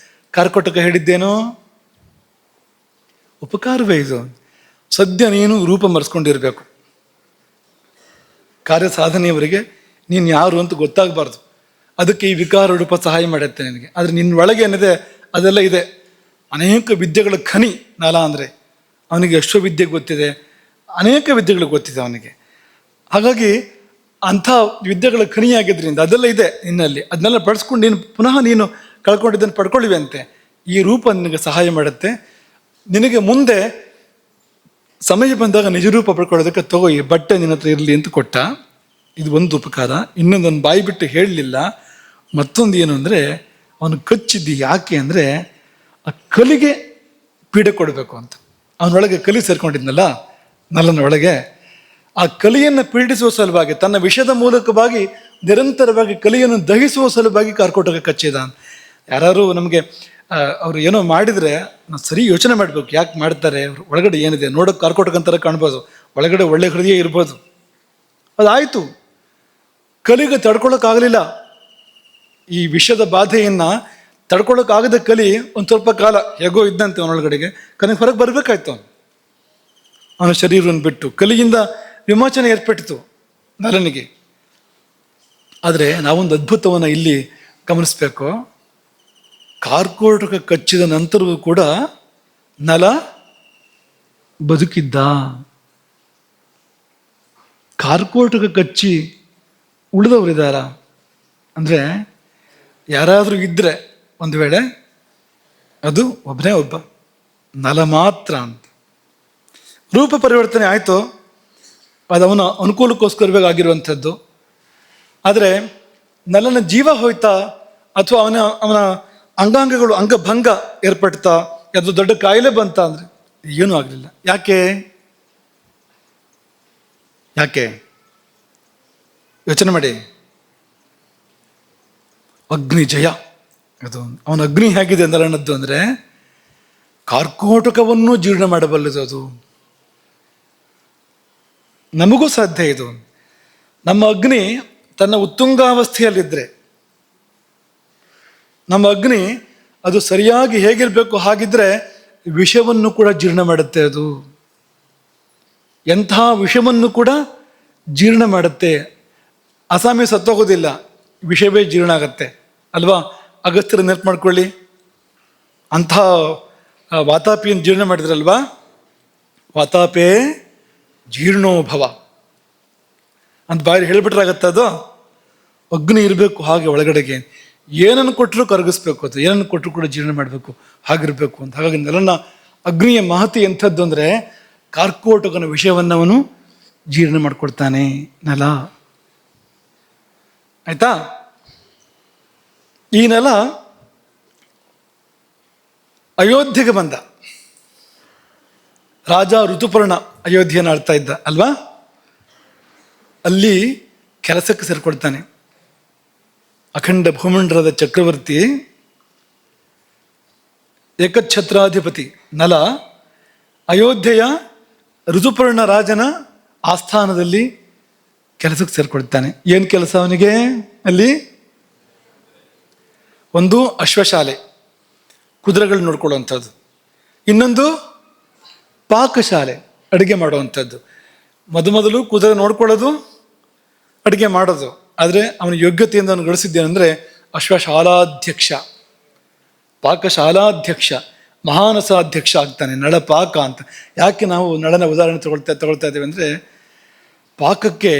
ಕಾರ್ಕೋಟಕ ಹೇಳಿದ್ದೇನೋ ಉಪಕಾರವೇ ಇದು. ಸದ್ಯ ನೀನು ರೂಪ ಮರೆಸ್ಕೊಂಡಿರ್ಬೇಕು. ಕಾರ್ಯ ಸಾಧನೆಯವರಿಗೆ ನೀನು ಯಾರು ಅಂತ ಗೊತ್ತಾಗಬಾರ್ದು. ಅದಕ್ಕೆ ಈ ವಿಕಾರ ರೂಪ ಸಹಾಯ ಮಾಡುತ್ತೆ ನಿನಗೆ. ಆದರೆ ನಿನ್ನ ಒಳಗೆ ಏನಿದೆ ಅದೆಲ್ಲ ಇದೆ. ಅನೇಕ ವಿದ್ಯೆಗಳ ಖನಿ ನಲ ಅಂದರೆ. ಅವನಿಗೆ ಅಶ್ವವಿದ್ಯೆ ಗೊತ್ತಿದೆ, ಅನೇಕ ವಿದ್ಯೆಗಳು ಗೊತ್ತಿದೆ ಅವನಿಗೆ. ಹಾಗಾಗಿ ಅಂಥ ವಿದ್ಯೆಗಳ ಖನಿಯಾಗಿದ್ದರಿಂದ ಅದೆಲ್ಲ ಇದೆ ನಿನ್ನಲ್ಲಿ. ಅದನ್ನೆಲ್ಲ ಬಳಸ್ಕೊಂಡು ನೀನು ಪುನಃ ನೀನು ಕಳ್ಕೊಂಡಿದ್ದನ್ನು ಪಡ್ಕೊಳ್ಳಿವೆ ಅಂತೆ. ಈ ರೂಪ ನಿನಗೆ ಸಹಾಯ ಮಾಡುತ್ತೆ. ನಿನಗೆ ಮುಂದೆ ಸಮಯ ಬಂದಾಗ ನಿಜ ರೂಪ ಪಡ್ಕೊಳ್ಳೋದಕ್ಕೆ ತಗೋ, ಈ ಬಟ್ಟೆ ನಿನ್ನ ಹತ್ರ ಇರಲಿ ಅಂತ ಕೊಟ್ಟ. ಇದು ಒಂದು ಉಪಕಾರ. ಇನ್ನೊಂದನ್ನು ಬಾಯಿ ಬಿಟ್ಟು ಹೇಳಲಿಲ್ಲ. ಮತ್ತೊಂದು ಏನು ಅಂದರೆ, ಅವನು ಕಚ್ಚಿದ್ದು ಯಾಕೆ ಅಂದರೆ ಆ ಕಲಿಗೆ ಪೀಡೆ ಕೊಡಬೇಕು ಅಂತ. ಅವನೊಳಗೆ ಕಲಿ ಸೇರ್ಕೊಂಡಿದ್ನಲ್ಲ ನಲನ ಒಳಗೆ, ಆ ಕಲಿಯನ್ನು ಪೀಡಿಸುವ ಸಲುವಾಗಿ, ತನ್ನ ವಿಷದ ಮೂಲಕವಾಗಿ ನಿರಂತರವಾಗಿ ಕಲಿಯನ್ನು ದಹಿಸುವ ಸಲುವಾಗಿ ಕಾರ್ಕೋಟಕ ಕಚ್ಚಿದ. ಯಾರು ನಮಗೆ ಅವರು ಏನೋ ಮಾಡಿದರೆ ನಾವು ಸರಿ ಯೋಚನೆ ಮಾಡಬೇಕು, ಯಾಕೆ ಮಾಡ್ತಾರೆ, ಅವರು ಒಳಗಡೆ ಏನಿದೆ ನೋಡೋಕೆ ಕಾರ್ಕೋಟಕ ಅಂತಾರೆ ಕಾಣ್ಬೋದು, ಒಳಗಡೆ ಒಳ್ಳೆ ಹೃದಯ ಇರ್ಬೋದು. ಅದಾಯಿತು. ಕಲಿಗೆ ತಡ್ಕೊಳ್ಳೋಕ್ಕಾಗಲಿಲ್ಲ. ಈ ವಿಷದ ಬಾಧೆಯನ್ನು ತಡ್ಕೊಳ್ಳೋಕ್ಕಾಗದ ಕಲಿ ಒಂದು ಸ್ವಲ್ಪ ಕಾಲ ಹೇಗೋ ಇದ್ದಂತೆ ಅವನೊಳಗಡೆಗೆ. ಕನಗೆ ಹೊರಗೆ ಬರಬೇಕಾಯ್ತು. ಅವನ ಶರೀರವನ್ನು ಬಿಟ್ಟು ಕಲಿಯಿಂದ ವಿಮೋಚನೆ ಏರ್ಪಟ್ಟಿತು ನಲನಿಗೆ. ಆದರೆ ನಾವೊಂದು ಅದ್ಭುತವನ್ನು ಇಲ್ಲಿ ಗಮನಿಸ್ಬೇಕು. ಕಾರ್ಕೋಟಕ ಕಚ್ಚಿದ ನಂತರವೂ ಕೂಡ ನಲ ಬದುಕಿದ್ದ. ಕಾರ್ಕೋಟಕ ಕಚ್ಚಿ ಉಳಿದವರಿದ್ದಾರ ಅಂದರೆ ಯಾರಾದರೂ ಇದ್ದರೆ ಒಂದು ವೇಳೆ ಅದು ಒಬ್ಬನೇ ಒಬ್ಬ ನಲ ಮಾತ್ರ ಅಂತ. ರೂಪ ಪರಿವರ್ತನೆ ಆಯಿತು, ಅದು ಅವನ ಅನುಕೂಲಕ್ಕೋಸ್ಕರವೇ ಆಗಿರುವಂಥದ್ದು. ಆದರೆ ನಲನ ಜೀವ ಹೋಯ್ತಾ ಅಥವಾ ಅವನ ಅಂಗಾಂಗಗಳು ಅಂಗಭಂಗ ಏರ್ಪಡ್ತಾ, ಅದು ದೊಡ್ಡ ಕಾಯಿಲೆ ಬಂತ ಅಂದರೆ ಏನೂ ಆಗಲಿಲ್ಲ. ಯಾಕೆ ಯೋಚನೆ ಮಾಡಿ. ಅಗ್ನಿ ಜಯ. ಅದು ಅವನ ಅಗ್ನಿ ಹೇಗಿದೆ ನಲನದ್ದು ಅಂದರೆ ಕಾರ್ಕೋಟಕವನ್ನು ಜೀರ್ಣ ಮಾಡಬಲ್ಲದು ಅದು. ನಮಗೂ ಸಾಧ್ಯ ಇದು. ನಮ್ಮ ಅಗ್ನಿ ತನ್ನ ಉತ್ತುಂಗಾವಸ್ಥೆಯಲ್ಲಿದ್ದರೆ, ನಮ್ಮ ಅಗ್ನಿ ಅದು ಸರಿಯಾಗಿ ಹೇಗಿರಬೇಕು ಹಾಗಿದ್ರೆ ವಿಷವನ್ನು ಕೂಡ ಜೀರ್ಣ ಮಾಡುತ್ತೆ ಅದು. ಎಂಥ ವಿಷವನ್ನು ಕೂಡ ಜೀರ್ಣ ಮಾಡುತ್ತೆ. ಅಸಾಮಿ ಸತ್ತೋಗೋದಿಲ್ಲ, ವಿಷಯವೇ ಜೀರ್ಣ ಆಗತ್ತೆ ಅಲ್ವಾ? ಅಗಸ್ತ್ಯರ ನೆನಪು ಮಾಡ್ಕೊಳ್ಳಿ, ಅಂಥ ವಾತಾಪಿಯನ್ನು ಜೀರ್ಣ ಮಾಡಿದ್ರಲ್ವಾ? ವಾತಾಪೇ ಜೀರ್ಣೋಭವ ಅಂತ ಬಾಯಿ ಹೇಳಿಬಿಟ್ರಾಗತ್ತೆ ಅದು. ಅಗ್ನಿ ಇರಬೇಕು ಹಾಗೆ ಒಳಗಡೆಗೆ, ಏನನ್ನು ಕೊಟ್ಟರು ಕರಗಿಸ್ಬೇಕು ಅದು, ಏನನ್ನು ಕೊಟ್ಟರು ಕೂಡ ಜೀರ್ಣ ಮಾಡಬೇಕು, ಹಾಗಿರ್ಬೇಕು ಅಂತ. ಹಾಗಾಗಿ ನೆಲನ ಅಗ್ನಿಯ ಮಹತಿ ಎಂಥದ್ದು ಅಂದರೆ ಕಾರ್ಕೋಟಕನ ವಿಷಯವನ್ನು ಅವನು ಜೀರ್ಣ ಮಾಡಿಕೊಡ್ತಾನೆ ನೆಲ. ಆಯ್ತಾ? ಈ ನೆಲ ಅಯೋಧ್ಯೆಗೆ ಬಂದ. ರಾಜ ಋತುಪರ್ಣ ಅಯೋಧ್ಯೆಯನ್ನು ಆಳ್ತಾ ಇದ್ದ ಅಲ್ವಾ? ಅಲ್ಲಿ ಕೆಲಸಕ್ಕೆ ಸೇರ್ಕೊಳ್ತಾನೆ. ಅಖಂಡ ಭೂಮಂಡಲದ ಚಕ್ರವರ್ತಿ, ಏಕಛತ್ರಾಧಿಪತಿ ನಲ ಅಯೋಧ್ಯೆಯ ಋತುಪರ್ಣ ರಾಜನ ಆಸ್ಥಾನದಲ್ಲಿ ಕೆಲಸಕ್ಕೆ ಸೇರ್ಕೊಳ್ತಾನೆ. ಏನು ಕೆಲಸ ಅವನಿಗೆ ಅಲ್ಲಿ? ಒಂದು ಅಶ್ವಶಾಲೆ, ಕುದುರೆಗಳು ನೋಡ್ಕೊಳ್ಳುವಂಥದ್ದು. ಇನ್ನೊಂದು ಪಾಕಶಾಲೆ, ಅಡುಗೆ ಮಾಡುವಂಥದ್ದು. ಮೊದಲು ಕುದುರೆ ನೋಡ್ಕೊಳ್ಳೋದು, ಅಡುಗೆ ಮಾಡೋದು. ಆದರೆ ಅವನ ಯೋಗ್ಯತೆಯಿಂದ ಅವನು ಗಳಿಸಿದ್ದೇನೆಂದರೆ ಅಶ್ವಶಾಲಾಧ್ಯಕ್ಷ, ಪಾಕಶಾಲಾಧ್ಯಕ್ಷ, ಮಹಾನಸಾಧ್ಯಕ್ಷ ಆಗ್ತಾನೆ. ನಳಪಾಕ ಅಂತ. ಯಾಕೆ ನಾವು ನಳನ ಉದಾಹರಣೆ ತಗೊಳ್ತಾ ಇದ್ದೇವೆ ಅಂದರೆ, ಪಾಕಕ್ಕೆ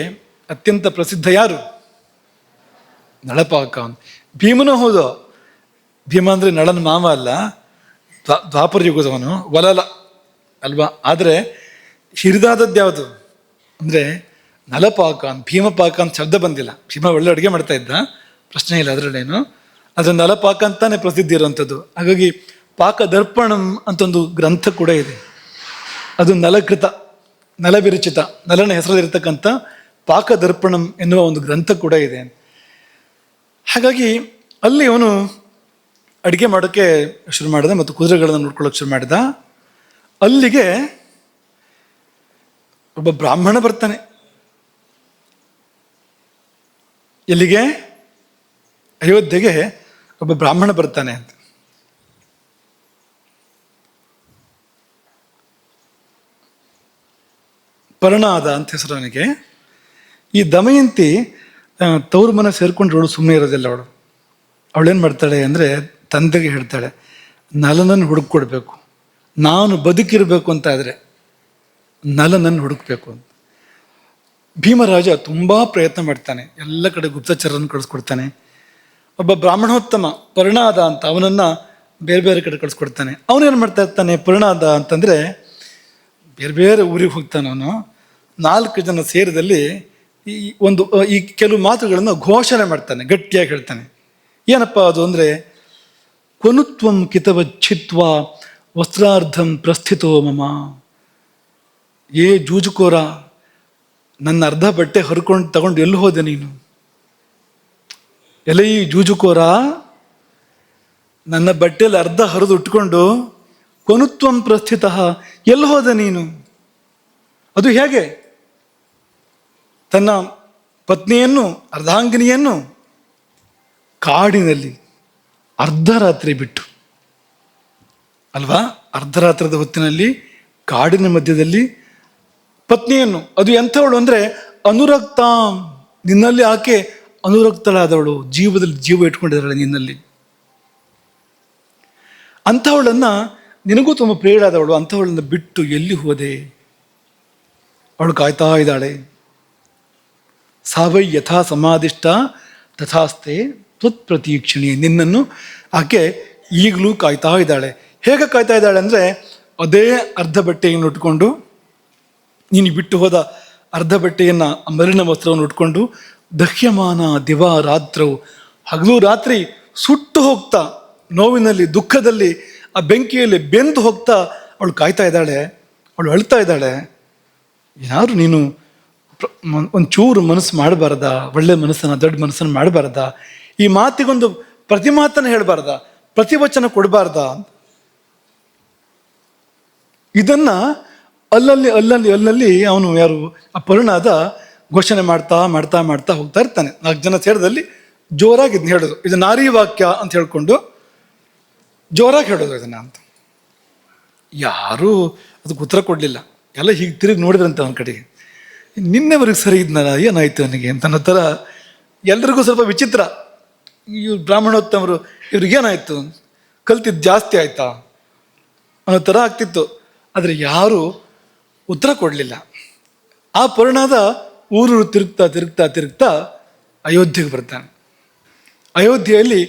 ಅತ್ಯಂತ ಪ್ರಸಿದ್ಧ ಯಾರು? ನಳಪಾಕ. ಭೀಮನೂ ಹೌದು. ಭೀಮ ಅಂದರೆ ನಳನ ಮಾವ ಅಲ್ಲ, ದ್ವಾಪರ ಯುಗದವನು, ವಲಲ ಅಲ್ವಾ? ಆದರೆ ಹಿರಿದಾದದ್ದು ಯಾವುದು ಅಂದರೆ ನಲಪಾಕ ಅಂತ. ಭೀಮಪಾಕ ಅಂತ ಶಬ್ದ ಬಂದಿಲ್ಲ. ಭೀಮ ಒಳ್ಳೆ ಅಡುಗೆ ಮಾಡ್ತಾ ಇದ್ದ, ಪ್ರಶ್ನೆ ಇಲ್ಲ ಅದರಲ್ಲೇನು. ಆದರೆ ನಲಪಾಕ ಅಂತಾನೆ ಪ್ರಸಿದ್ಧಿ ಇರುವಂಥದ್ದು. ಹಾಗಾಗಿ ಪಾಕ ದರ್ಪಣಂ ಅಂತ ಒಂದು ಗ್ರಂಥ ಕೂಡ ಇದೆ. ಅದು ನಲಕೃತ, ನಲವಿರಚಿತ, ನಲನ ಹೆಸರಲ್ಲಿರ್ತಕ್ಕಂಥ ಪಾಕ ದರ್ಪಣಂ ಎನ್ನುವ ಒಂದು ಗ್ರಂಥ ಕೂಡ ಇದೆ. ಹಾಗಾಗಿ ಅಲ್ಲಿ ಅವನು ಅಡುಗೆ ಮಾಡೋಕ್ಕೆ ಶುರು ಮಾಡಿದ ಮತ್ತು ಕುದುರೆಗಳನ್ನು ನೋಡ್ಕೊಳ್ಳೋಕೆ ಶುರು ಮಾಡಿದ. ಅಲ್ಲಿಗೆ ಒಬ್ಬ ಬ್ರಾಹ್ಮಣ ಬರ್ತಾನೆ. ಎಲ್ಲಿಗೆ? ಅಯೋಧ್ಯೆಗೆ ಒಬ್ಬ ಬ್ರಾಹ್ಮಣ ಬರ್ತಾನೆ ಅಂತ. ಪರ್ಣಾದ ಅಂತ ಹೆಸರು ಅವನಿಗೆ. ಈ ದಮಯಂತಿ ತವ್ರ ಮನೆ ಸೇರ್ಕೊಂಡ್ರವಳು ಸುಮ್ಮನೆ ಇರೋದಿಲ್ಲ. ಅವಳೇನು ಮಾಡ್ತಾಳೆ ಅಂದರೆ ತಂದೆಗೆ ಹೇಳ್ತಾಳೆ, ನಲನನ್ನು ಹುಡುಕೊಡ್ಬೇಕು, ನಾನು ಬದುಕಿರಬೇಕು ಅಂತ ಆದರೆ ನಲನನ್ನು ಹುಡುಕ್ಬೇಕು ಅಂತ. ಭೀಮರಾಜ ತುಂಬ ಪ್ರಯತ್ನ ಮಾಡ್ತಾನೆ, ಎಲ್ಲ ಕಡೆ ಗುಪ್ತಚರನ್ನು ಕಳಿಸ್ಕೊಡ್ತಾನೆ. ಒಬ್ಬ ಬ್ರಾಹ್ಮಣೋತ್ತಮ ಪರ್ಣಾದ ಅಂತ ಅವನನ್ನು ಬೇರೆ ಬೇರೆ ಕಡೆ ಕಳಿಸ್ಕೊಡ್ತಾನೆ. ಅವನೇನು ಮಾಡ್ತಾ ಇರ್ತಾನೆ ಪರ್ಣಾದ ಅಂತಂದರೆ, ಬೇರೆ ಬೇರೆ ಊರಿಗೆ ಹೋಗ್ತಾನೆ ಅವನು. 4 ಜನ ಸೇರಿದಲ್ಲಿ ಈ ಕೆಲವು ಮಾತುಗಳನ್ನು ಘೋಷಣೆ ಮಾಡ್ತಾನೆ, ಗಟ್ಟಿಯಾಗಿ ಹೇಳ್ತಾನೆ. ಏನಪ್ಪ ಅದು ಅಂದರೆ, ಕೊನುತ್ವಂ ಕಿತವಚ್ಛಿತ್ವ ವಸ್ತ್ರಾರ್ಧಂ ಪ್ರಸ್ಥಿತೋ ಮಮ. ಏ ಜೂಜುಕೋರ, ನನ್ನ ಅರ್ಧ ಬಟ್ಟೆ ಹರ್ಕೊಂಡು ತಗೊಂಡು ಎಲ್ಲಿ ಹೋದೆ ನೀನು? ಎಲೆ ಈ ಜೂಜುಕೋರ, ನನ್ನ ಬಟ್ಟೆಯಲ್ಲಿ ಅರ್ಧ ಹರಿದು ಉಟ್ಕೊಂಡು ಕೊನುತ್ವಂ ಪ್ರಸ್ಥಿತ, ಎಲ್ಲಿ ಹೋದೆ ನೀನು? ಅದು ಹೇಗೆ? ತನ್ನ ಪತ್ನಿಯನ್ನು, ಅರ್ಧಾಂಗಿನಿಯನ್ನು ಕಾಡಿನಲ್ಲಿ ಅರ್ಧರಾತ್ರಿ ಬಿಟ್ಟು ಅಲ್ವಾ? ಅರ್ಧರಾತ್ರದ ಹೊತ್ತಿನಲ್ಲಿ ಕಾಡಿನ ಮಧ್ಯದಲ್ಲಿ ಪತ್ನಿಯನ್ನು, ಅದು ಎಂಥವಳು ಅಂದರೆ ಅನುರಕ್ತ, ನಿನ್ನಲ್ಲಿ ಆಕೆ ಅನುರಕ್ತಳಾದವಳು, ಜೀವದಲ್ಲಿ ಜೀವ ಇಟ್ಕೊಂಡಿದ್ದಾಳೆ ನಿನ್ನಲ್ಲಿ. ಅಂಥವಳನ್ನು, ನಿನಗೂ ತುಂಬ ಪ್ರಿಯಳಾದವಳು, ಅಂಥವಳನ್ನು ಬಿಟ್ಟು ಎಲ್ಲಿ ಹೋದೆ? ಅವಳು ಕಾಯ್ತಾ ಇದ್ದಾಳೆ. ಸಾವೈ ಯಥಾ ಸಮಾಧಿಷ್ಟ ತಥಾಸ್ತೆ ತ್ವತ್ ಪ್ರತೀಕ್ಷಿಣಿ. ನಿನ್ನನ್ನು ಆಕೆ ಈಗಲೂ ಕಾಯ್ತಾ ಇದ್ದಾಳೆ. ಹೇಗೆ ಕಾಯ್ತಾ ಇದ್ದಾಳೆ ಅಂದರೆ, ಅದೇ ಅರ್ಧ ಬಟ್ಟೆಯನ್ನು ಉಟ್ಕೊಂಡು, ನೀನು ಬಿಟ್ಟು ಹೋದ ಅರ್ಧ ಬಟ್ಟೆಯನ್ನು, ಮಲಿನ ವಸ್ತ್ರವನ್ನು ಉಟ್ಕೊಂಡು, ದಹ್ಯಮಾನ ದಿವಾ ರಾತ್ರವು, ಹಗಲು ರಾತ್ರಿ ಸುಟ್ಟು ಹೋಗ್ತಾ, ನೋವಿನಲ್ಲಿ ದುಃಖದಲ್ಲಿ ಆ ಬೆಂಕಿಯಲ್ಲಿ ಬೆಂದು ಹೋಗ್ತಾ ಅವಳು ಕಾಯ್ತಾ ಇದ್ದಾಳೆ. ಅವಳು ಅಳ್ತಾ ಇದ್ದಾಳೆ. ಏನಾದ್ರು ನೀನು ಒಂಚೂರು ಮನಸ್ಸು ಮಾಡಬಾರ್ದ? ಒಳ್ಳೆ ಮನಸ್ಸನ್ನು, ದೊಡ್ಡ ಮನಸ್ಸನ್ನು ಮಾಡಬಾರ್ದ? ಈ ಮಾತಿಗೊಂದು ಪ್ರತಿಮಾತನ್ನು ಹೇಳಬಾರ್ದ? ಪ್ರತಿವಚನ ಕೊಡಬಾರ್ದ? ಇದನ್ನ ಅಲ್ಲಲ್ಲಿ ಅವನು ಯಾರು ಆ ಪರಿಣಾದ ಘೋಷಣೆ ಮಾಡ್ತಾ ಮಾಡ್ತಾ ಮಾಡ್ತಾ ಹೋಗ್ತಾ ಇರ್ತಾನೆ. 4 ಜನ ಸೇರಿದಲ್ಲಿ ಜೋರಾಗಿ ಇದನ್ನ ಹೇಳೋದು, ಇದು ನಾರಿ ವಾಕ್ಯ ಅಂತ ಹೇಳ್ಕೊಂಡು ಜೋರಾಗಿ ಹೇಳೋದು ಇದನ್ನ ಅಂತ. ಯಾರೂ ಅದಕ್ಕೆ ಉತ್ತರ ಕೊಡಲಿಲ್ಲ. ಎಲ್ಲ ಹೀಗೆ ತಿರುಗಿ ನೋಡಿದ್ರಂತೆ ಅವನ ಕಡೆಗೆ. ನಿನ್ನೆವರೆಗೆ ಸರಿ ಇದ್ನಲ್ಲ, ಏನಾಯ್ತು ಅವನಿಗೆ ಅಂತ ಅನ್ನೋ ಥರ ಎಲ್ರಿಗೂ ಸ್ವಲ್ಪ ವಿಚಿತ್ರ. ಇವ್ರು ಬ್ರಾಹ್ಮಣೋತ್ತಮರು, ಇವ್ರಿಗೇನಾಯ್ತು, ಕಲ್ತಿದ್ದು ಜಾಸ್ತಿ ಆಯ್ತಾ ಅನ್ನೋ ಥರ ಆಗ್ತಿತ್ತು. ಆದರೆ ಯಾರೂ ಉತ್ತರ ಕೊಡಲಿಲ್ಲ. ಆ ಪರಿಣಾದ ಊರು ತಿರುಗ್ತಾ ತಿರುಗ್ತಾ ತಿರುಗ್ತಾ ಅಯೋಧ್ಯೆಗೆ ಬರ್ತಾನೆ. ಅಯೋಧ್ಯೆಯಲ್ಲಿ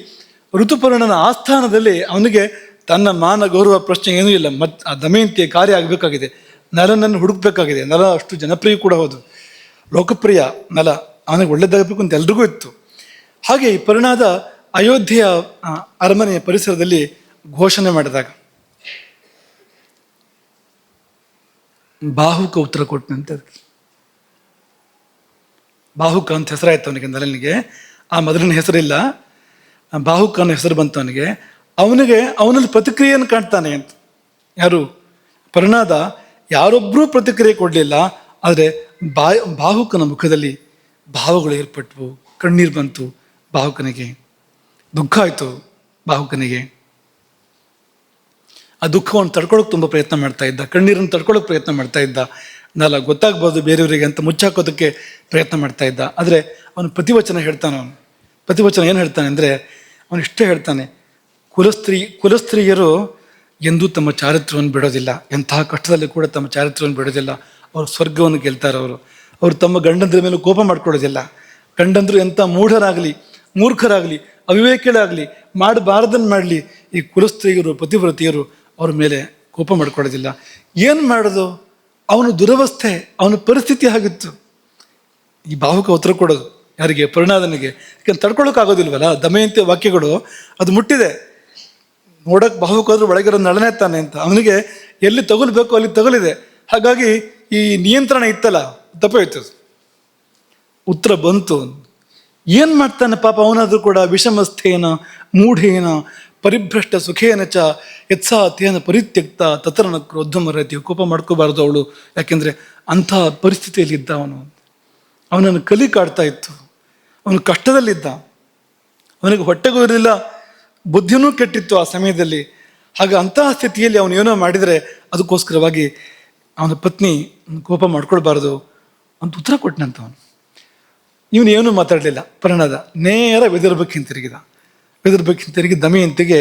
ಋತುಪರ್ಣನ ಆಸ್ಥಾನದಲ್ಲಿ ಅವನಿಗೆ ತನ್ನ ಮಾನ ಗೌರವ ಪ್ರಶ್ನೆ ಏನೂ ಇಲ್ಲ. ಆ ದಮಯಂತಿಯ ಕಾರ್ಯ ಆಗಬೇಕಾಗಿದೆ, ನಲನನ್ನು ಹುಡುಕ್ಬೇಕಾಗಿದೆ. ನಲ ಅಷ್ಟು ಜನಪ್ರಿಯ ಕೂಡ ಹೌದು, ಲೋಕಪ್ರಿಯ ನಲ, ಅವನಿಗೆ ಒಳ್ಳೇದಾಗಬೇಕು ಅಂತ ಎಲ್ರಿಗೂ ಇತ್ತು. ಹಾಗೆ ಈ ಪರಿಣಾದ ಅಯೋಧ್ಯೆಯ ಅರಮನೆಯ ಪರಿಸರದಲ್ಲಿ ಘೋಷಣೆ ಮಾಡಿದಾಗ ಬಾಹುಕ ಉತ್ತರ ಕೊಟ್ಟನಂತೆ. ಅದಕ್ಕೆ ಬಾಹುಕ ಅಂತ ಹೆಸರಾಯ್ತು ಅವನಿಗೆ, ನಲನಿಗೆ. ಆ ಮೊದಲಿನ ಹೆಸರಿಲ್ಲ, ಬಾಹುಕ ಅನ್ನೋ ಹೆಸರು ಬಂತು ಅವನಿಗೆ. ಅವನಲ್ಲಿ ಪ್ರತಿಕ್ರಿಯೆಯನ್ನು ಕಾಣ್ತಾನೆ ಅಂತ. ಯಾರು? ಪರಿಣಾದ. ಯಾರೊಬ್ಬರೂ ಪ್ರತಿಕ್ರಿಯೆ ಕೊಡಲಿಲ್ಲ. ಆದರೆ ಬಾಹುಕನ ಮುಖದಲ್ಲಿ ಭಾವಗಳು ಏರ್ಪಟ್ಟವು, ಕಣ್ಣೀರು ಬಂತು ಬಾಹುಕನಿಗೆ, ದುಃಖ ಆಯಿತು ಬಾಹುಕನಿಗೆ. ಆ ದುಃಖವನ್ನು ತಡ್ಕೊಳ್ಳೋಕೆ ತುಂಬ ಪ್ರಯತ್ನ ಮಾಡ್ತಾ ಇದ್ದ, ಕಣ್ಣೀರನ್ನು ತಡ್ಕೊಳ್ಳೋಕೆ ಪ್ರಯತ್ನ ಮಾಡ್ತಾ ಇದ್ದ. ನಲ ಗೊತ್ತಾಗ್ಬೋದು ಬೇರೆಯವರಿಗೆ ಅಂತ ಮುಚ್ಚಾಕೋದಕ್ಕೆ ಪ್ರಯತ್ನ ಮಾಡ್ತಾ ಇದ್ದ. ಆದರೆ ಅವನು ಪ್ರತಿವಚನ ಹೇಳ್ತಾನೆ. ಅವನು ಪ್ರತಿವಚನ ಏನು ಹೇಳ್ತಾನೆ ಅಂದರೆ, ಅವನು ಇಷ್ಟೇ ಹೇಳ್ತಾನೆ, ಕುಲಸ್ತ್ರೀಯರು ಎಂದೂ ತಮ್ಮ ಚಾರಿತ್ರ್ಯವನ್ನು ಬಿಡೋದಿಲ್ಲ. ಎಂತಹ ಕಷ್ಟದಲ್ಲಿ ಕೂಡ ತಮ್ಮ ಚಾರಿತ್ರ್ಯವನ್ನು ಬಿಡೋದಿಲ್ಲ. ಅವರು ಸ್ವರ್ಗವನ್ನು ಗೆಲ್ತಾರೆ. ಅವರು ತಮ್ಮ ಗಂಡಂದ್ರ ಮೇಲೆ ಕೋಪ ಮಾಡ್ಕೊಳ್ಳೋದಿಲ್ಲ. ಗಂಡಂದ್ರು ಎಂಥ ಮೂರ್ಖರಾಗಲಿ ಅವಿವೇಕಿಗಳಾಗಲಿ ಮಾಡಬಾರ್ದನ್ನು ಮಾಡಲಿ, ಈ ಕುಲಸ್ತ್ರೀಯರು ಪತಿವ್ರತಿಯರು ಅವ್ರ ಮೇಲೆ ಕೋಪ ಮಾಡ್ಕೊಳ್ಳೋದಿಲ್ಲ. ಏನು ಮಾಡೋದು? ಅವನು ದುರವಸ್ಥೆ, ಅವನ ಪರಿಸ್ಥಿತಿ ಆಗಿತ್ತು. ಈ ಬಾಹುಕ ಉತ್ತರ ಕೊಡೋದು ಯಾರಿಗೆ? ಪರಿಣಾದನಿಗೆ. ಯಾಕಂದ್ರೆ ತಡ್ಕೊಳ್ಳೋಕ್ಕಾಗೋದಿಲ್ವಲ್ಲ, ದಮಯಂತಿಯ ವಾಕ್ಯಗಳು ಅದು ಮುಟ್ಟಿದೆ. ನೋಡಕ್ಕೆ ಬಾಹುಕ ಹೋದ್ರೂ ಒಳಗಿರೋ ನಳನೆ ತಾನೆ ಅಂತ ಅವನಿಗೆ ಎಲ್ಲಿ ತಗೊಳ್ಬೇಕು ಅಲ್ಲಿ ತಗೊಳಿದೆ. ಹಾಗಾಗಿ ಈ ನಿಯಂತ್ರಣ ಇತ್ತಲ್ಲ, ತಪ್ಪಾಯ್ತು. ಉತ್ತರ ಬಂತು. ಏನು ಮಾಡ್ತಾನೆ ಪಾಪ ಅವನಾದರೂ ಕೂಡ? ವಿಷಮಸ್ಥೇನ ಮೂಢೇನ ಪರಿಭ್ರಷ್ಟ ಸುಖೇನ ಚ ಯತ್ಸಾತೇನ ಪರಿತ್ಯಕ್ತ ತತ್ರನ ಕ್ರೋಧಮರತಿ. ಕೋಪ ಮಾಡ್ಕೋಬಾರ್ದು ಅವಳು, ಯಾಕೆಂದರೆ ಅಂಥ ಪರಿಸ್ಥಿತಿಯಲ್ಲಿದ್ದ ಅವನು. ಅವನನ್ನು ಕಲಿ ಕಾಡ್ತಾ ಇತ್ತು, ಅವನು ಕಷ್ಟದಲ್ಲಿದ್ದ, ಅವನಿಗೆ ಹೊಟ್ಟೆಗೂ ಇರಲಿಲ್ಲ, ಬುದ್ಧಿನೂ ಕೆಟ್ಟಿತ್ತು ಆ ಸಮಯದಲ್ಲಿ. ಹಾಗೆ ಅಂತಹ ಸ್ಥಿತಿಯಲ್ಲಿ ಅವನು ಏನೋ ಮಾಡಿದರೆ ಅದಕ್ಕೋಸ್ಕರವಾಗಿ ಅವನ ಪತ್ನಿ ಕೋಪ ಮಾಡ್ಕೊಳ್ಬಾರ್ದು ಅಂತ ಉತ್ತರ ಕೊಟ್ಟನಂತವನು. ಇವನು ಏನೂ ಮಾತಾಡಲಿಲ್ಲ. ಪರಿಣಾದ ನೇರ ವಿದರ್ಭಕ್ಕೆ ಹಿಂತಿರುಗಿ ದಮಯಂತಿಗೆ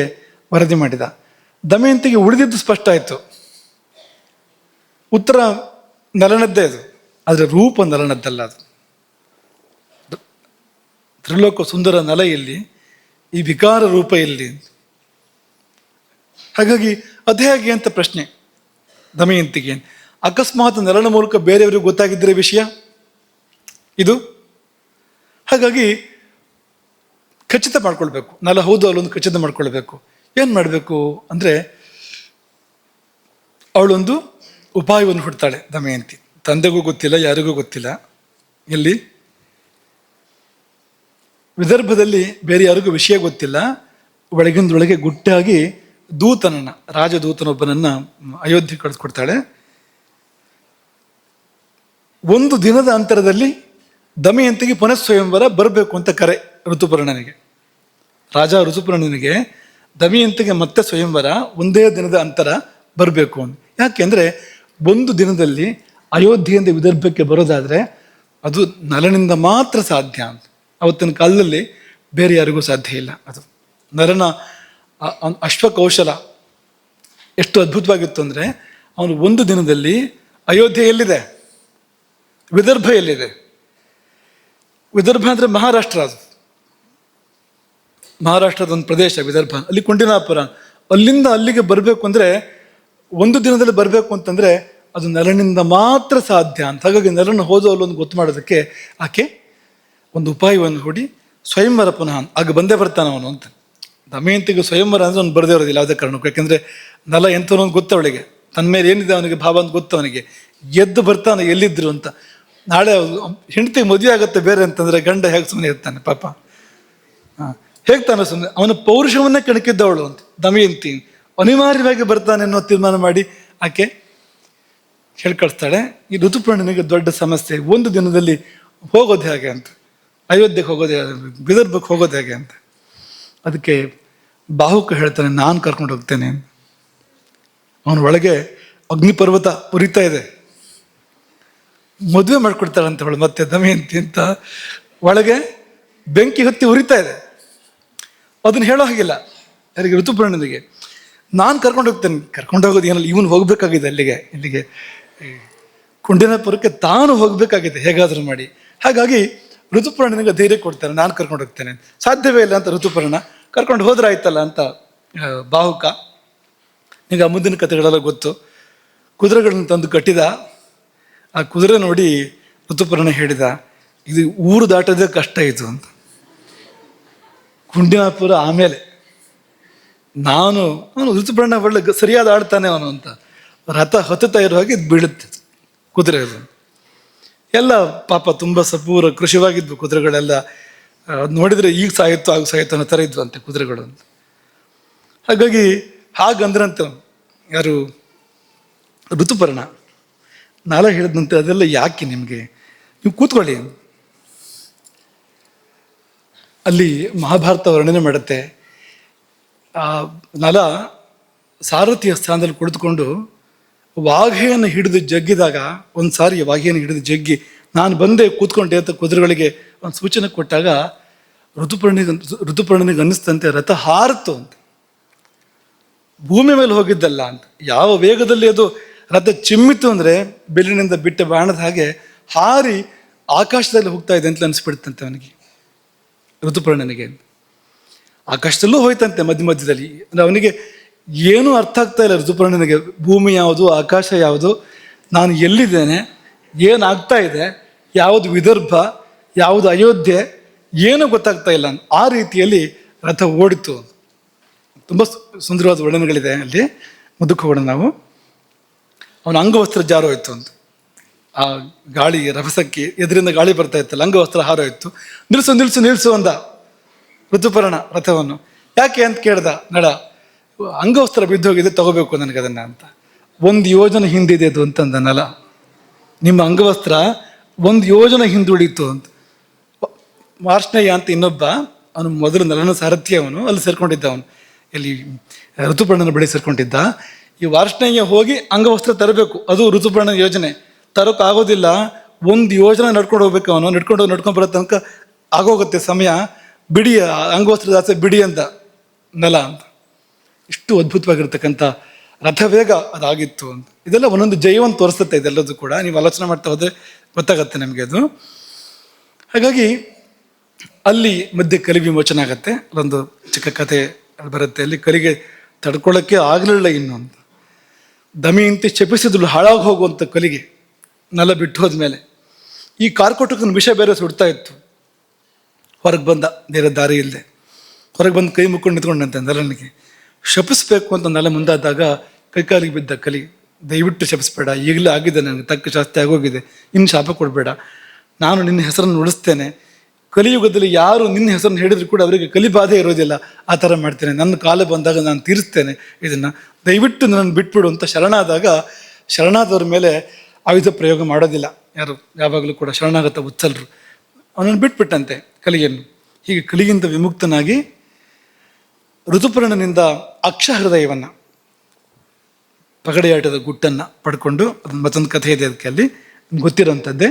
ವರದಿ ಮಾಡಿದ. ದಮಯಂತಿಗೆ ಉಳಿದಿದ್ದು ಸ್ಪಷ್ಟ ಆಯಿತು. ಉತ್ತರ ನಲನದ್ದೇ ಅದು, ಆದರೆ ರೂಪ ನಲನದ್ದಲ್ಲ. ಅದು ತ್ರಿಲೋಕ ಸುಂದರ ನಲ ಎಲ್ಲಿ, ಈ ವಿಕಾರ ರೂಪ ಎಲ್ಲಿ? ಹಾಗಾಗಿ ಅದೇ ಹಾಗೆ ಅಂತ ಪ್ರಶ್ನೆ ದಮಯಂತಿಗೆ. ಅಕಸ್ಮಾತ್ ನಲನ ಮೂಲಕ ಬೇರೆಯವರಿಗೆ ಗೊತ್ತಾಗಿದ್ದರೆ ವಿಷಯ ಇದು. ಹಾಗಾಗಿ ಖಚಿತ ಮಾಡ್ಕೊಳ್ಬೇಕು, ನಲ ಹೌದು ಅಲ್ಲೊಂದು ಖಚಿತ ಮಾಡ್ಕೊಳ್ಬೇಕು. ಏನು ಮಾಡಬೇಕು ಅಂದರೆ, ಅವಳೊಂದು ಉಪಾಯವನ್ನು ಹುಡ್ತಾಳೆ ದಮಯಂತಿ. ತಂದೆಗೂ ಗೊತ್ತಿಲ್ಲ, ಯಾರಿಗೂ ಗೊತ್ತಿಲ್ಲ. ಎಲ್ಲಿ? ವಿದರ್ಭದಲ್ಲಿ ಬೇರೆ ಯಾರಿಗೂ ವಿಷಯ ಗೊತ್ತಿಲ್ಲ. ಒಳಗಿಂದೊಳಗೆ ಗುಟ್ಟಾಗಿ ರಾಜದೂತನೊಬ್ಬನನ್ನ ಅಯೋಧ್ಯೆ ಕಳಿಸ್ಕೊಡ್ತಾಳೆ. 1 ದಿನದ ಅಂತರದಲ್ಲಿ ದಮಯಂತಿಗೆ ಪುನಃ ಸ್ವಯಂವರ ಬರಬೇಕು ಅಂತ ಕರೆ ಋತುಪರ್ಣನಿಗೆ. ರಾಜ ಋತುಪರ್ಣನಿಗೆ ದಮಯಂತಿಗೆ ಮತ್ತೆ ಸ್ವಯಂವರ 1 ದಿನದ ಅಂತರ ಬರಬೇಕು ಅಂತ. ಯಾಕೆಂದರೆ 1 ದಿನದಲ್ಲಿ ಅಯೋಧ್ಯೆಯಿಂದ ವಿದರ್ಭಕ್ಕೆ ಬರೋದಾದರೆ ಅದು ನಲನಿಂದ ಮಾತ್ರ ಸಾಧ್ಯ ಅಂತ. ಅವತ್ತಿನ ಕಾಲದಲ್ಲಿ ಬೇರೆ ಯಾರಿಗೂ ಸಾಧ್ಯ ಇಲ್ಲ. ಅದು ನಲನ ಅಶ್ವಕೌಶಲ ಎಷ್ಟು ಅದ್ಭುತವಾಗಿತ್ತು ಅಂದರೆ, ಅವನು 1 ದಿನದಲ್ಲಿ ಅಯೋಧ್ಯೆ ಎಲ್ಲಿದೆ, ವಿದರ್ಭ ಎಲ್ಲಿದೆ? ವಿದರ್ಭ ಅಂದರೆ ಮಹಾರಾಷ್ಟ್ರ. ಅದು ಮಹಾರಾಷ್ಟ್ರದ ಒಂದು ಪ್ರದೇಶ ವಿದರ್ಭ. ಅಲ್ಲಿ ಕುಂಡಿನಾಪುರ, ಅಲ್ಲಿಂದ ಅಲ್ಲಿಗೆ ಬರಬೇಕು ಅಂದರೆ 1 ದಿನದಲ್ಲಿ ಬರಬೇಕು ಅಂತಂದರೆ ಅದು ನಲನಿಂದ ಮಾತ್ರ ಸಾಧ್ಯ ಅಂತ. ಹಾಗಾಗಿ ನಲನ ಹೋದೋ ಅಲ್ಲೊಂದು ಗೊತ್ತು ಮಾಡೋದಕ್ಕೆ ಆಕೆ ಒಂದು ಉಪಾಯವನ್ನು ಹೂಡಿ ಸ್ವಯಂವರ ಪುನಃ ಆಗ ಬಂದೇ ಬರ್ತಾನೆ ಅವನು ಅಂತ. ದಮಯಂತಿಗೆ ಸ್ವಯಂವರ ಅಂದರೆ ಅವ್ನು ಬರದೇ ಇರೋದಿಲ್ಲ ಯಾವುದೇ ಕಾರಣಕ್ಕೂ. ಯಾಕೆಂದರೆ ನಲ ಎಂಥವನು ಅಂತ ಗೊತ್ತು ಅವಳಿಗೆ, ತನ್ನ ಮೇಲೆ ಏನಿದೆ ಅವನಿಗೆ ಭಾವ ಅಂತ ಗೊತ್ತು ಅವನಿಗೆ. ಎದ್ದು ಬರ್ತಾನೆ ಎಲ್ಲಿದ್ರು ಅಂತ. ನಾಳೆ ಹೆಂಡತಿಗೆ ಮದುವೆ ಆಗುತ್ತೆ ಬೇರೆ ಅಂತಂದರೆ ಗಂಡ ಹೇಗೆ ಸುಮ್ಮನೆ ಇರ್ತಾನೆ ಪಾಪ? ಹೇಗೆ ತಾನೆ ಸುಮ್ಮನೆ? ಅವನ ಪೌರುಷವನ್ನೇ ಕೆಣಕಿದ್ದವಳು ಅಂತ ದಮಯಂತಿ. ಅನಿವಾರ್ಯವಾಗಿ ಬರ್ತಾನೆ ಅನ್ನೋ ತೀರ್ಮಾನ ಮಾಡಿ ಆಕೆ ಹೇಳಿ ಕಳಿಸ್ತಾಳೆ. ಈ ಋತುಪರ್ಣನಿಗೆ ದೊಡ್ಡ ಸಮಸ್ಯೆ, ಒಂದು ದಿನದಲ್ಲಿ ಹೋಗೋದು ಹೇಗೆ ಅಂತ, ಅಯೋಧ್ಯೆಗೆ ಹೋಗೋದು ವಿದರ್ಭಕ್ಕೆ ಹೋಗೋದು ಹೇಗೆ ಅಂತ. ಅದಕ್ಕೆ ಬಾಹುಕ ಹೇಳ್ತಾನೆ, ನಾನು ಕರ್ಕೊಂಡು ಹೋಗ್ತೇನೆ. ಅವನ ಒಳಗೆ ಅಗ್ನಿಪರ್ವತ ಉರಿತಾ ಇದೆ. ಮದುವೆ ಮಾಡ್ಕೊಡ್ತಾಳಂತ ಅವಳು ಮತ್ತೆ ದಮಯಂತಿ ಅಂತ. ಒಳಗೆ ಬೆಂಕಿ ಹೊತ್ತಿ ಉರಿತಾ ಇದೆ. ಅದನ್ನ ಹೇಳೋ ಹಾಗಿಲ್ಲ ಯಾರಿಗೆ, ಋತುಪರ್ಣನಿಗೆ. ನಾನು ಕರ್ಕೊಂಡು ಹೋಗ್ತೇನೆ. ಕರ್ಕೊಂಡು ಹೋಗೋದು ಏನಲ್ಲ, ಇವನು ಹೋಗ್ಬೇಕಾಗಿದೆ ಇಲ್ಲಿಗೆ ಕುಂಡಿನಪುರಕ್ಕೆ ತಾನು ಹೋಗ್ಬೇಕಾಗಿದೆ ಹೇಗಾದ್ರೂ ಮಾಡಿ. ಹಾಗಾಗಿ ಋತುಪರ್ಣನಿಗೆ ಧೈರ್ಯ ಕೊಡ್ತಾನೆ, ನಾನು ಕರ್ಕೊಂಡು ಹೋಗ್ತೇನೆ. ಸಾಧ್ಯವೇ ಇಲ್ಲ ಅಂತ ಋತುಪರ್ಣ, ಕರ್ಕೊಂಡು ಹೋದ್ರೆ ಆಯ್ತಲ್ಲ ಅಂತ ಬಾಹುಕ. ಈಗ ಮುಂದಿನ ಕಥೆಗಳೆಲ್ಲ ಗೊತ್ತು. ಕುದುರೆಗಳನ್ನ ತಂದು ಕಟ್ಟಿದ. ಆ ಕುದುರೆ ನೋಡಿ ಋತುಪರ್ಣ ಹೇಳಿದ, ಇದು ಊರು ದಾಟೋದೇ ಕಷ್ಟ ಇದು ಅಂತ. ಕುಂಡಿನಾಪುರ ಆಮೇಲೆ ಅವನು ಋತುಪರ್ಣ ಒಳ್ಳೆ ಸರಿಯಾದ ಆಡ್ತಾನೆ ಅವನು ಅಂತ. ರಥ ಹತ್ತುತ್ತಾ ಇರೋ ಹಾಗೆ ಇದು ಬೀಳುತ್ತೆ ಕುದುರೆ. ಅದು ಎಲ್ಲ ಪಾಪ ತುಂಬ ಸಪೂರ ಕೃಷಿವಾಗಿದ್ವು ಕುದುರೆಗಳೆಲ್ಲ. ನೋಡಿದರೆ ಈಗ ಸಾಯಿತ್ತು ಆಗ ಸಾಯಿತ್ತು ಅನ್ನೋ ಥರ ಇದ್ವು ಅಂತೆ ಕುದುರೆಗಳು ಅಂತ. ಹಾಗಾಗಿ ಹಾಗಂದ್ರಂತ ಯಾರು ಋತುಪರ್ಣ. ನಾಳೆ ಹೇಳಿದಂತೆ ಅದೆಲ್ಲ ಯಾಕೆ ನಿಮಗೆ, ನೀವು ಕೂತ್ಕೊಳ್ಳಿ. ಅಲ್ಲಿ ಮಹಾಭಾರತ ವರ್ಣನೆ ಮಾಡುತ್ತೆ. ಆ ನಲ ಸಾರಥಿಯ ಸ್ಥಾನದಲ್ಲಿ ಕುಳಿತುಕೊಂಡು ವಾಘೆಯನ್ನು ಹಿಡಿದು ಜಗ್ಗಿದಾಗ, ಒಂದು ಸಾರಿ ವಾಘೆಯನ್ನು ಹಿಡಿದು ಜಗ್ಗಿ ನಾನು ಬಂದೆ ಕೂತ್ಕೊಂಡೆ ಅಂತ ಕುದುರೆಗಳಿಗೆ ಒಂದು ಸೂಚನೆ ಕೊಟ್ಟಾಗ ಋತುಪರ್ಣನಿಗೆ ಅನ್ನಿಸ್ತಂತೆ ರಥ ಹಾರಿತು ಅಂತ. ಭೂಮಿ ಮೇಲೆ ಹೋಗಿದ್ದಲ್ಲ ಅಂತ. ಯಾವ ವೇಗದಲ್ಲಿ ಅದು ರಥ ಚಿಮ್ಮಿತು ಅಂದರೆ ಬೆಲ್ಲಿನಿಂದ ಬಿಟ್ಟ ಬಾಣದ ಹಾಗೆ ಹಾರಿ ಆಕಾಶದಲ್ಲಿ ಹೋಗ್ತಾ ಇದೆ ಅಂತ ಅನಿಸ್ಬಿಡ್ತಂತೆ ಅವನಿಗೆ, ಋತುಪರ್ಣನಿಗೆ. ಆಕಾಶದಲ್ಲೂ ಹೋಯ್ತಂತೆ ಮಧ್ಯ ಮಧ್ಯದಲ್ಲಿ. ಅಂದರೆ ಅವನಿಗೆ ಏನೂ ಅರ್ಥ ಆಗ್ತಾ ಇಲ್ಲ ಋತುಪರ್ಣನಿಗೆ. ಭೂಮಿ ಯಾವುದು, ಆಕಾಶ ಯಾವುದು, ನಾನು ಎಲ್ಲಿದ್ದೇನೆ, ಏನಾಗ್ತಾ ಇದೆ, ಯಾವುದು ವಿದರ್ಭ, ಯಾವುದು ಅಯೋಧ್ಯೆ, ಏನೂ ಗೊತ್ತಾಗ್ತಾ ಇಲ್ಲ. ಆ ರೀತಿಯಲ್ಲಿ ರಥ ಓಡಿತು. ತುಂಬ ಸುಂದರವಾದ ವರ್ಣನೆಗಳಿದೆ ಅಲ್ಲಿ. ಮುಂದಕ್ಕೆ ಹೋಗೋಣ ನಾವು. ಅವನ ಅಂಗವಸ್ತ್ರ ಜಾರೋಯ್ತು ಅಂತ. ಆ ಗಾಳಿ ರಭಸಕ್ಕೆ ಎದುರಿಂದ ಗಾಳಿ ಬರ್ತಾ ಇತ್ತಲ್ಲ, ಅಂಗವಸ್ತ್ರ ಹಾರೋಯ್ತು. ನಿಲ್ಸು ನಿಲ್ಸು ನಿಲ್ಸು ಅಂದ ಋತುಪರ್ಣ ರಥವನ್ನು. ಯಾಕೆ ಅಂತ ಕೇಳ್ದ ನಳ. ಅಂಗವಸ್ತ್ರ ಬಿದ್ದೋಗಿದೆ, ತಗೋಬೇಕು ನನಗದನ್ನ ಅಂತ. 1 ಯೋಜನೆ ಹಿಂದಿದೆ ಅದು ಅಂತಂದ ನಲ. ನಿಮ್ಮ ಅಂಗವಸ್ತ್ರ 1 ಯೋಜನೆ ಹಿಂದುಳಿತು ಅಂತ. ವಾರ್ಷ್ಣೇಯ ಅಂತ ಇನ್ನೊಬ್ಬ, ಅವನು ಮೊದಲು ನಲನ ಸಾರಥಿ, ಅವನು ಅಲ್ಲಿ ಸೇರ್ಕೊಂಡಿದ್ದ. ಅವನು ಇಲ್ಲಿ ಋತುಪರ್ಣನ ಬಳಿ ಸೇರ್ಕೊಂಡಿದ್ದ. ಈ ವಾರ್ಷ್ಣೇಯ ಹೋಗಿ ಅಂಗವಸ್ತ್ರ ತರಬೇಕು, ಅದು ಋತುಪರ್ಣನ ಯೋಜನೆ. ತರೋಕ್ಕಾಗೋದಿಲ್ಲ, 1 ಯೋಜನೆ ನಡ್ಕೊಂಡು ಹೋಗ್ಬೇಕು. ಅವನು ನಡ್ಕೊಂಡು ಬರೋ ತನಕ ಆಗೋಗುತ್ತೆ ಸಮಯ. ಬಿಡಿ ಅಂಗವಸ್ತ್ರದ ಆಸೆ ಬಿಡಿ ಅಂತ ನಲ ಅಂತ. ಇಷ್ಟು ಅದ್ಭುತವಾಗಿರ್ತಕ್ಕಂಥ ರಥವೇಗ ಅದಾಗಿತ್ತು ಅಂತ. ಇದೆಲ್ಲ ಒಂದೊಂದು ಜಯವನ್ನು ತೋರಿಸುತ್ತೆ. ಇದೆಲ್ಲದೂ ಕೂಡ ನೀವು ಆಲೋಚನೆ ಮಾಡ್ತಾ ಹೋದರೆ ಗೊತ್ತಾಗತ್ತೆ ನಮಗೆ ಅದು. ಹಾಗಾಗಿ ಅಲ್ಲಿ ಮಧ್ಯೆ ಕಲಿ ವಿಮೋಚನೆ ಆಗತ್ತೆ. ಅಲ್ಲೊಂದು ಚಿಕ್ಕ ಕಥೆ ಬರುತ್ತೆ. ಅಲ್ಲಿ ಕಲಿಗೆ ತಡ್ಕೊಳ್ಳೋಕ್ಕೆ ಆಗಲಿಲ್ಲ ಇನ್ನು ಅಂತ. ದಮಯಂತಿ ಶಪಿಸಿದಳು ಹಾಳಾಗಿ ಹೋಗುವಂಥ ಕಲಿಗೆ ನಲ ಬಿಟ್ಟು ಹೋದ್ಮೇಲೆ. ಈ ಕಾರ್ಕೋಟಕನ ವಿಷ ಬೇರೆ ಸುಡ್ತಾ ಇತ್ತು. ಹೊರಗೆ ಬಂದ, ಬೇರೆ ದಾರಿ ಇಲ್ಲದೆ ಹೊರಗೆ ಬಂದು ಕೈ ಮುಕ್ಕೊಂಡು ನಿಂತ್ಕೊಂಡಂತೆ ನಲನಿಗೆ. ಶಪಿಸ್ಬೇಕು ಅಂತ ನಲ ಮುಂದಾದಾಗ ಕೈಕಾಲಿಗೆ ಬಿದ್ದ ಕಲಿ, ದಯವಿಟ್ಟು ಶಪಿಸ್ಬೇಡ, ಈಗಲೇ ಆಗಿದೆ, ನನಗೆ ತಕ್ಕ ಶಾಸ್ತಿ ಆಗೋಗಿದೆ, ಇನ್ನು ಶಾಪ ಕೊಡಬೇಡ, ನಾನು ನಿನ್ನ ಹೆಸರನ್ನು ಉಳಿಸ್ತೇನೆ. ಕಲಿಯುಗದಲ್ಲಿ ಯಾರು ನಿನ್ನ ಹೆಸರನ್ನು ಹೇಳಿದ್ರು ಕೂಡ ಅವರಿಗೆ ಕಲಿಬಾಧೆ ಇರೋದಿಲ್ಲ. ಆ ಥರ ಮಾಡ್ತೇನೆ, ನನ್ನ ಕಾಲ ಬಂದಾಗ ನಾನು ತೀರಿಸ್ತೇನೆ, ಇದನ್ನು ದಯವಿಟ್ಟು ನನ್ನ ಬಿಟ್ಬಿಡು ಅಂತ ಶರಣಾದಾಗ, ಶರಣಾದವ್ರ ಮೇಲೆ ಆಯುಧ ಪ್ರಯೋಗ ಮಾಡೋದಿಲ್ಲ ಯಾರು, ಯಾವಾಗಲೂ ಕೂಡ ಶರಣಾಗತ ಉತ್ಸಲರು. ಅವನನ್ನು ಬಿಟ್ಬಿಟ್ಟಂತೆ ಕಲಿಯನ್ನು. ಹೀಗೆ ಕಲಿಯಿಂದ ವಿಮುಕ್ತನಾಗಿ ಋತುಪರ್ಣನಿಂದ ಅಕ್ಷ ಹೃದಯವನ್ನು, ಪಗಡೆಯಾಟದ ಗುಟ್ಟನ್ನು ಪಡ್ಕೊಂಡು, ಅದನ್ನು ಮತ್ತೊಂದು ಕಥೆ ಇದೆ ಅದಕ್ಕೆ, ಅಲ್ಲಿ ಗೊತ್ತಿರೋಂಥದ್ದೇ.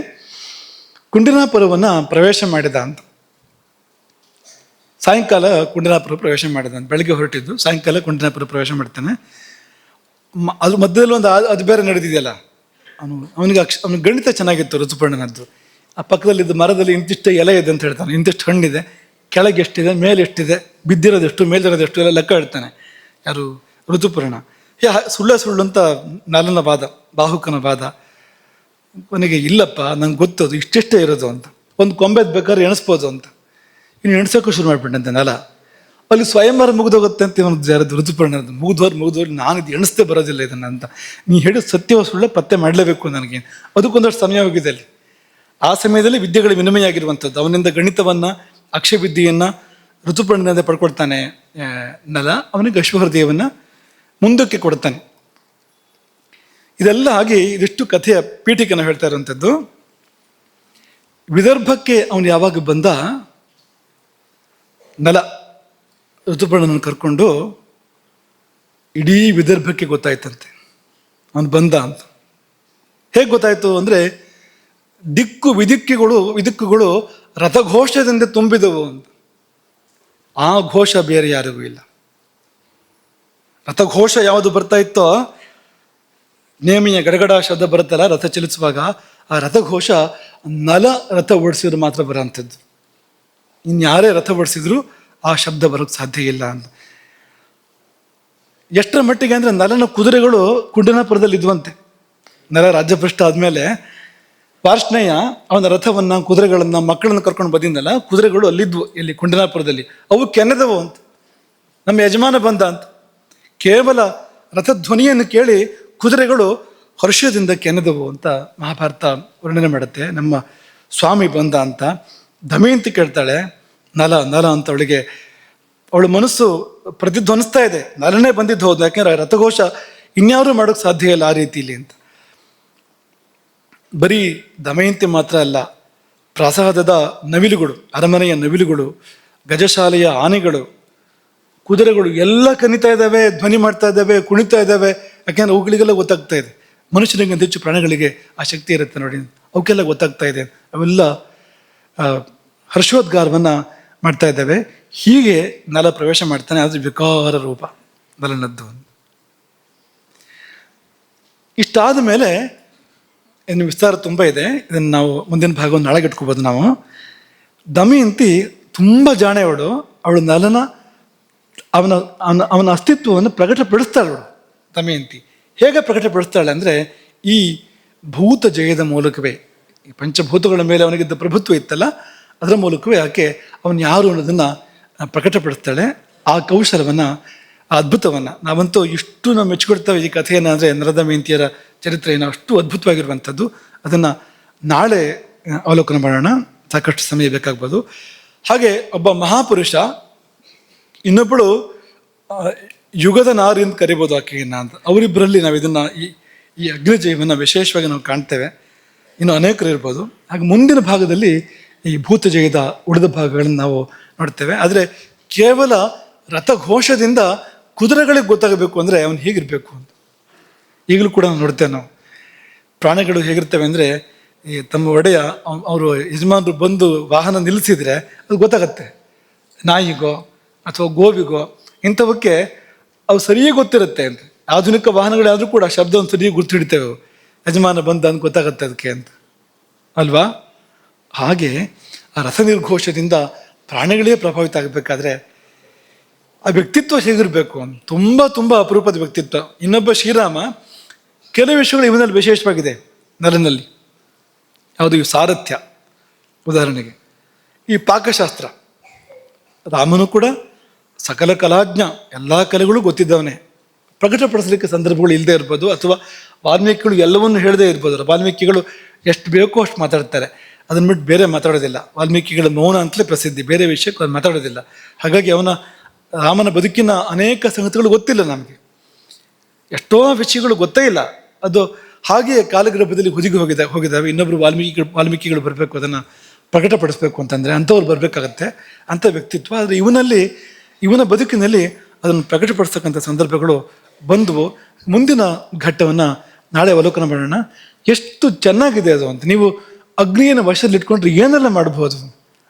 ಕುಂಡಿನಾಪುರವನ್ನು ಪ್ರವೇಶ ಮಾಡಿದ ಅಂತ. ಸಾಯಂಕಾಲ ಕುಂಡಿನಾಪುರ ಪ್ರವೇಶ ಮಾಡಿದ ಅಂತ. ಬೆಳಗ್ಗೆ ಹೊರಟಿದ್ದು, ಸಾಯಂಕಾಲ ಕುಂಡಿನಾಪುರ ಪ್ರವೇಶ ಮಾಡ್ತಾನೆ. ಅದ್ರ ಮಧ್ಯದಲ್ಲಿ ಒಂದು ಅದು ಬೇರೆ ನಡೆದಿದೆಯಲ್ಲ, ಅವನಿಗೆ ಅವನಿಗೆ ಗಣಿತ ಚೆನ್ನಾಗಿತ್ತು ಋತುಪರ್ಣನದ್ದು. ಆ ಪಕ್ಕದಲ್ಲಿದ್ದ ಮರದಲ್ಲಿ ಇಂತಿಷ್ಟು ಎಲೆ ಇದೆ ಅಂತ ಹೇಳ್ತಾನೆ, ಇಂತಿಷ್ಟು ಹಣ್ಣಿದೆ, ಕೆಳಗೆ ಎಷ್ಟಿದೆ, ಮೇಲೆ ಎಷ್ಟಿದೆ, ಬಿದ್ದಿರೋದೆಷ್ಟು, ಮೇಲಿರೋದೆಷ್ಟು ಎಲ್ಲ ಲೆಕ್ಕ ಹೇಳ್ತಾನೆ ಯಾರು, ಋತುಪರ್ಣ. ಸುಳ್ಳು ಅಂತ ನಲನ ವಾದ, ಬಾಹುಕನ ವಾದ. ಕೊನೆಗೆ ಇಲ್ಲಪ್ಪ, ನಂಗೆ ಗೊತ್ತದು ಇಷ್ಟೆಷ್ಟೇ ಇರೋದು ಅಂತ, ಒಂದು ಕೊಂಬೆದ್ ಬೇಕಾದ್ರೆ ಎಣಿಸ್ಬೋದು ಅಂತ. ಇನ್ನು ಎಣಿಸೋಕ್ಕೂ ಶುರು ಮಾಡ್ಬಿಟ್ಟಂತೆ ನಲ. ಅಲ್ಲಿ ಸ್ವಯಂವರ ಮುಗಿದೋಗುತ್ತೆ ಅಂತ ಇವನು ಯಾರದು ಋತುಪರ್ಣದ್ದು. ಮುಗಿದವ್ರು ನಾನು ಇದು ಎಣಿಸ್ತೇ ಬರೋದಿಲ್ಲ ಇದನ್ನು ಅಂತ. ನೀ ಹೇಳಿದ ಸತ್ಯವ ಸುಳ್ಳೆ ಪತ್ತೆ ಮಾಡಲೇಬೇಕು ನನಗೆ. ಅದಕ್ಕೊಂದಷ್ಟು ಸಮಯ ಹೋಗಿದೆ ಅಲ್ಲಿ. ಆ ಸಮಯದಲ್ಲಿ ವಿದ್ಯೆಗಳ ವಿನಿಮಯ ಆಗಿರುವಂಥದ್ದು. ಅವನಿಂದ ಗಣಿತವನ್ನು, ಅಕ್ಷಯವಿದ್ಯೆಯನ್ನು ಋತುಪರ್ಣದಿಂದ ಪಡ್ಕೊಳ್ತಾನೆ ನಲ. ಅವನಿಗೆ ಅಶ್ವಹೃದಯವನ್ನು ಮುಂದಕ್ಕೆ ಕೊಡ್ತಾನೆ. ಇದೆಲ್ಲ ಆಗಿ ಇದಿಷ್ಟು ಕಥೆಯ ಪೀಠಿಕೆಯನ್ನು ಹೇಳ್ತಾ ಇರುವಂಥದ್ದು. ವಿದರ್ಭಕ್ಕೆ ಅವನು ಯಾವಾಗ ಬಂದ, ನಲ ಋತುಪರ್ಣನನ್ನು ಕರ್ಕೊಂಡು ಇಡೀ ವಿದರ್ಭಕ್ಕೆ ಗೊತ್ತಾಯ್ತಂತೆ ಅವನು ಬಂದ ಅಂತ. ಹೇಗೆ ಗೊತ್ತಾಯ್ತು ಅಂದರೆ, ವಿದಿಕ್ಕುಗಳು ರಥಘೋಷದಿಂದ ತುಂಬಿದವು ಅಂತ. ಆ ಘೋಷ ಬೇರೆ ಯಾರಿಗೂ ಇಲ್ಲ. ರಥಘೋಷ ಯಾವುದು ಬರ್ತಾ ಇತ್ತೋ, ನೇಮಿಯ ಗಡಗಡ ಶಬ್ದ ಬರುತ್ತಲ್ಲ ರಥ ಚಲಿಸುವಾಗ, ಆ ರಥಘೋಷ ನಲ ರಥ ಓಡಿಸಿದ್ರು ಮಾತ್ರ ಬರೋಂಥದ್ದು. ಇನ್ಯಾರೇ ರಥ ಓಡಿಸಿದ್ರು ಆ ಶಬ್ದ ಬರೋಕ್ಕೆ ಸಾಧ್ಯ ಇಲ್ಲ ಅಂತ. ಎಷ್ಟರ ಮಟ್ಟಿಗೆ ಅಂದರೆ, ನಲನ ಕುದುರೆಗಳು ಕುಂಡನಾಪುರದಲ್ಲಿ ಇದ್ವಂತೆ. ನಲ ರಾಜ್ಯಭ್ರಷ್ಟ ಆದಮೇಲೆ ಪಾರ್ಶ್ನೇಯ ಅವನ ರಥವನ್ನು, ಕುದುರೆಗಳನ್ನು, ಮಕ್ಕಳನ್ನು ಕರ್ಕೊಂಡು ಬಂದಿದ್ದಲ್ಲ, ಕುದುರೆಗಳು ಅಲ್ಲಿದ್ವು, ಇಲ್ಲಿ ಕುಂಡನಾಪುರದಲ್ಲಿ. ಅವು ಕೆನೆದವು ಅಂತ. ನಮ್ಮ ಯಜಮಾನ ಬಂದ ಅಂತ. ಕೇವಲ ರಥಧ್ವನಿಯನ್ನು ಕೇಳಿ ಕುದುರೆಗಳು ಹರ್ಷದಿಂದ ಕೆನೆದವು ಅಂತ ಮಹಾಭಾರತ ವರ್ಣನೆ ಮಾಡುತ್ತೆ. ನಮ್ಮ ಸ್ವಾಮಿ ಬಂದ ಅಂತ ದಮಯಂತಿ ಕೇಳ್ತಾಳೆ, ನಲ ನಲ ಅಂತ. ಅವಳ ಮನಸ್ಸು ಪ್ರತಿಧ್ವನಿಸ್ತಾ ಇದೆ, ನಲನೇ ಬಂದಿದ್ದು ಹೌದು, ಯಾಕೆಂದ್ರೆ ರಥಘೋಷ ಇನ್ಯಾರು ಮಾಡೋಕ್ಕೆ ಸಾಧ್ಯ ಇಲ್ಲ ಆ ರೀತಿಯಲ್ಲಿ ಅಂತ. ಬರೀ ದಮಯಂತಿ ಮಾತ್ರ ಅಲ್ಲ, ಪ್ರಾಸಾದದ ನವಿಲುಗಳು, ಅರಮನೆಯ ನವಿಲುಗಳು, ಗಜಶಾಲೆಯ ಆನೆಗಳು, ಕುದುರೆಗಳು ಎಲ್ಲ ಕನಿತಾ ಇದ್ದಾವೆ, ಧ್ವನಿ ಮಾಡ್ತಾ ಇದ್ದಾವೆ, ಕುಣಿತಾ ಇದ್ದಾವೆ. ಯಾಕೆಂದ್ರೆ ಅವುಗಳಿಗೆಲ್ಲ ಗೊತ್ತಾಗ್ತಾ ಇದೆ. ಮನುಷ್ಯನಿಗಿಂತ ಹೆಚ್ಚು ಪ್ರಾಣಿಗಳಿಗೆ ಆ ಶಕ್ತಿ ಇರುತ್ತೆ ನೋಡಿ, ಅವಕ್ಕೆಲ್ಲ ಗೊತ್ತಾಗ್ತಾ ಇದೆ. ಅವೆಲ್ಲ ಹರ್ಷೋದ್ಗಾರವನ್ನು ಮಾಡ್ತಾ ಇದ್ದಾವೆ. ಹೀಗೆ ನಲ ಪ್ರವೇಶ ಮಾಡ್ತಾನೆ. ಅದು ವಿಕಾರ ರೂಪ ನಲನದ್ದು. ಇಷ್ಟಾದ ಮೇಲೆ ಇನ್ನು ವಿಸ್ತಾರ ತುಂಬ ಇದೆ. ಇದನ್ನು ನಾವು ಮುಂದಿನ ಭಾಗವನ್ನು ನಾಳೆಗೆ ಇಟ್ಕೋಬೋದು ನಾವು. ದಮಯಂತಿ ತುಂಬ ಜಾಣೆಯವಳು. ಅವಳು ನಲನ ಅವನ ಅಸ್ತಿತ್ವವನ್ನು ಪ್ರಕಟಪಡಿಸ್ತಾಳೆ. ಅವಳು ದಮಯಂತಿ ಹೇಗೆ ಪ್ರಕಟಪಡಿಸ್ತಾಳೆ ಅಂದರೆ, ಈ ಭೂತ ಜಯದ ಮೂಲಕವೇ, ಈ ಪಂಚಭೂತಗಳ ಮೇಲೆ ಅವನಿಗಿದ್ದ ಪ್ರಭುತ್ವ ಇತ್ತಲ್ಲ, ಅದರ ಮೂಲಕವೇ ಆಕೆ ಅವನು ಯಾರು ಅನ್ನೋದನ್ನು ಪ್ರಕಟಪಡಿಸ್ತಾಳೆ. ಆ ಕೌಶಲವನ್ನು, ಆ ಅದ್ಭುತವನ್ನು ನಾವಂತೂ ಇಷ್ಟು ನಾವು ಮೆಚ್ಚಿಕೊಡ್ತೇವೆ ಈ ಕಥೆಯನ್ನು. ಅಂದರೆ ನರದಮಯಂತಿಯರ ಚರಿತ್ರೆಯನ್ನು ಅಷ್ಟು ಅದ್ಭುತವಾಗಿರುವಂಥದ್ದು. ಅದನ್ನು ನಾಳೆ ಅವಲೋಕನ ಮಾಡೋಣ, ಸಾಕಷ್ಟು ಸಮಯ ಬೇಕಾಗ್ಬೋದು. ಹಾಗೆ ಒಬ್ಬ ಮಹಾಪುರುಷ, ಇನ್ನೊಬ್ಬಳು ಯುಗದ ನಾರಿ ಅಂತ ಕರಿಬೋದು ಆಕೆಯನ್ನು ಅಂತ. ಅವರಿಬ್ಬರಲ್ಲಿ ನಾವು ಇದನ್ನು ಈ ಅಗ್ನಿಜಯವನ್ನು ವಿಶೇಷವಾಗಿ ನಾವು ಕಾಣ್ತೇವೆ. ಇನ್ನು ಅನೇಕರು ಇರ್ಬೋದು. ಹಾಗೆ ಮುಂದಿನ ಭಾಗದಲ್ಲಿ ಈ ಭೂತಜಯದ ಉಳಿದ ಭಾಗಗಳನ್ನು ನಾವು ನೋಡ್ತೇವೆ. ಆದರೆ ಕೇವಲ ರಥಘೋಷದಿಂದ ಕುದುರೆಗಳಿಗೆ ಗೊತ್ತಾಗಬೇಕು ಅಂದರೆ ಅವನು ಹೇಗಿರಬೇಕು ಅಂತ ಈಗಲೂ ಕೂಡ ನೋಡ್ತೇವೆ ನಾವು. ಪ್ರಾಣಿಗಳು ಹೇಗಿರ್ತವೆ ಅಂದರೆ, ಈ ತಮ್ಮ ಒಡೆಯ ಅವರು ಯಜಮಾನರು ಬಂದು ವಾಹನ ನಿಲ್ಲಿಸಿದರೆ ಅದು ಗೊತ್ತಾಗತ್ತೆ. ನಾಯಿಗೋ ಅಥವಾ ಗೋವಿಗೋ ಇಂಥವಕ್ಕೆ ಅವು ಸರಿಯೇ ಗೊತ್ತಿರುತ್ತೆ ಅಂತ. ಆಧುನಿಕ ವಾಹನಗಳಾದರೂ ಕೂಡ ಶಬ್ದವನ್ನು ಸರಿಯಾಗಿ ಗುರ್ತು ಹಿಡಿತೇವೆ. ಯಜಮಾನ ಬಂದ ಅಂತ ಗೊತ್ತಾಗತ್ತೆ ಅದಕ್ಕೆ ಅಂತ ಅಲ್ವಾ. ಹಾಗೆ ಆ ರಥ ನಿರ್ಘೋಷದಿಂದ ಪ್ರಾಣಿಗಳೇ ಪ್ರಭಾವಿತ ಆಗಬೇಕಾದ್ರೆ ಆ ವ್ಯಕ್ತಿತ್ವ ಹೇಗಿರಬೇಕು ಅಂತ. ತುಂಬ ತುಂಬ ಅಪರೂಪದ ವ್ಯಕ್ತಿತ್ವ. ಇನ್ನೊಬ್ಬ ಶ್ರೀರಾಮ, ಕೆಲವು ವಿಷಯಗಳು ಇವನಲ್ಲಿ ವಿಶೇಷವಾಗಿದೆ ನಲನಲ್ಲಿ. ಯಾವುದು? ಈ ಸಾರಥ್ಯ ಉದಾಹರಣೆಗೆ, ಈ ಪಾಕಶಾಸ್ತ್ರ. ರಾಮನು ಕೂಡ ಸಕಲ ಕಲಾಜ್ಞ, ಎಲ್ಲ ಕಲೆಗಳು ಗೊತ್ತಿದ್ದವನೇ. ಪ್ರಕಟಪಡಿಸಲಿಕ್ಕೆ ಸಂದರ್ಭಗಳು ಇಲ್ಲದೆ ಇರ್ಬೋದು, ಅಥವಾ ವಾಲ್ಮೀಕಿಗಳು ಎಲ್ಲವನ್ನೂ ಹೇಳದೇ ಇರ್ಬೋದು. ವಾಲ್ಮೀಕಿಗಳು ಎಷ್ಟು ಬೇಕೋ ಅಷ್ಟು ಮಾತಾಡ್ತಾರೆ, ಅದನ್ನು ಬಿಟ್ಟು ಬೇರೆ ಮಾತಾಡೋದಿಲ್ಲ. ವಾಲ್ಮೀಕಿಗಳ ಮೌನ ಅಂತಲೇ ಪ್ರಸಿದ್ಧಿ, ಬೇರೆ ವಿಷಯಕ್ಕೆ ಅವ್ರು ಮಾತಾಡೋದಿಲ್ಲ. ಹಾಗಾಗಿ ರಾಮನ ಬದುಕಿನ ಅನೇಕ ಸಂಗತಿಗಳು ಗೊತ್ತಿಲ್ಲ ನಮಗೆ, ಎಷ್ಟೋ ವಿಷಯಗಳು ಗೊತ್ತೇ ಇಲ್ಲ. ಅದು ಹಾಗೆಯೇ ಕಾಲಗರ್ಭದಲ್ಲಿ ಹೋಗಿದ್ದಾವೆ. ಇನ್ನೊಬ್ರು ವಾಲ್ಮೀಕಿಗಳು ಬರಬೇಕು, ಅದನ್ನು ಪ್ರಕಟಪಡಿಸ್ಬೇಕು ಅಂತಂದರೆ ಅಂಥವ್ರು ಬರಬೇಕಾಗತ್ತೆ, ಅಂಥ ವ್ಯಕ್ತಿತ್ವ. ಆದರೆ ಇವನ ಬದುಕಿನಲ್ಲಿ ಅದನ್ನು ಪ್ರಕಟಪಡಿಸ್ತಕ್ಕಂಥ ಸಂದರ್ಭಗಳು ಬಂದವು. ಮುಂದಿನ ಘಟ್ಟವನ್ನು ನಾಳೆ ಅವಲೋಕನ ಮಾಡೋಣ. ಎಷ್ಟು ಚೆನ್ನಾಗಿದೆ ಅದು ಅಂತ. ನೀವು ಅಗ್ನಿಯನ್ನು ವಶದಲ್ಲಿಟ್ಕೊಂಡ್ರೆ ಏನೆಲ್ಲ ಮಾಡಬಹುದು,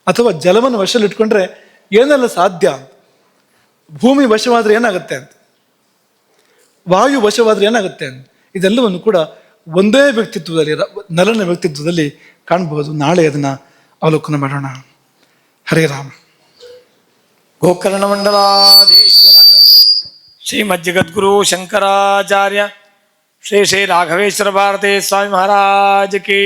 ಅಥವಾ ಜಲವನ್ನು ವಶದಲ್ಲಿಟ್ಕೊಂಡ್ರೆ ಏನೆಲ್ಲ ಸಾಧ್ಯ ಅಂತ. ಭೂಮಿ ವಶವಾದರೆ ಏನಾಗುತ್ತೆ ಅಂತ, ವಾಯು ವಶವಾದರೆ ಏನಾಗುತ್ತೆ ಅಂತ, ಇದೆಲ್ಲವನ್ನು ಕೂಡ ಒಂದೇ ವ್ಯಕ್ತಿತ್ವದಲ್ಲಿ, ನಲನ ವ್ಯಕ್ತಿತ್ವದಲ್ಲಿ ಕಾಣಬಹುದು. ನಾಳೆ ಅದನ್ನು ಅವಲೋಕನ ಮಾಡೋಣ. ಹರೇ ರಾಮ. ಗೋಕರ್ಣ ಮಂಡಲಾಧೀಶ್ವರ ಶ್ರೀಮಜ್ಜಗದ್ಗುರು ಶಂಕರಾಚಾರ್ಯ ಶ್ರೀ ಶ್ರೀ ರಾಘವೇಶ್ವರ ಭಾರತೀ ಸ್ವಾಮಿ ಮಹಾರಾಜ್ ಕಿ